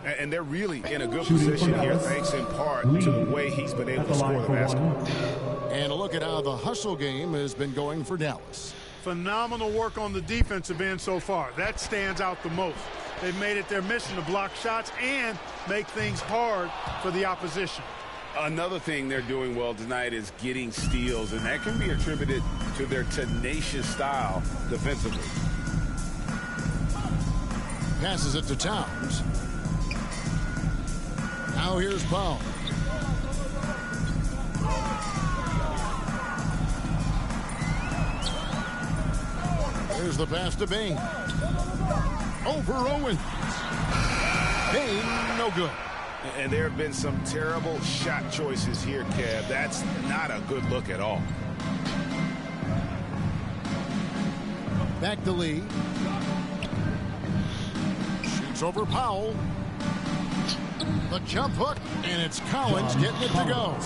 Speaker 15: And they're really in a good position here, thanks in part to the way he's been able to score the basketball.
Speaker 14: And a look at how the hustle game has been going for Dallas.
Speaker 9: Phenomenal work on the defensive end so far. That stands out the most. They've made it their mission to block shots and make things hard for the opposition.
Speaker 15: Another thing they're doing well tonight is getting steals, and that can be attributed to their tenacious style defensively.
Speaker 14: Passes it to Towns. Now here's Powell. Here's the pass to Bain. Over Owens. Bain, no good.
Speaker 15: And there have been some terrible shot choices here, Kev. That's not a good look at all.
Speaker 14: Back to Lee. Shoots over Powell. The jump hook, and it's Collins getting it to go.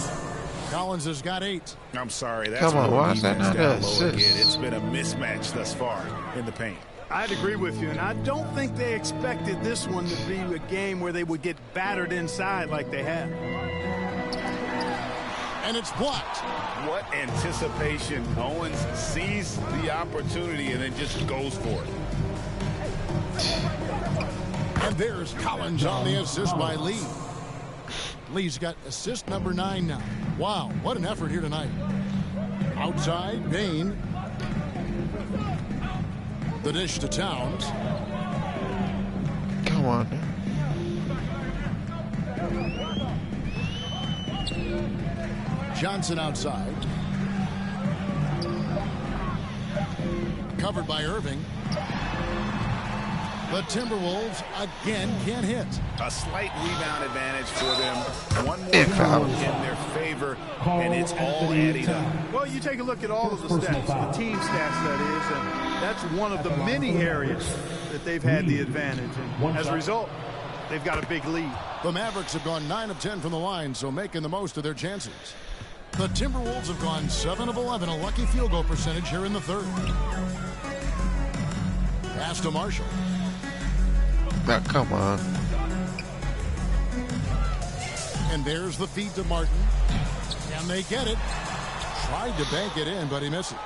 Speaker 14: Collins has got 8.
Speaker 15: I'm sorry, that's
Speaker 12: Come on, why is that not
Speaker 15: down
Speaker 12: an
Speaker 15: low
Speaker 12: assist?
Speaker 15: again. It's been a mismatch thus far in the paint.
Speaker 9: I'd agree with you, and I don't think they expected this one to be a game where they would get battered inside like they have.
Speaker 14: And it's blocked.
Speaker 15: What anticipation. Owens sees the opportunity and then just goes for it.
Speaker 14: And there's Collins on the assist by Lee. Lee's got assist number 9 now. Wow, what an effort here tonight. Outside, Bain. The dish to Towns.
Speaker 12: Come on.
Speaker 14: Johnson outside. Covered by Irving. The Timberwolves again can't hit.
Speaker 15: A slight rebound advantage for them. One more foul in their favor, and it's all adding up.
Speaker 9: Well, you take a look at all of the stats, the team stats, that is, and that's one of the many areas that they've had the advantage. And as a result, they've got a big lead.
Speaker 14: The Mavericks have gone 9 of 10 from the line, so making the most of their chances. The Timberwolves have gone 7 of 11, a lucky field goal percentage here in the third. Pass to Marshall.
Speaker 12: Now, come on.
Speaker 14: And there's the feed to Martin. And they get it. Tried to bank it in, but he misses.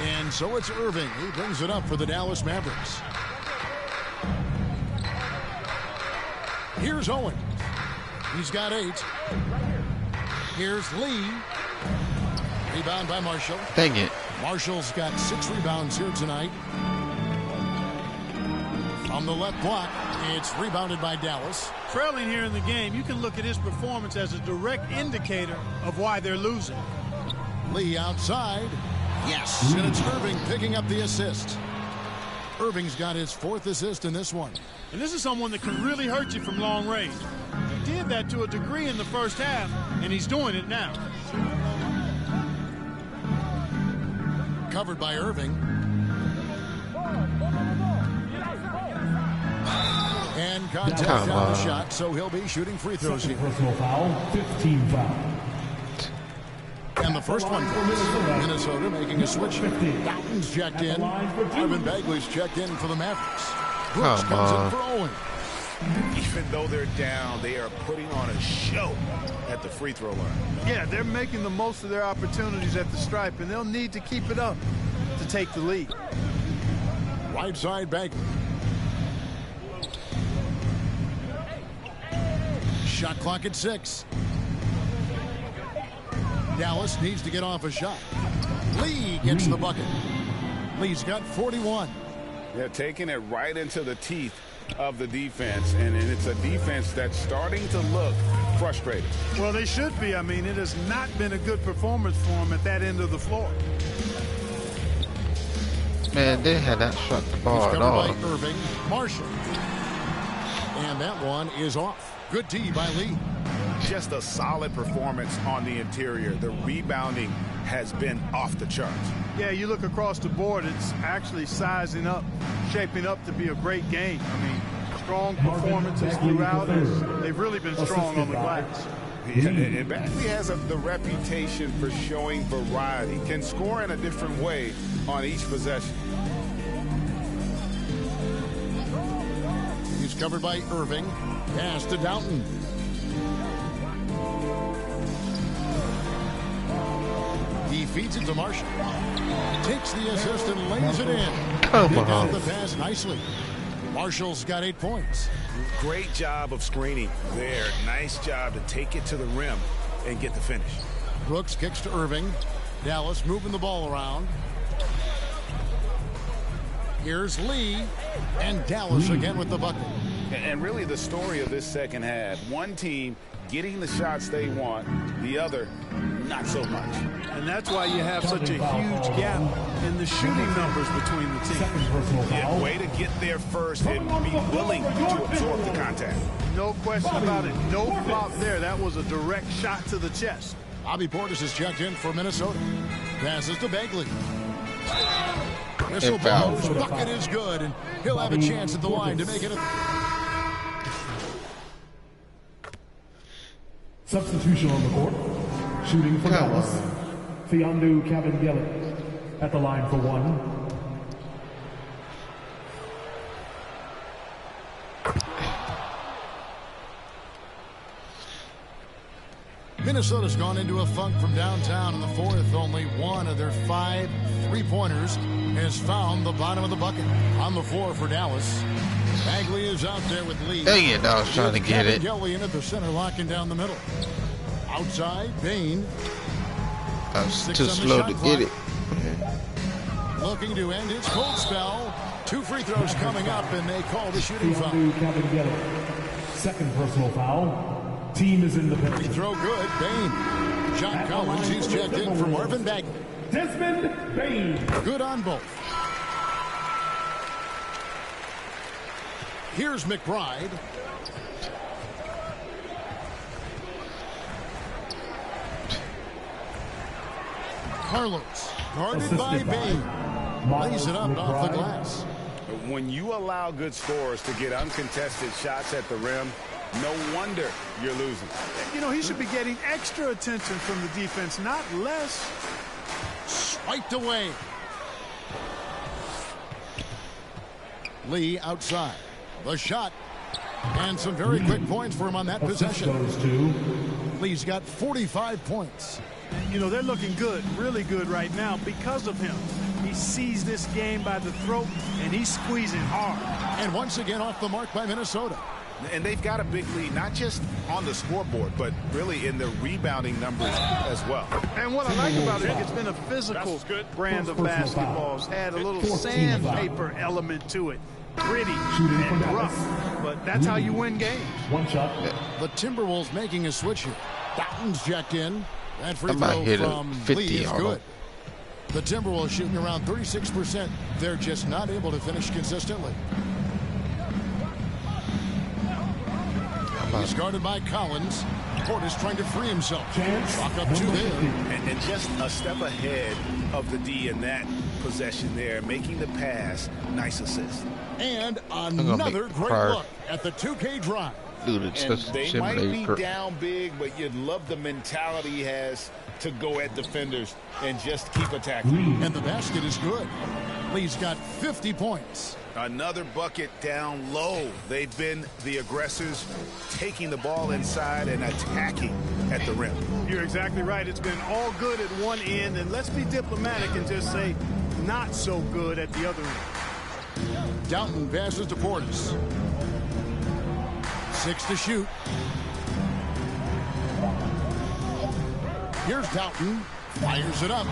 Speaker 14: And so it's Irving. He brings it up for the Dallas Mavericks. Here's Owen. He's got 8. Here's Lee. Rebound by Marshall.
Speaker 12: Dang it.
Speaker 14: Marshall's got 6 rebounds here tonight. On the left block, it's rebounded by Dallas.
Speaker 9: Trailing here in the game, you can look at his performance as a direct indicator of why they're losing.
Speaker 14: Lee outside. Yes, and it's Irving picking up the assist. Irving's got his 4th assist in this one.
Speaker 9: And this is someone that can really hurt you from long range. He did that to a degree in the first half, and he's doing it now.
Speaker 14: Covered by Irving. And contact on the shot, so he'll be shooting free throws here.
Speaker 10: Personal foul, 15 foul.
Speaker 14: And the first one comes. Minnesota making a switch. Dalton's checked in. Marvin Bagley's checked in for the Mavericks. Brooks comes in for Owen.
Speaker 15: Even though they're down, they are putting on a show at the free throw line.
Speaker 9: Yeah, they're making the most of their opportunities at the stripe, and they'll need to keep it up to take the lead.
Speaker 14: Right side Bagley. Shot clock at 6. Dallas needs to get off a shot. Lee gets the bucket. Lee's got 41.
Speaker 15: They're taking it right into the teeth of the defense, and it's a defense that's starting to look frustrated.
Speaker 9: Well, they should be. I mean, it has not been a good performance for them at that end of the floor.
Speaker 12: Man, they had not shot the ball at all.
Speaker 14: By Irving. Marshall. And that one is off. Good D by Lee.
Speaker 15: just a solid performance on the interior. The rebounding has been off the charts.
Speaker 9: Yeah, you look across the board, it's actually sizing up, shaping up to be a great game. I mean, strong performances throughout. They've really been strong on the glass.
Speaker 15: Yeah, and Bagley has the reputation for showing variety, can score in a different way on each possession.
Speaker 14: He's covered by Irving. Pass to Doughton. He feeds it to Marshall. Takes the assist and lays it in.
Speaker 12: Come
Speaker 14: on.
Speaker 12: on.
Speaker 14: The pass nicely. Marshall's got 8 points.
Speaker 15: Great job of screening there. Nice job to take it to the rim and get the finish.
Speaker 14: Brooks kicks to Irving. Dallas moving the ball around. Here's Lee. And Dallas again with the bucket.
Speaker 15: And really the story of this second half, one team getting the shots they want, the other not so much.
Speaker 9: And that's why you have such a huge gap in the shooting numbers between the teams.
Speaker 15: Yeah, way to get there first and be willing to absorb the contact.
Speaker 9: No question about it. No flop there. That was a direct shot to the chest.
Speaker 14: Bobby Portis is checked in for Minnesota. Passes to Bagley. Whistle blows. Bucket is good, and he'll have a chance at the line to make it a...
Speaker 10: Substitution on the court. Shooting for Dallas. Fiondu Kabengele at the line for 1.
Speaker 14: Minnesota's gone into a funk from downtown in the fourth. Only one of their 5 3-pointers has found the bottom of the bucket. On the floor for Dallas. Bagley is out there with Lee.
Speaker 12: Dang it, I was trying to get it.
Speaker 14: Kelly in at the center, locking down the middle. Outside, Bain.
Speaker 12: I was too slow to get it.
Speaker 14: Looking to end his cold spell. 2 free throws coming up, and they call the shooting foul.
Speaker 10: Second personal foul. Team is in the penalty.
Speaker 14: Free throw good. Bain. John Collins, he's checked in for Marvin Bagley.
Speaker 10: Desmond Bain.
Speaker 14: Good on both. Here's McBride. Carlos, guarded by Bain. Lays it up off the glass.
Speaker 15: When you allow good scorers to get uncontested shots at the rim, no wonder you're losing.
Speaker 9: You know, he should be getting extra attention from the defense, not less.
Speaker 14: Swiped away. Lee outside. The shot. And some very quick points for him on that possession. Lee's got 45 points.
Speaker 9: You know, they're looking good, really good right now because of him. He sees this game by the throat, and he's squeezing hard.
Speaker 14: And once again off the mark by Minnesota.
Speaker 15: And they've got a big lead, not just on the scoreboard, but really in the rebounding numbers as well.
Speaker 9: And what I like about it, it's been a physical brand of basketball. It's had a little sandpaper element to it. Pretty and rough, but that's how you win games.
Speaker 10: One shot.
Speaker 14: The Timberwolves making a switch here. Doughton's checked in. That free
Speaker 12: I might
Speaker 14: throw
Speaker 12: hit a
Speaker 14: from
Speaker 12: 50
Speaker 14: Lee is
Speaker 12: on
Speaker 14: good. The Timberwolves shooting around 36%. They're just not able to finish consistently. He's guarded by Collins. Portis trying to free himself. Chalk up 2 there.
Speaker 15: And just a step ahead of the D in that possession there, making the pass. Nice assist.
Speaker 14: And another great look at the 2K drive.
Speaker 15: And they might be down big, but you'd love the mentality he has to go at defenders and just keep attacking.
Speaker 14: And the basket is good. Lee's got 50 points.
Speaker 15: Another bucket down low. They've been the aggressors, taking the ball inside and attacking at the rim.
Speaker 9: You're exactly right. It's been all good at one end, and let's be diplomatic and just say not so good at the other end.
Speaker 14: Doughton passes to Portis. 6 to shoot. Here's Doughton. Fires it up.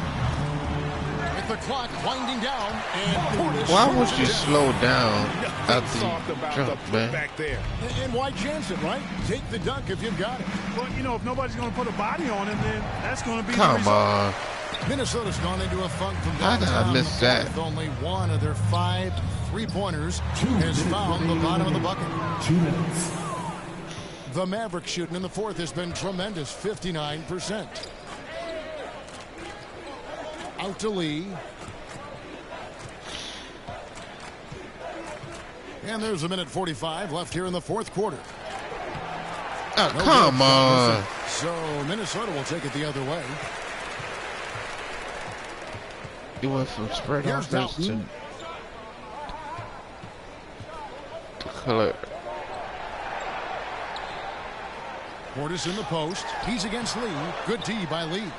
Speaker 14: With the clock winding down, and Portis.
Speaker 12: Why would you slow down after you jump, man?
Speaker 15: Back there.
Speaker 14: And why chance it, right? Take the dunk if you've got it.
Speaker 9: Well, you know, if nobody's going to put a body on him, then that's going to be
Speaker 12: Come
Speaker 9: the result.
Speaker 12: on.
Speaker 14: Minnesota's gone into a funk from
Speaker 12: How did
Speaker 14: downtown.
Speaker 12: I miss that?
Speaker 14: With only one of their 5 3-pointers has found the bottom of the bucket.
Speaker 10: 2 minutes.
Speaker 14: The Mavericks shooting in the fourth has been tremendous, 59%. Out to Lee. And there's a minute 45 left here in the fourth quarter.
Speaker 12: Oh, come on.
Speaker 14: So Minnesota will take it the other way.
Speaker 12: He went from spread offense to color.
Speaker 14: Portis in the post. He's against Lee. Good D by Lee.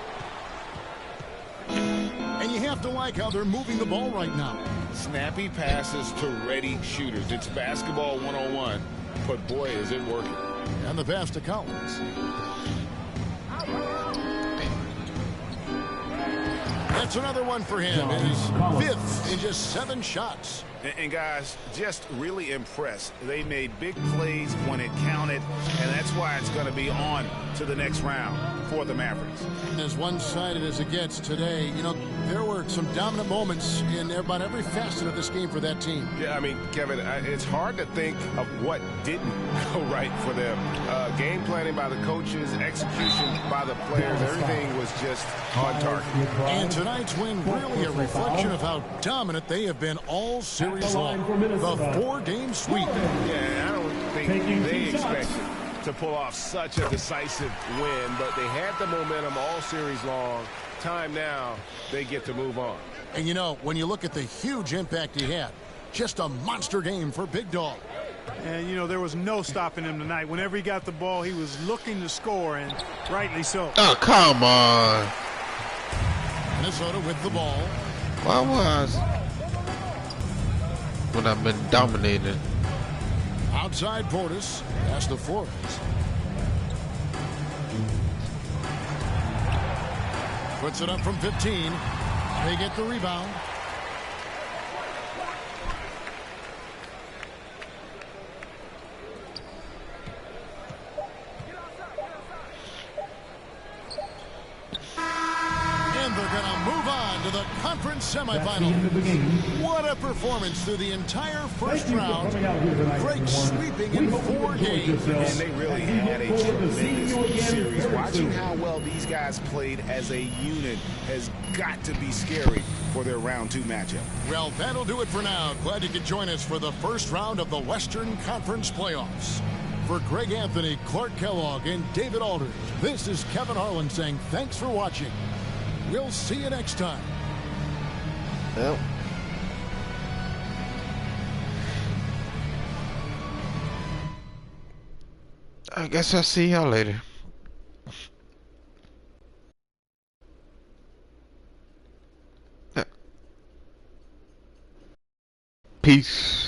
Speaker 14: And you have to like how they're moving the ball right now.
Speaker 15: Snappy passes to ready shooters. It's basketball 101, but boy, is it working.
Speaker 14: And the pass to Collins. That's another one for him. His fifth in just 7 shots.
Speaker 15: And guys, just really impressed. They made big plays when it counted, and that's why it's going to be on to the next round for the Mavericks.
Speaker 14: As one-sided as it gets today, you know, there were some dominant moments in about every facet of this game for that team.
Speaker 17: Yeah, I mean, Kevin, it's hard to think of what didn't go right for them. Game planning by the coaches, execution by the players, everything was just on target.
Speaker 14: And tonight's win really a reflection of how dominant they have been all series long. The 4-game sweep.
Speaker 15: Yeah, I don't think they expected to pull off such a decisive win, but they had the momentum all series long. Time now, they get to move on.
Speaker 14: And you know, when you look at the huge impact he had, just a monster game for Big Dog.
Speaker 9: And, you know, there was no stopping him tonight. Whenever he got the ball, he was looking to score, and rightly so.
Speaker 12: Oh, come on.
Speaker 14: Minnesota with the ball.
Speaker 12: Why was when I've been dominated?
Speaker 14: Outside Portis. Pass to Forrest. Puts it up from 15. They get the rebound. And they're going to move on to the conference semifinals. What a performance through the entire first round. Great sweeping in 4 games.
Speaker 15: And they really had a tremendous series. Watching how well these guys played as a unit has got to be scary for their round 2 matchup.
Speaker 14: Well, that'll do it for now. Glad you could join us for the first round of the Western Conference playoffs. For Greg Anthony, Clark Kellogg, and David Aldridge, this is Kevin Harlan saying thanks for watching. We'll see you next time.
Speaker 12: Yep. I guess I'll see y'all later. Peace.